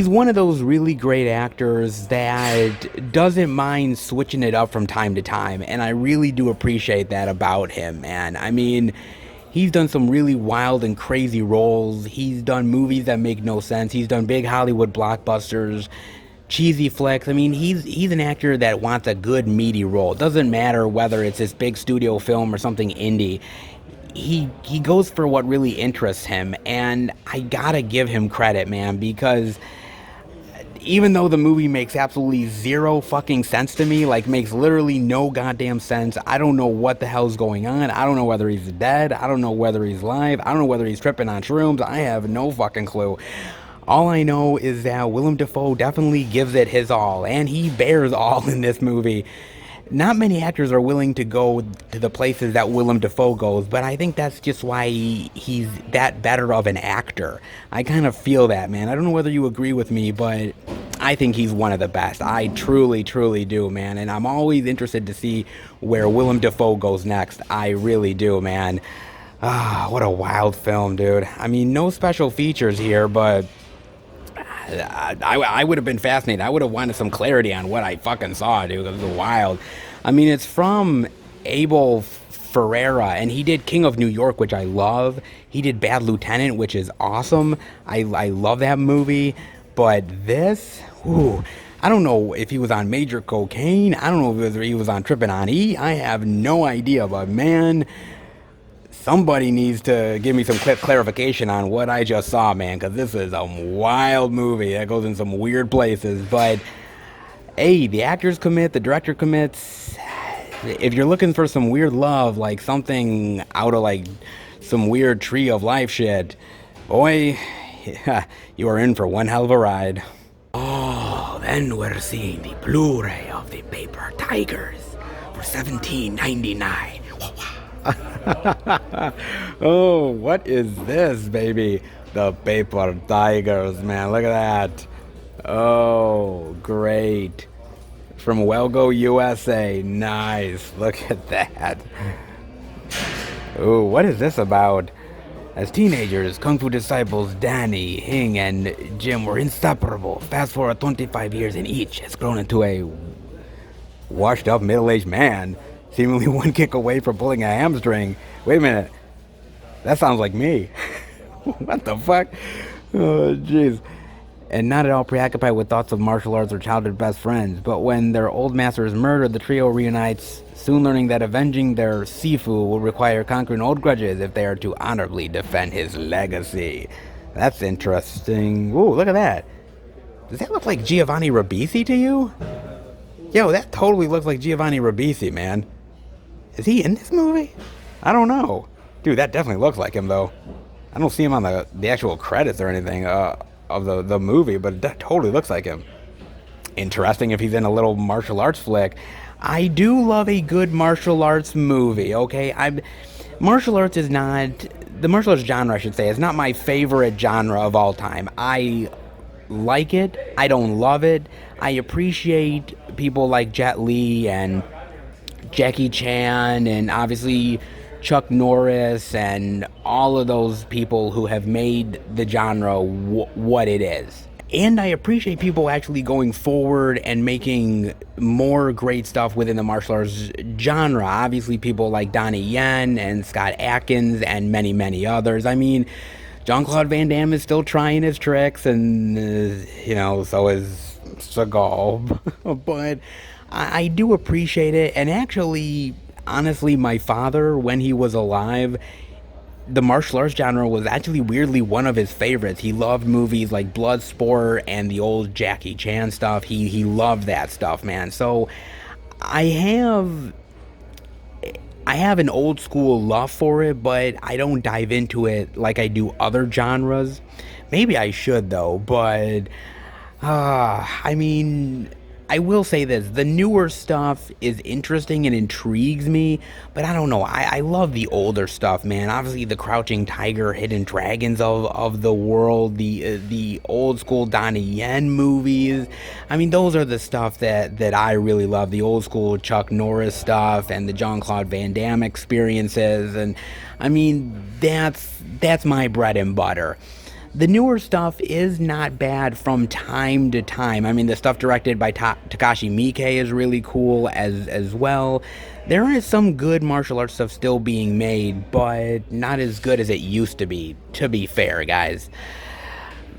one of those really great actors that doesn't mind switching it up from time to time, and I really do appreciate that about him, man. I mean, he's done some really wild and crazy roles. He's done movies that make no sense. He's done big Hollywood blockbusters, cheesy flicks. I mean, he's an actor that wants a good meaty role. It doesn't matter whether it's this big studio film or something indie. He goes for what really interests him, and I gotta give him credit, man, because even though the movie makes absolutely zero fucking sense to me, like makes literally no goddamn sense. I don't know what the hell's going on. I don't know whether he's dead. I don't know whether he's alive. I don't know whether he's tripping on shrooms. I have no fucking clue. All I know is that Willem Dafoe definitely gives it his all, and he bears all in this movie. Not many actors are willing to go to the places that Willem Dafoe goes, but I think that's just why he's that better of an actor. I kind of feel that, man. I don't know whether you agree with me, but I think he's one of the best. I truly, truly do, man. And I'm always interested to see where Willem Dafoe goes next. I really do, man. Ah, what a wild film, dude. I mean, no special features here, but I would have been fascinated. I would have wanted some clarity on what I fucking saw, dude. It was wild. I mean, it's from Abel Ferreira, and he did King of New York, which I love. He did Bad Lieutenant, which is awesome. I love that movie. But this, ooh, I don't know if he was on major cocaine. I don't know if he was on tripping on E. I have no idea, but man, somebody needs to give me some clarification on what I just saw, man, because this is a wild movie that goes in some weird places. But hey, the actors commit, the director commits. If you're looking for some weird love, like something out of like some weird Tree of Life shit, boy, you are in for one hell of a ride. Oh, then we're seeing the Blu-ray of the Paper Tigers for $17.99. Oh, what is this, baby? The Paper Tigers, man. Look at that. Oh, great. From Welgo, USA. Nice. Look at that. Oh, what is this about? As teenagers, Kung Fu disciples Danny, Hing, and Jim were inseparable. Fast forward 25 years, and each has grown into a washed-up middle-aged man, seemingly one kick away from pulling a hamstring. Wait a minute. That sounds like me. What the fuck? Oh, jeez. And not at all preoccupied with thoughts of martial arts or childhood best friends. But when their old master is murdered, the trio reunites, soon learning that avenging their Sifu will require conquering old grudges if they are to honorably defend his legacy. That's interesting. Ooh, look at that. Does that look like Giovanni Ribisi to you? Yo, that totally looks like Giovanni Ribisi, man. Is he in this movie? I don't know. Dude, that definitely looks like him, though. I don't see him on the actual credits or anything of the movie, but that totally looks like him. Interesting if he's in a little martial arts flick. I do love a good martial arts movie, okay? Martial arts is not... The martial arts genre, I should say, is not my favorite genre of all time. I like it. I don't love it. I appreciate people like Jet Li and Jackie Chan and obviously Chuck Norris and all of those people who have made the genre what it is. And I appreciate people actually going forward and making more great stuff within the martial arts genre. Obviously people like Donnie Yen and Scott Adkins and many, many others. I mean, Jean-Claude Van Damme is still trying his tricks, and, so is Seagal. But I do appreciate it. And actually, honestly, my father, when he was alive, the martial arts genre was actually weirdly one of his favorites. He loved movies like Bloodsport and the old Jackie Chan stuff. He loved that stuff, man. So I have an old school love for it, but I don't dive into it like I do other genres. Maybe I should, though, but I mean, I will say this, the newer stuff is interesting and intrigues me, but I don't know, I love the older stuff, man. Obviously, the Crouching Tiger, Hidden Dragons of the world, the old school Donnie Yen movies. I mean, those are the stuff that I really love, the old school Chuck Norris stuff and the Jean-Claude Van Damme experiences, and I mean, that's my bread and butter. The newer stuff is not bad from time to time. I mean, the stuff directed by Takashi Miike is really cool as well. There is some good martial arts stuff still being made, but not as good as it used to be fair, guys.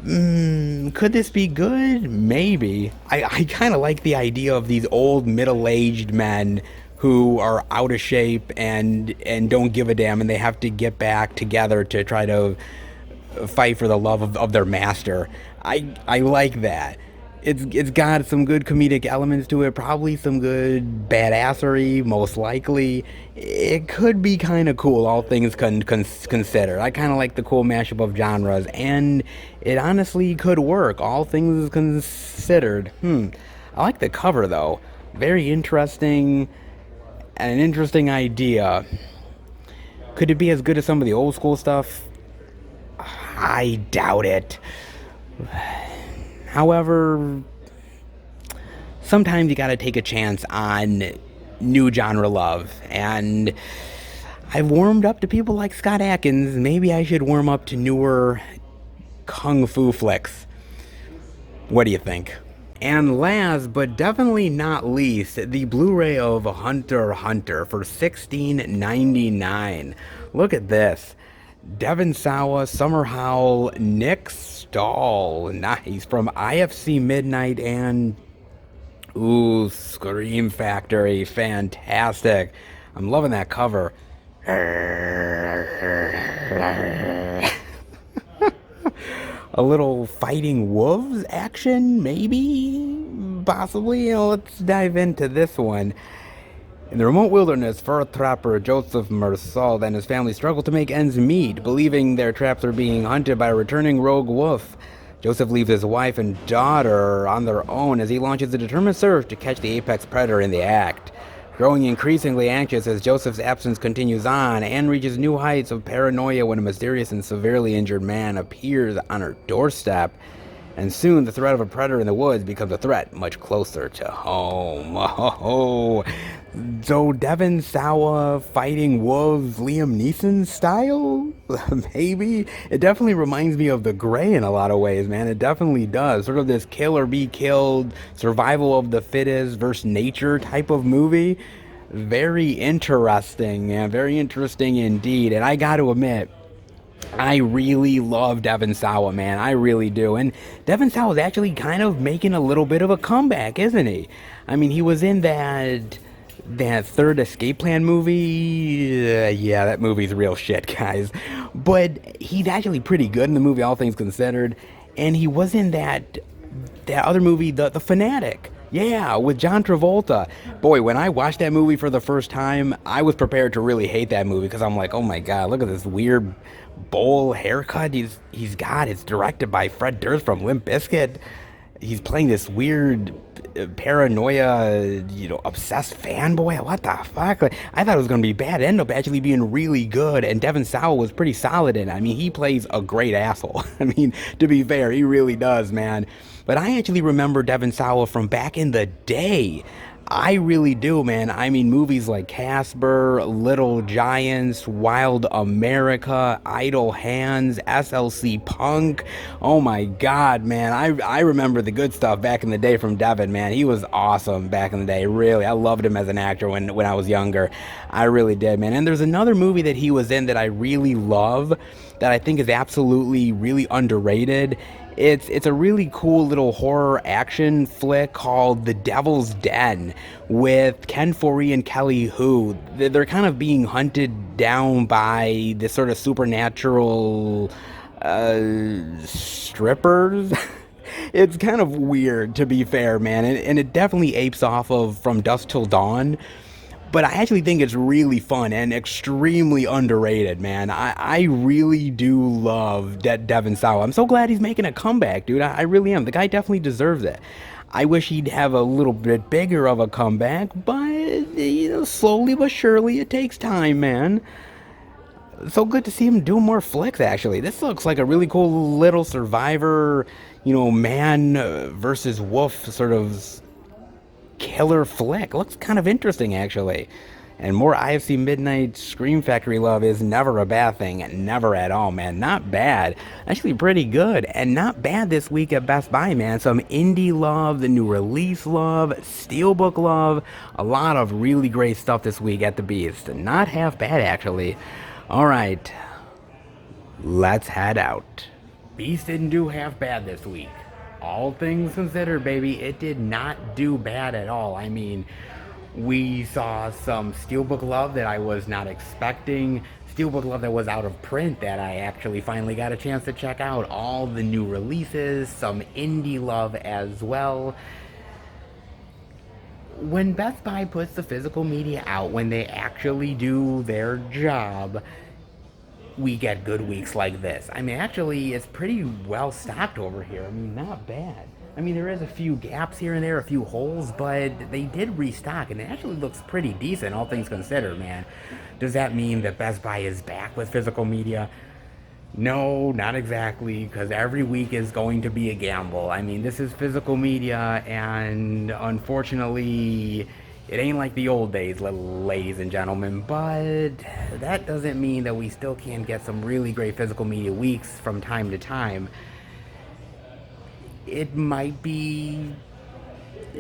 Could this be good? Maybe. I kind of like the idea of these old middle-aged men who are out of shape and don't give a damn, and they have to get back together to try to fight for the love of their master. I like that. It's got some good comedic elements to it, probably some good badassery, most likely. It could be kind of cool, all things considered. I kind of like the cool mashup of genres, and it honestly could work, all things considered. I like the cover though. Very interesting, an interesting idea. Could it be as good as some of the old school stuff? I doubt it. However, sometimes you gotta take a chance on new genre love. And I've warmed up to people like Scott Adkins. Maybe I should warm up to newer kung fu flicks. What do you think? And last but definitely not least, the Blu-ray of Hunter x Hunter for $16.99. Look at this. Devon Sawa, Summer Howell, Nick Stahl. Nice. From IFC Midnight and Scream Factory. Fantastic. I'm loving that cover. A little fighting wolves action, maybe? Possibly? Let's dive into this one. In the remote wilderness, fur trapper Joseph Mersault and his family struggle to make ends meet, believing their traps are being hunted by a returning rogue wolf. Joseph leaves his wife and daughter on their own as he launches a determined search to catch the apex predator in the act. Growing increasingly anxious as Joseph's absence continues on, Anne reaches new heights of paranoia when a mysterious and severely injured man appears on her doorstep. And soon the threat of a predator in the woods becomes a threat much closer to home. Oh, so Devon Sawa fighting wolves Liam Neeson style? Maybe? It definitely reminds me of The Grey in a lot of ways, man. It definitely does. Sort of this kill or be killed, survival of the fittest versus nature type of movie. Very interesting, man. Very interesting indeed. And I got to admit, I really love Devon Sawa, man. I really do. And Devon Sawa is actually kind of making a little bit of a comeback, isn't he? I mean, he was in that third Escape Plan movie. Yeah, that movie's real shit, guys. But he's actually pretty good in the movie, all things considered. And he was in that other movie, The Fanatic. Yeah, with John Travolta. Boy, when I watched that movie for the first time, I was prepared to really hate that movie because I'm like, oh my god, look at this weird bowl haircut he's got. It's directed by Fred Durst from Limp Bizkit. He's playing this weird paranoia, obsessed fanboy. What the fuck? Like, I thought it was going to be bad. It ended up actually being really good, and Devon Sawa was pretty solid in it. I mean, he plays a great asshole. I mean, to be fair, he really does, man. But I actually remember Devon Sawa from back in the day. I really do, man. I mean, movies like Casper, Little Giants, Wild America, Idle Hands, SLC Punk. Oh my god, man. I remember the good stuff back in the day from Devon, man. He was awesome back in the day, really. I loved him as an actor when I was younger. I really did, man. And there's another movie that he was in that I really love that I think is absolutely really underrated. It's a really cool little horror action flick called The Devil's Den with Ken Foree and Kelly Hu. They're kind of being hunted down by this sort of supernatural strippers. It's kind of weird, to be fair, man, and it definitely apes off of From Dusk Till Dawn. But I actually think it's really fun and extremely underrated, man. I really do love Devon Sawa. I'm so glad he's making a comeback, dude. I really am. The guy definitely deserves it. I wish he'd have a little bit bigger of a comeback, but, slowly but surely it takes time, man. So good to see him do more flicks, actually. This looks like a really cool little survivor, man versus wolf sort of killer flick. Looks kind of interesting, actually. And more IFC Midnight Scream Factory love is never a bad thing. Never at all, man. Not bad. Actually pretty good. And not bad this week at Best Buy, man. Some indie love, the new release love, steelbook love. A lot of really great stuff this week at the Beast. Not half bad, actually. Alright. Let's head out. Beast didn't do half bad this week. All things considered, baby, it did not do bad at all. I mean, We saw some Steelbook love that I was not expecting. Steelbook love that was out of print that I actually finally got a chance to check out. All the new releases, some indie love as well. When Best Buy puts the physical media out, when they actually do their job, we get good weeks like this. I mean, actually, it's pretty well stocked over here. I mean, not bad. I mean, there is a few gaps here and there, a few holes, but they did restock, and it actually looks pretty decent, all things considered, man. Does that mean that Best Buy is back with physical media? No, not exactly, because every week is going to be a gamble. I mean, this is physical media, and unfortunately, it ain't like the old days, ladies and gentlemen, but that doesn't mean that we still can't get some really great physical media weeks from time to time. It might be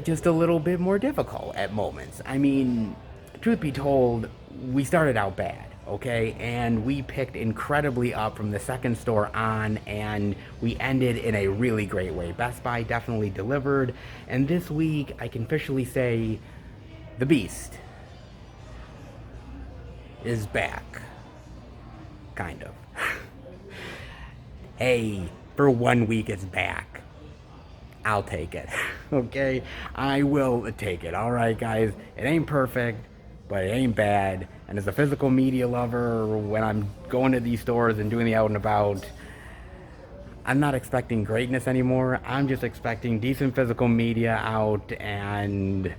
just a little bit more difficult at moments. I mean, truth be told, we started out bad, okay? And we picked incredibly up from the second store on, and we ended in a really great way. Best Buy definitely delivered, and this week I can officially say the Beast is back. Kind of. Hey, for 1 week it's back. I'll take it. Okay? I will take it. Alright, guys. It ain't perfect, but it ain't bad. And as a physical media lover, when I'm going to these stores and doing the out and about, I'm not expecting greatness anymore. I'm just expecting decent physical media out and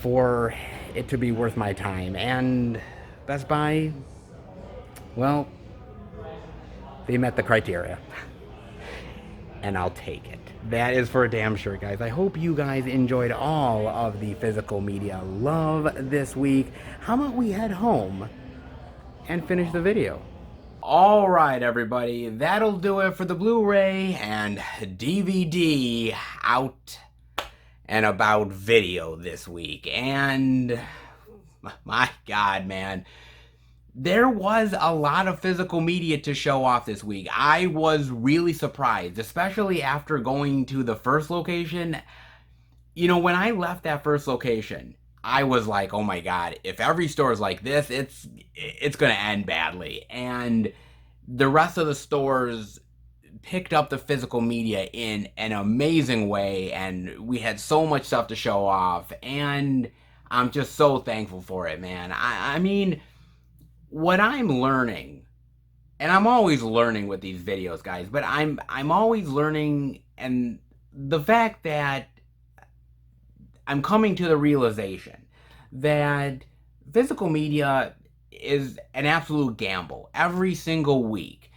for it to be worth my time. And Best Buy, well, they met the criteria. And I'll take it. That is for damn sure, guys. I hope you guys enjoyed all of the physical media love this week. How about we head home and finish the video? All right, everybody. That'll do it for the Blu-ray and DVD out and about video this week. And my God, man. There was a lot of physical media to show off this week. I was really surprised, especially after going to the first location. You know, when I left that first location, I was like, oh my God, if every store is like this, it's going to end badly. And the rest of the stores picked up the physical media in an amazing way, and we had so much stuff to show off, and I'm just so thankful for it, man. I mean, what I'm learning, and I'm always learning with these videos, guys, but I'm always learning, and the fact that I'm coming to the realization that physical media is an absolute gamble every single week,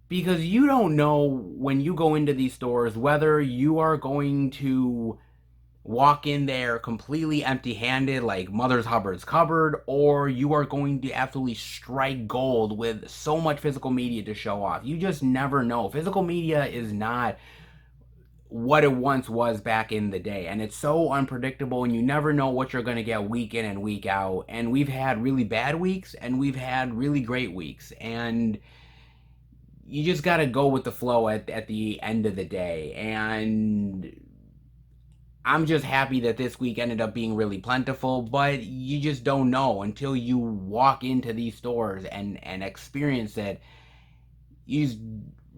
because you don't know when you go into these stores whether you are going to walk in there completely empty-handed like Mother's Hubbard's cupboard, or you are going to absolutely strike gold with so much physical media to show off. You just never know. Physical media is not what it once was back in the day, and it's so unpredictable, and you never know what you're going to get week in and week out. And we've had really bad weeks, and we've had really great weeks, and you just got to go with the flow at the end of the day. And I'm just happy that this week ended up being really plentiful, but you just don't know until you walk into these stores and experience it. You just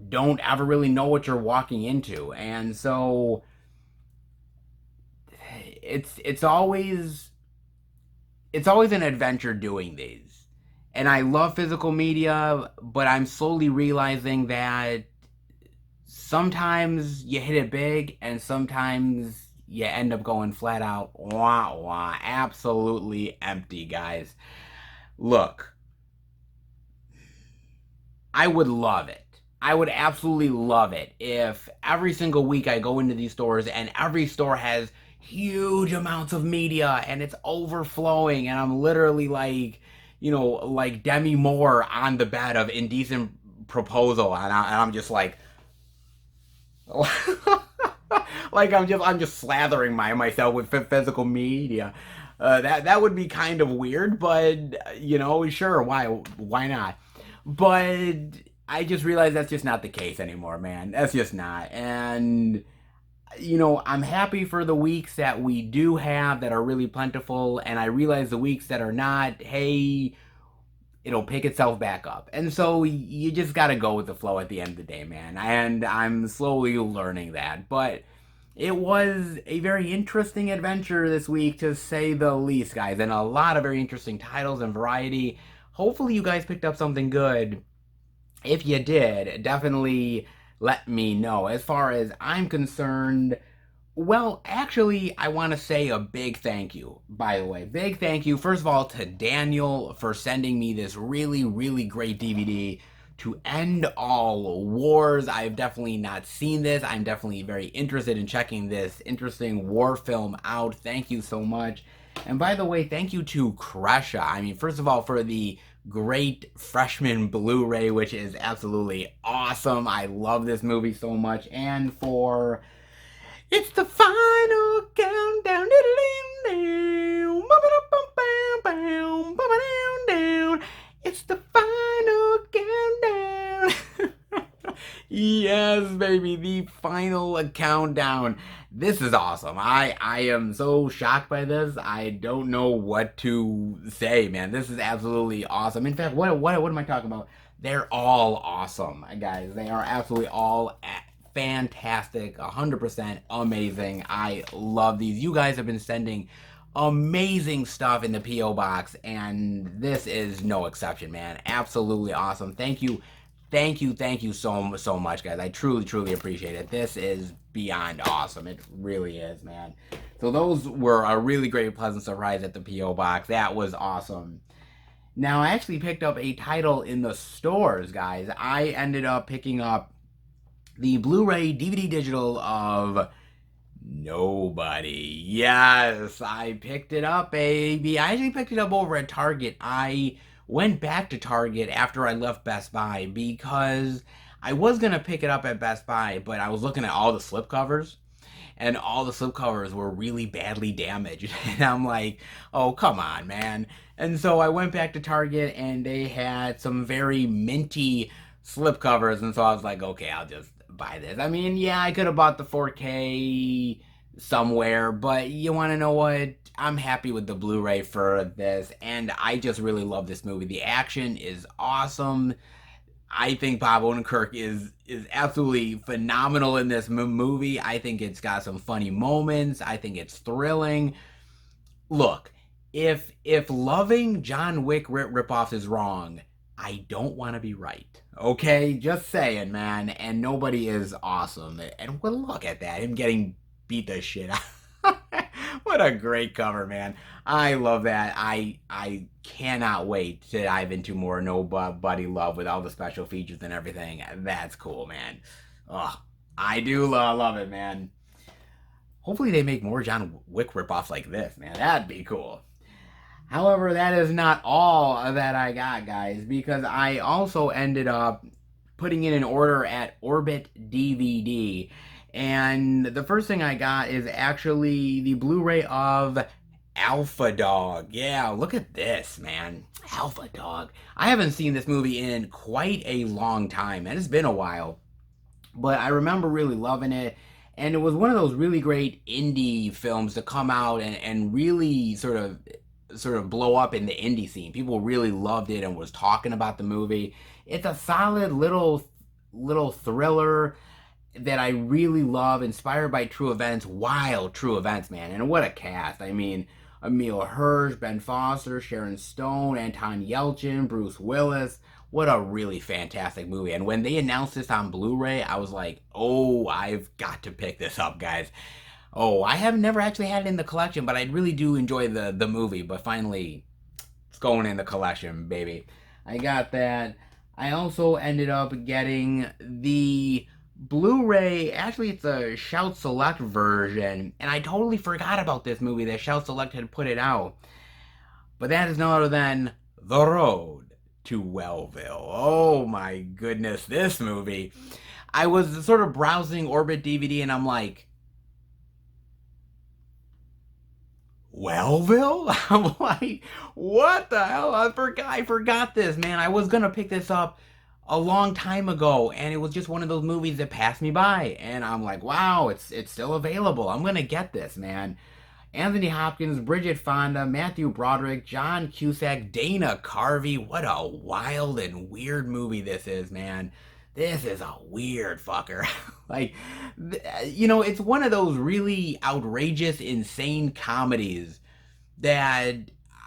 don't ever really know what you're walking into. And so it's always an adventure doing these. And I love physical media, but I'm slowly realizing that sometimes you hit it big and sometimes you end up going flat out, wah, wah, absolutely empty, guys. Look, I would love it. I would absolutely love it if every single week I go into these stores and every store has huge amounts of media and it's overflowing, and I'm literally like, you know, like Demi Moore on the bed of Indecent Proposal, and I'm just like, like I'm just slathering myself with physical media. That would be kind of weird, but you know, sure, why not? But I just realized that's just not the case anymore, man. That's just not. And I'm happy for the weeks that we do have that are really plentiful, and I realize the weeks that are not, hey, it'll pick itself back up. And so you just got to go with the flow at the end of the day, man. And I'm slowly learning that. But it was a very interesting adventure this week, to say the least, guys, and a lot of very interesting titles and variety. Hopefully, you guys picked up something good. If you did, definitely let me know. As far as I'm concerned, well, actually, I want to say a big thank you, by the way. Big thank you, first of all, to Daniel for sending me this really, really great DVD to End All Wars. I've definitely not seen this. I'm definitely very interested in checking this interesting war film out. Thank you so much. And by the way, thank you to Kresha. I mean, first of all, for the great freshman Blu-ray, which is absolutely awesome. I love this movie so much. And for it's the final countdown. It's the final countdown. Yes, baby, the final countdown. This is awesome. I am so shocked by this. I don't know what to say, man. This is absolutely awesome. In fact, what am I talking about? They're all awesome, guys. They are absolutely all fantastic, 100% amazing. I love these. You guys have been sending amazing stuff in the P.O. box, and this is no exception, man. Absolutely awesome. Thank you so much, guys. I truly appreciate it. This is beyond awesome. It really is, man. So those were a really great, pleasant surprise at the P.O. box. That was awesome. Now, I actually picked up a title in the stores, guys. I ended up picking up the Blu-ray DVD digital of Nobody. Yes, I picked it up, baby. I actually picked it up over at Target. I went back to Target after I left Best Buy because I was going to pick it up at Best Buy, but I was looking at all the slipcovers, and all the slipcovers were really badly damaged. And I'm like, oh, come on, man. And so I went back to Target, and they had some very minty slipcovers, and so I was like, okay, I'll just buy this. I mean, yeah, I could have bought the 4K somewhere, but you want to know what? I'm happy with the Blu-ray for this, and I just really love this movie. The action is awesome. I think Bob Odenkirk is absolutely phenomenal in this movie. I think it's got some funny moments. I think it's thrilling. Look, if loving John Wick ripoffs is wrong, I don't want to be right. Okay, just saying, man. And Nobody is awesome. And well, look at that, him getting beat the shit out. What a great cover, man. I love that. I cannot wait to dive into more Nobody Love with all the special features and everything. That's cool, man. Oh, I do love it, man. Hopefully they make more John Wick ripoffs like this, man. That'd be cool. However, that is not all that I got, guys, because I also ended up putting in an order at Orbit DVD. And the first thing I got is actually the Blu-ray of Alpha Dog. Yeah, look at this, man. Alpha Dog. I haven't seen this movie in quite a long time, and it's been a while. But I remember really loving it. And it was one of those really great indie films to come out and really sort of blow up in the indie scene. People really loved it and was talking about the movie. It's a solid little thriller that I really love, inspired by true events, wild true events, man. And what a cast. I mean, Emile Hirsch, Ben Foster, Sharon Stone, Anton Yelchin, Bruce Willis. What a really fantastic movie. And when they announced this on Blu-ray, I was like, oh, I've got to pick this up, guys. Oh, I have never actually had it in the collection, but I really do enjoy the movie. But finally, it's going in the collection, baby. I got that. I also ended up getting the Blu-ray. Actually, it's a Shout Select version, and I totally forgot about this movie that Shout Select had put it out. But that is no other than The Road to Wellville. Oh my goodness, this movie. I was sort of browsing Orbit DVD, and I'm like, Wellville? I'm like, what the hell? I forgot this, man. I was gonna pick this up a long time ago, and it was just one of those movies that passed me by, and I'm like, wow, it's still available. I'm gonna get this, man. Anthony Hopkins, Bridget Fonda, Matthew Broderick, John Cusack, Dana Carvey. What a wild and weird movie this is, man. This is a weird fucker. Like, it's one of those really outrageous, insane comedies that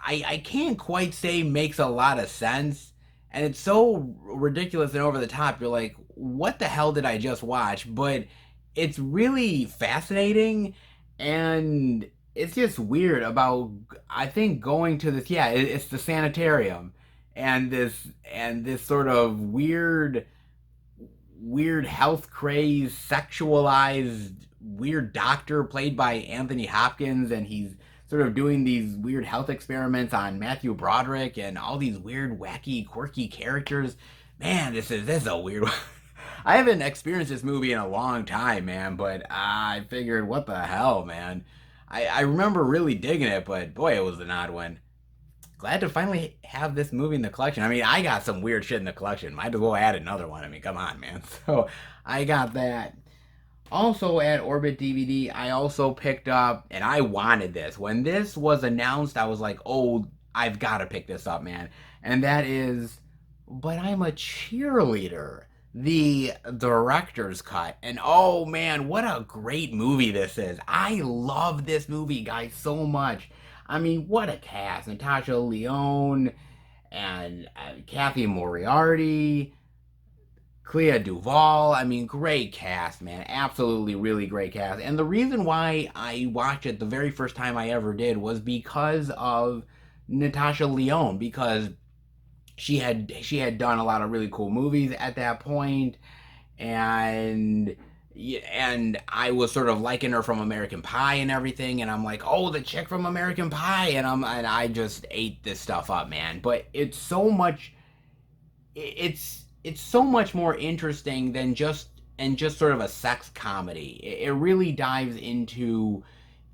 I can't quite say makes a lot of sense. And it's so ridiculous and over the top. You're like, what the hell did I just watch? But it's really fascinating, and it's just weird about, I think, going to this, yeah, it's the sanitarium, and this sort of weird health craze, sexualized weird doctor played by Anthony Hopkins, and he's sort of doing these weird health experiments on Matthew Broderick and all these weird, wacky, quirky characters. Man, this is a weird one. I haven't experienced this movie in a long time, man, but I figured, what the hell, man. I remember really digging it, but boy, it was an odd one. Glad to finally have this movie in the collection. I mean, I got some weird shit in the collection. Might as well add another one. I mean, come on, man. So I got that. Also at Orbit DVD, I also picked up, and I wanted this. When this was announced, I was like, oh, I've got to pick this up, man. And that is But I'm a Cheerleader, the director's cut. And oh man, what a great movie this is. I love this movie, guys, so much. I mean, what a cast. Natasha Lyonne and Kathy Moriarty, Clea Duvall. I mean, great cast, man. Absolutely, really great cast. And the reason why I watched it the very first time I ever did was because of Natasha Lyonne, because she had done a lot of really cool movies at that point, and and I was sort of liking her from American Pie and everything, and I'm like, oh, the chick from American Pie, and I just ate this stuff up, man. But it's so much more interesting than just sort of a sex comedy. It really dives into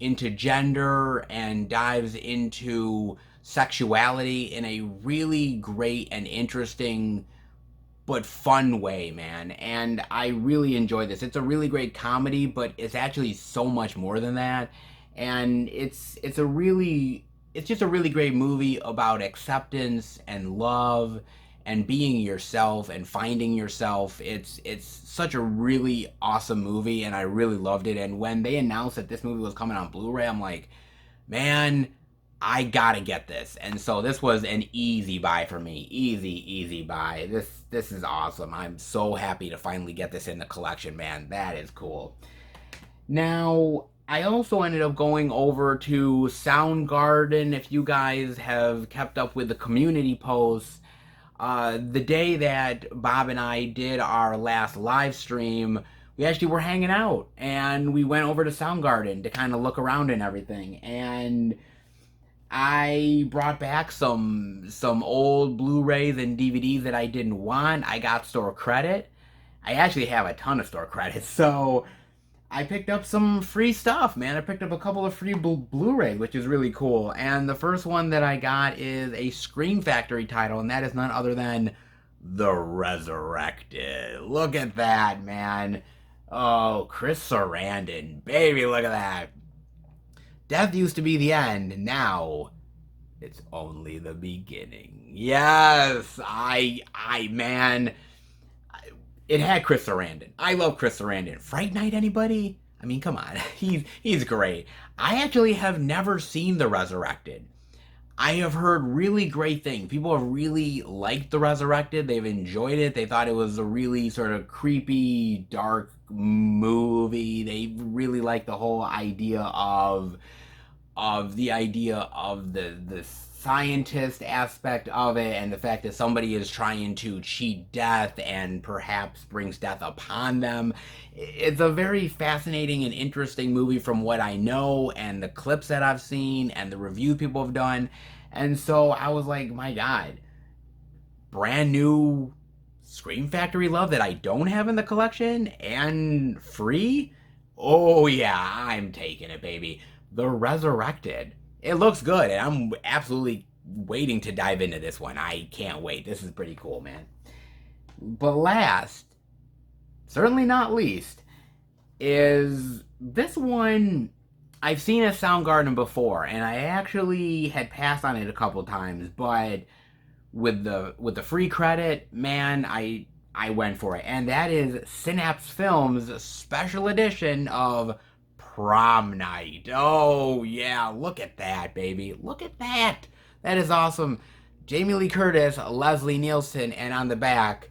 gender and dives into sexuality in a really great and interesting but fun way, man. And I really enjoy this. It's a really great comedy, but it's actually so much more than that. And it's just a really great movie about acceptance and love and being yourself and finding yourself. It's such a really awesome movie, and I really loved it. And when they announced that this movie was coming on Blu-ray, I'm like, man, I gotta get this. And so this was an easy buy for me. Easy buy. This is awesome. I'm so happy to finally get this in the collection, man. That is cool. Now, I also ended up going over to Soundgarden. If you guys have kept up with the community posts, the day that Bob and I did our last live stream, we actually were hanging out, and we went over to Soundgarden to kind of look around and everything. And I brought back some old Blu-rays and DVDs that I didn't want. I got store credit. I actually have a ton of store credit, so I picked up some free stuff, man. I picked up a couple of free Blu-rays, which is really cool. And the first one that I got is a Scream Factory title, and that is none other than The Resurrected. Look at that, man. Oh, Chris Sarandon. Baby, look at that. Death used to be the end. Now, it's only the beginning. Yes, man. It had Chris Sarandon. I love Chris Sarandon. Fright Night, anybody? I mean, come on. He's great. I actually have never seen The Resurrected. I have heard really great things. People have really liked The Resurrected. They've enjoyed it. They thought it was a really sort of creepy, dark movie. They really liked the whole idea of the scientist aspect of it, and the fact that somebody is trying to cheat death and perhaps brings death upon them. It's a very fascinating and interesting movie from what I know and the clips that I've seen and the reviews people have done. And so I was like, my God, brand new Scream Factory love that I don't have in the collection and free? Oh yeah, I'm taking it, baby. The Resurrected. It looks good, and I'm absolutely waiting to dive into this one. I can't wait. This is pretty cool, man. But last, certainly not least, is this one. I've seen at Soundgarden before, and I actually had passed on it a couple times, but with the free credit, man, I went for it. And that is Synapse Films' special edition of Prom Night. Oh yeah, look at that, baby. Look at that. That is awesome. Jamie Lee Curtis, Leslie Nielsen, and on the back,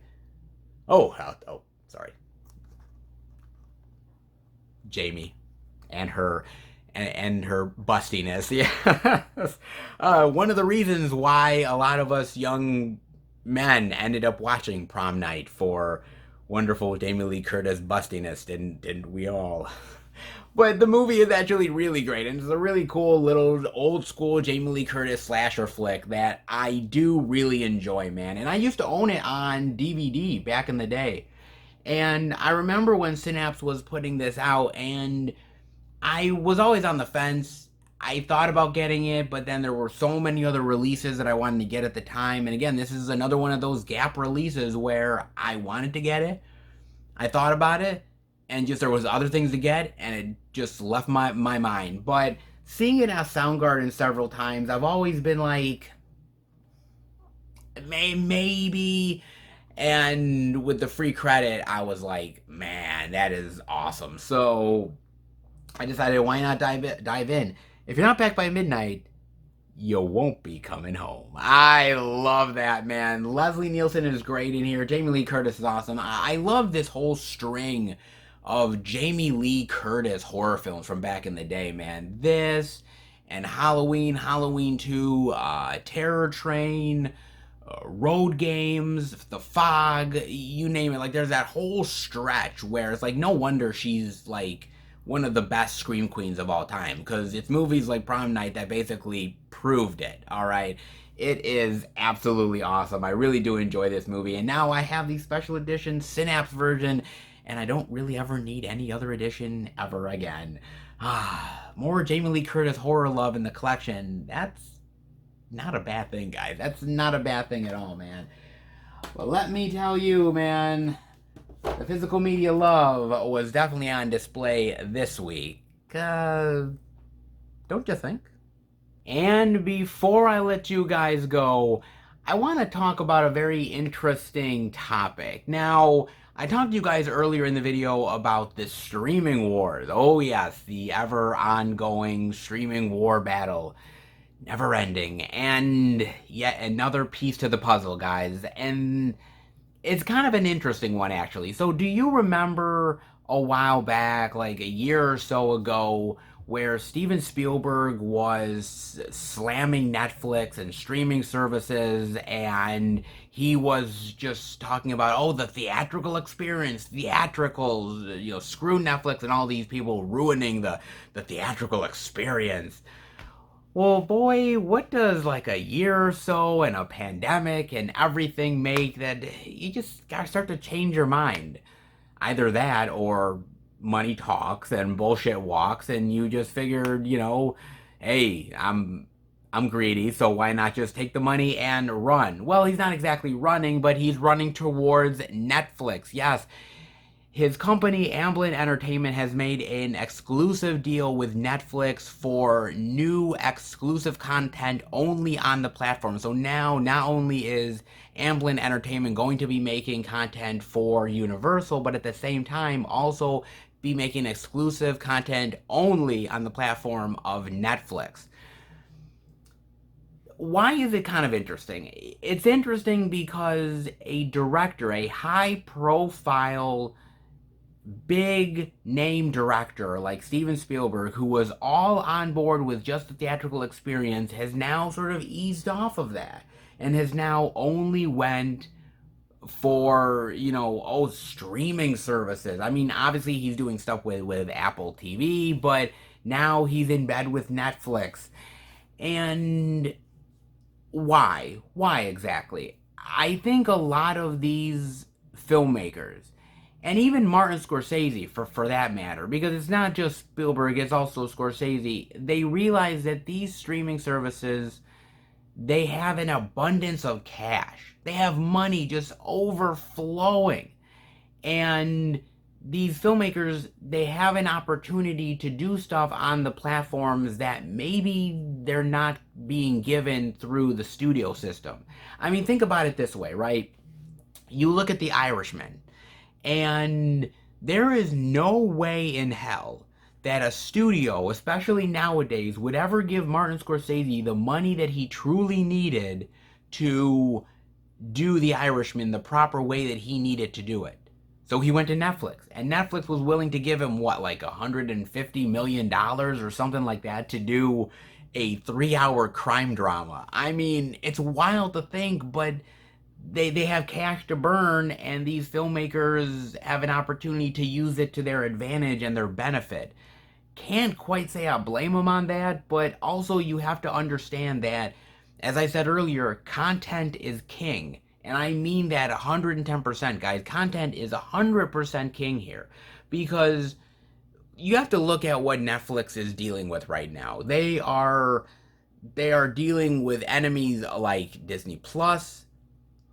sorry, Jamie and her and her bustiness. Yeah. One of the reasons why a lot of us young men ended up watching Prom Night for wonderful Jamie Lee Curtis bustiness, didn't we all? But the movie is actually really great, and it's a really cool little old school Jamie Lee Curtis slasher flick that I do really enjoy, man. And I used to own it on DVD back in the day. And I remember when Synapse was putting this out, and I was always on the fence. I thought about getting it, but then there were so many other releases that I wanted to get at the time. And again, this is another one of those gap releases where I wanted to get it. I thought about it, and just there was other things to get, and it just left my mind. But seeing it at Soundgarden several times, I've always been like, maybe. And with the free credit, I was like, man, that is awesome. So I decided, why not dive in? If you're not back by midnight, you won't be coming home. I love that, man. Leslie Nielsen is great in here. Jamie Lee Curtis is awesome. I love this whole string of Jamie Lee Curtis horror films from back in the day, man. This and Halloween, Halloween 2, Terror Train, Road Games, The Fog, you name it. Like, there's that whole stretch where it's like, no wonder she's like one of the best scream queens of all time, because it's movies like Prom Night that basically proved it. All right, it is absolutely awesome. I really do enjoy this movie, and now I have the special edition Synapse version, and I don't really ever need any other edition ever again. More Jamie Lee Curtis horror love in the collection. That's not a bad thing, guys. That's not a bad thing at all, man. But let me tell you, man, the physical media love was definitely on display this week. Don't you think? And before I let you guys go, I want to talk about a very interesting topic. Now, I talked to you guys earlier in the video about the streaming wars. Oh yes, the ever ongoing streaming war battle. Never ending. And yet another piece to the puzzle, guys. And it's kind of an interesting one, actually. So do you remember a while back, like a year or so ago, where Steven Spielberg was slamming Netflix and streaming services, and he was just talking about, oh, the theatrical experience, theatricals, screw Netflix and all these people ruining the theatrical experience. Well, boy, what does like a year or so and a pandemic and everything make that you just gotta start to change your mind? Either that or money talks and bullshit walks, and you just figured, hey, I'm greedy, so why not just take the money and run? Well, he's not exactly running, but he's running towards Netflix. Yes. His company, Amblin Entertainment, has made an exclusive deal with Netflix for new exclusive content only on the platform. So now, not only is Amblin Entertainment going to be making content for Universal, but at the same time also be making exclusive content only on the platform of Netflix. Why is it kind of interesting? It's interesting because a director, a high-profile, big name director like Steven Spielberg, who was all on board with just the theatrical experience, has now sort of eased off of that and has now only went for, streaming services. I mean, obviously he's doing stuff with Apple TV, but now he's in bed with Netflix. And why? Why exactly? I think a lot of these filmmakers, and even Martin Scorsese, for that matter, because it's not just Spielberg, it's also Scorsese, they realize that these streaming services, they have an abundance of cash. They have money just overflowing. And these filmmakers, they have an opportunity to do stuff on the platforms that maybe they're not being given through the studio system. I mean, think about it this way, right? You look at The Irishman, and there is no way in hell that a studio, especially nowadays, would ever give Martin Scorsese the money that he truly needed to do The Irishman the proper way that he needed to do it. So he went to Netflix, and Netflix was willing to give him what, like $150 million or something like that to do a 3-hour crime drama. I mean, it's wild to think, but they have cash to burn, and these filmmakers have an opportunity to use it to their advantage and their benefit. Can't quite say I blame them on that, but also you have to understand that, as I said earlier, content is king. And I mean that 110%, guys. Content is 100% king here. Because you have to look at what Netflix is dealing with right now. They are dealing with enemies like Disney Plus,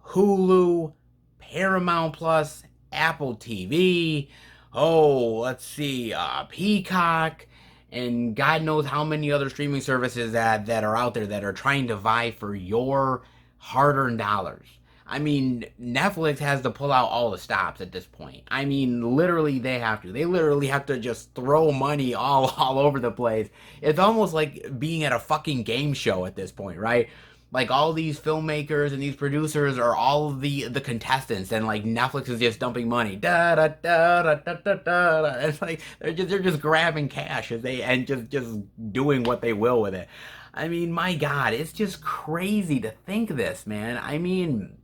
Hulu, Paramount Plus, Apple TV, let's see, Peacock, and God knows how many other streaming services that are out there that are trying to vie for your hard-earned dollars. I mean, Netflix has to pull out all the stops at this point. I mean, literally they have to. They literally have to just throw money all over the place. It's almost like being at a fucking game show at this point, right? Like all these filmmakers and these producers are all of the contestants, and like Netflix is just dumping money. Da da da da da da da. It's like they're just grabbing cash as they and just doing what they will with it. I mean, my God, it's just crazy to think this, man. I mean,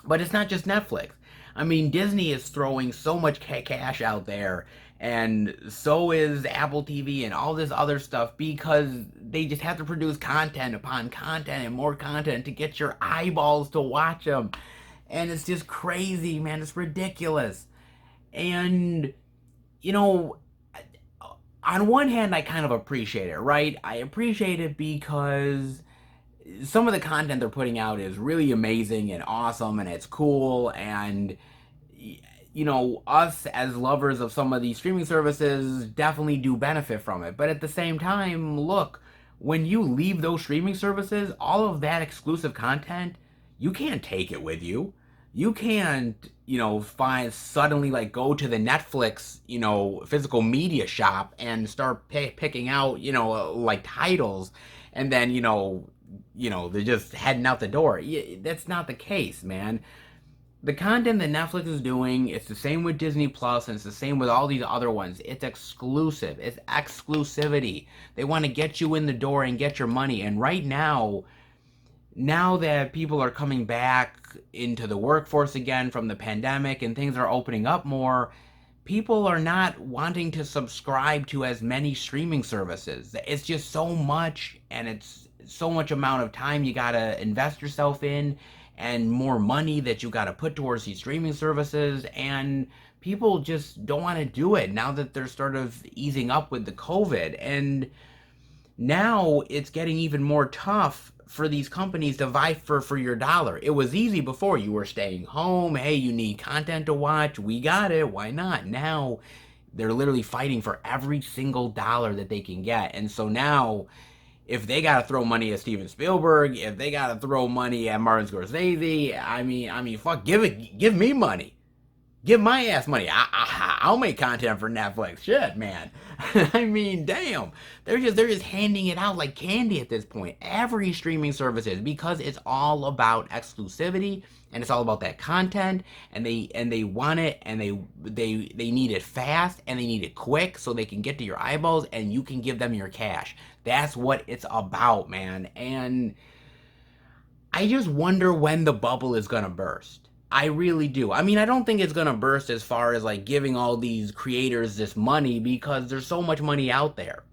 but it's not just Netflix. I mean, Disney is throwing so much cash out there, and so is Apple TV and all this other stuff, because they just have to produce content upon content and more content to get your eyeballs to watch them. And it's just crazy, man. It's ridiculous. And, you know, on one hand, I kind of appreciate it, right? I appreciate it because some of the content they're putting out is really amazing and awesome, and it's cool, and you know, us as lovers of some of these streaming services definitely do benefit from it. But at the same time, look, when you leave those streaming services, all of that exclusive content, you can't take it with you. You can't, you know, suddenly like go to the Netflix, you know, physical media shop and start picking out, you know, like titles, and then, you know, they're just heading out the door. That's not the case, man. The content that Netflix is doing, it's the same with Disney Plus, and it's the same with all these other ones. It's exclusive. It's exclusivity. They want to get you in the door and get your money. And right now that people are coming back into the workforce again from the pandemic and things are opening up more, people are not wanting to subscribe to as many streaming services. It's just so much, and it's so much amount of time you gotta invest yourself in, and more money that you gotta put towards these streaming services, and people just don't want to do it now that they're sort of easing up with the COVID. And now it's getting even more tough for these companies to vie for your dollar. It was easy before. You were staying home. Hey, you need content to watch. We got it. Why not? Now they're literally fighting for every single dollar that they can get. And so now, if they gotta throw money at Steven Spielberg, if they gotta throw money at Martin Scorsese, I mean, fuck, give me money. Give my ass money. I'll make content for Netflix. Shit, man. I mean, damn. They're just handing it out like candy at this point. Every streaming service is, because it's all about exclusivity, and it's all about that content, and they want it, and they need it fast, and they need it quick so they can get to your eyeballs and you can give them your cash. That's what it's about, man. And I just wonder when the bubble is gonna burst. I really do. I mean, I don't think it's gonna burst as far as like giving all these creators this money, because there's so much money out there.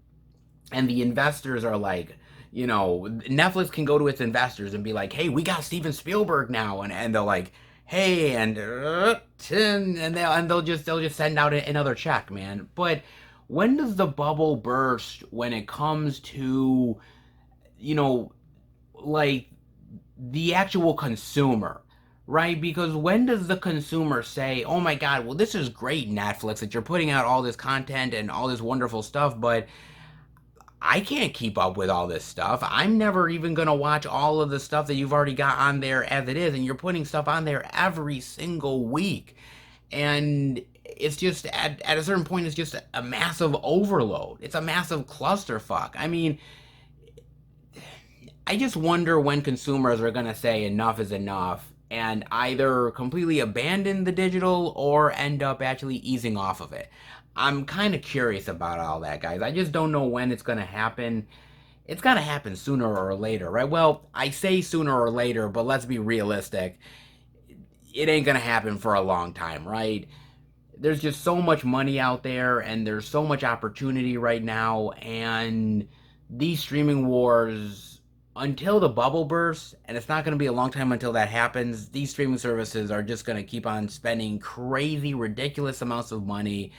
And the investors are like, you know, Netflix can go to its investors and be like, hey, we got Steven Spielberg now, and they're like, hey, and they'll just send out another check, man. But when does the bubble burst when it comes to, you know, like the actual consumer, right? Because when does the consumer say, oh my God, well, this is great, Netflix, that you're putting out all this content and all this wonderful stuff, but I can't keep up with all this stuff. I'm never even going to watch all of the stuff that you've already got on there as it is, and you're putting stuff on there every single week. And it's just, at a certain point, it's just a massive overload. It's a massive clusterfuck. I mean, I just wonder when consumers are going to say enough is enough and either completely abandon the digital or end up actually easing off of it. I'm kind of curious about all that, guys. I just don't know when it's going to happen. It's got to happen sooner or later, right? Well, I say sooner or later, but let's be realistic. It ain't going to happen for a long time, right? There's just so much money out there and there's so much opportunity right now, and these streaming wars, until the bubble bursts, and it's not going to be a long time until that happens, these streaming services are just going to keep on spending crazy, ridiculous amounts of money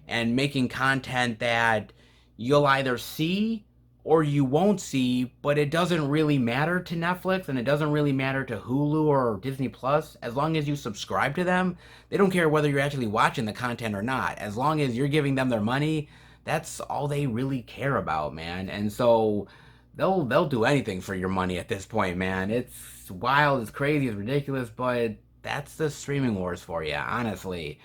and making content that you'll either see or you won't see, but it doesn't really matter to Netflix and it doesn't really matter to Hulu or Disney Plus. As long as you subscribe to them, they don't care whether you're actually watching the content or not. As long as you're giving them their money, that's all they really care about, man. And so they'll do anything for your money at this point, man. It's wild, it's crazy, it's ridiculous, but that's the streaming wars for you, honestly.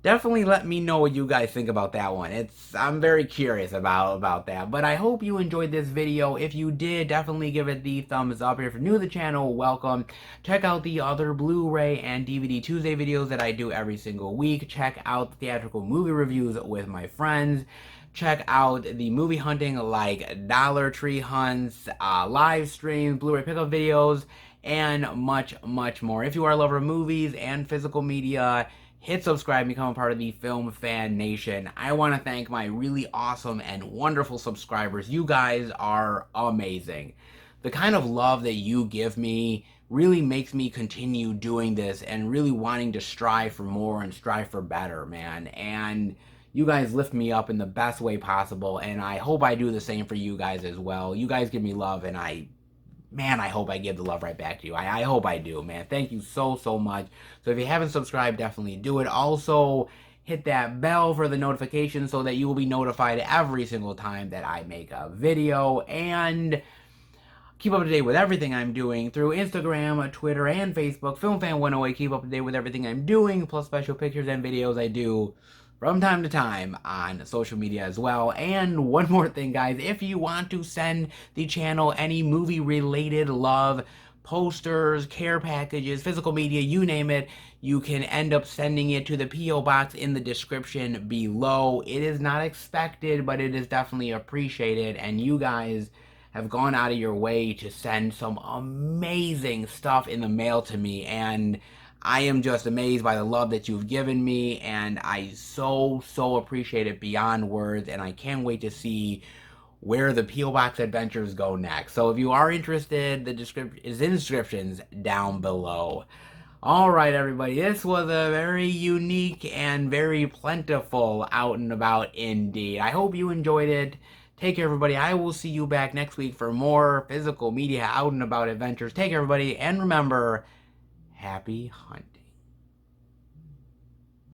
Definitely let me know what you guys think about that one. I'm very curious about that. But I hope you enjoyed this video. If you did, definitely give it the thumbs up. If you're new to the channel, welcome. Check out the other Blu-ray and DVD Tuesday videos that I do every single week. Check out the theatrical movie reviews with my friends. Check out the movie hunting like Dollar Tree hunts, live streams, Blu-ray pickup videos, and much, much more. If you are a lover of movies and physical media, hit subscribe and become a part of the Film Fan Nation. I want to thank my really awesome and wonderful subscribers. You guys are amazing. The kind of love that you give me really makes me continue doing this and really wanting to strive for more and strive for better, man. And you guys lift me up in the best way possible, and I hope I do the same for you guys as well. You guys give me love, and man, I hope I give the love right back to you. I hope I do, man. Thank you so, so much. So if you haven't subscribed, definitely do it. Also, hit that bell for the notifications so that you will be notified every single time that I make a video. And keep up to date with everything I'm doing through Instagram, Twitter, and Facebook. FilmFan108, keep up to date with everything I'm doing, plus special pictures and videos I do from time to time on social media as well. And one more thing, guys, if you want to send the channel any movie related love, posters, care packages, physical media, you name it, you can end up sending it to the P.O. box in the description below. It is not expected, but it is definitely appreciated, and you guys have gone out of your way to send some amazing stuff in the mail to me, and I am just amazed by the love that you've given me, and I so appreciate it beyond words, and I can't wait to see where the P.O. Box adventures go next. So if you are interested, the description is in descriptions down below. Alright, everybody, this was a very unique and very plentiful out and about indeed. I hope you enjoyed it. Take care, everybody. I will see you back next week for more physical media out and about adventures. Take care, everybody, and remember, happy hunting.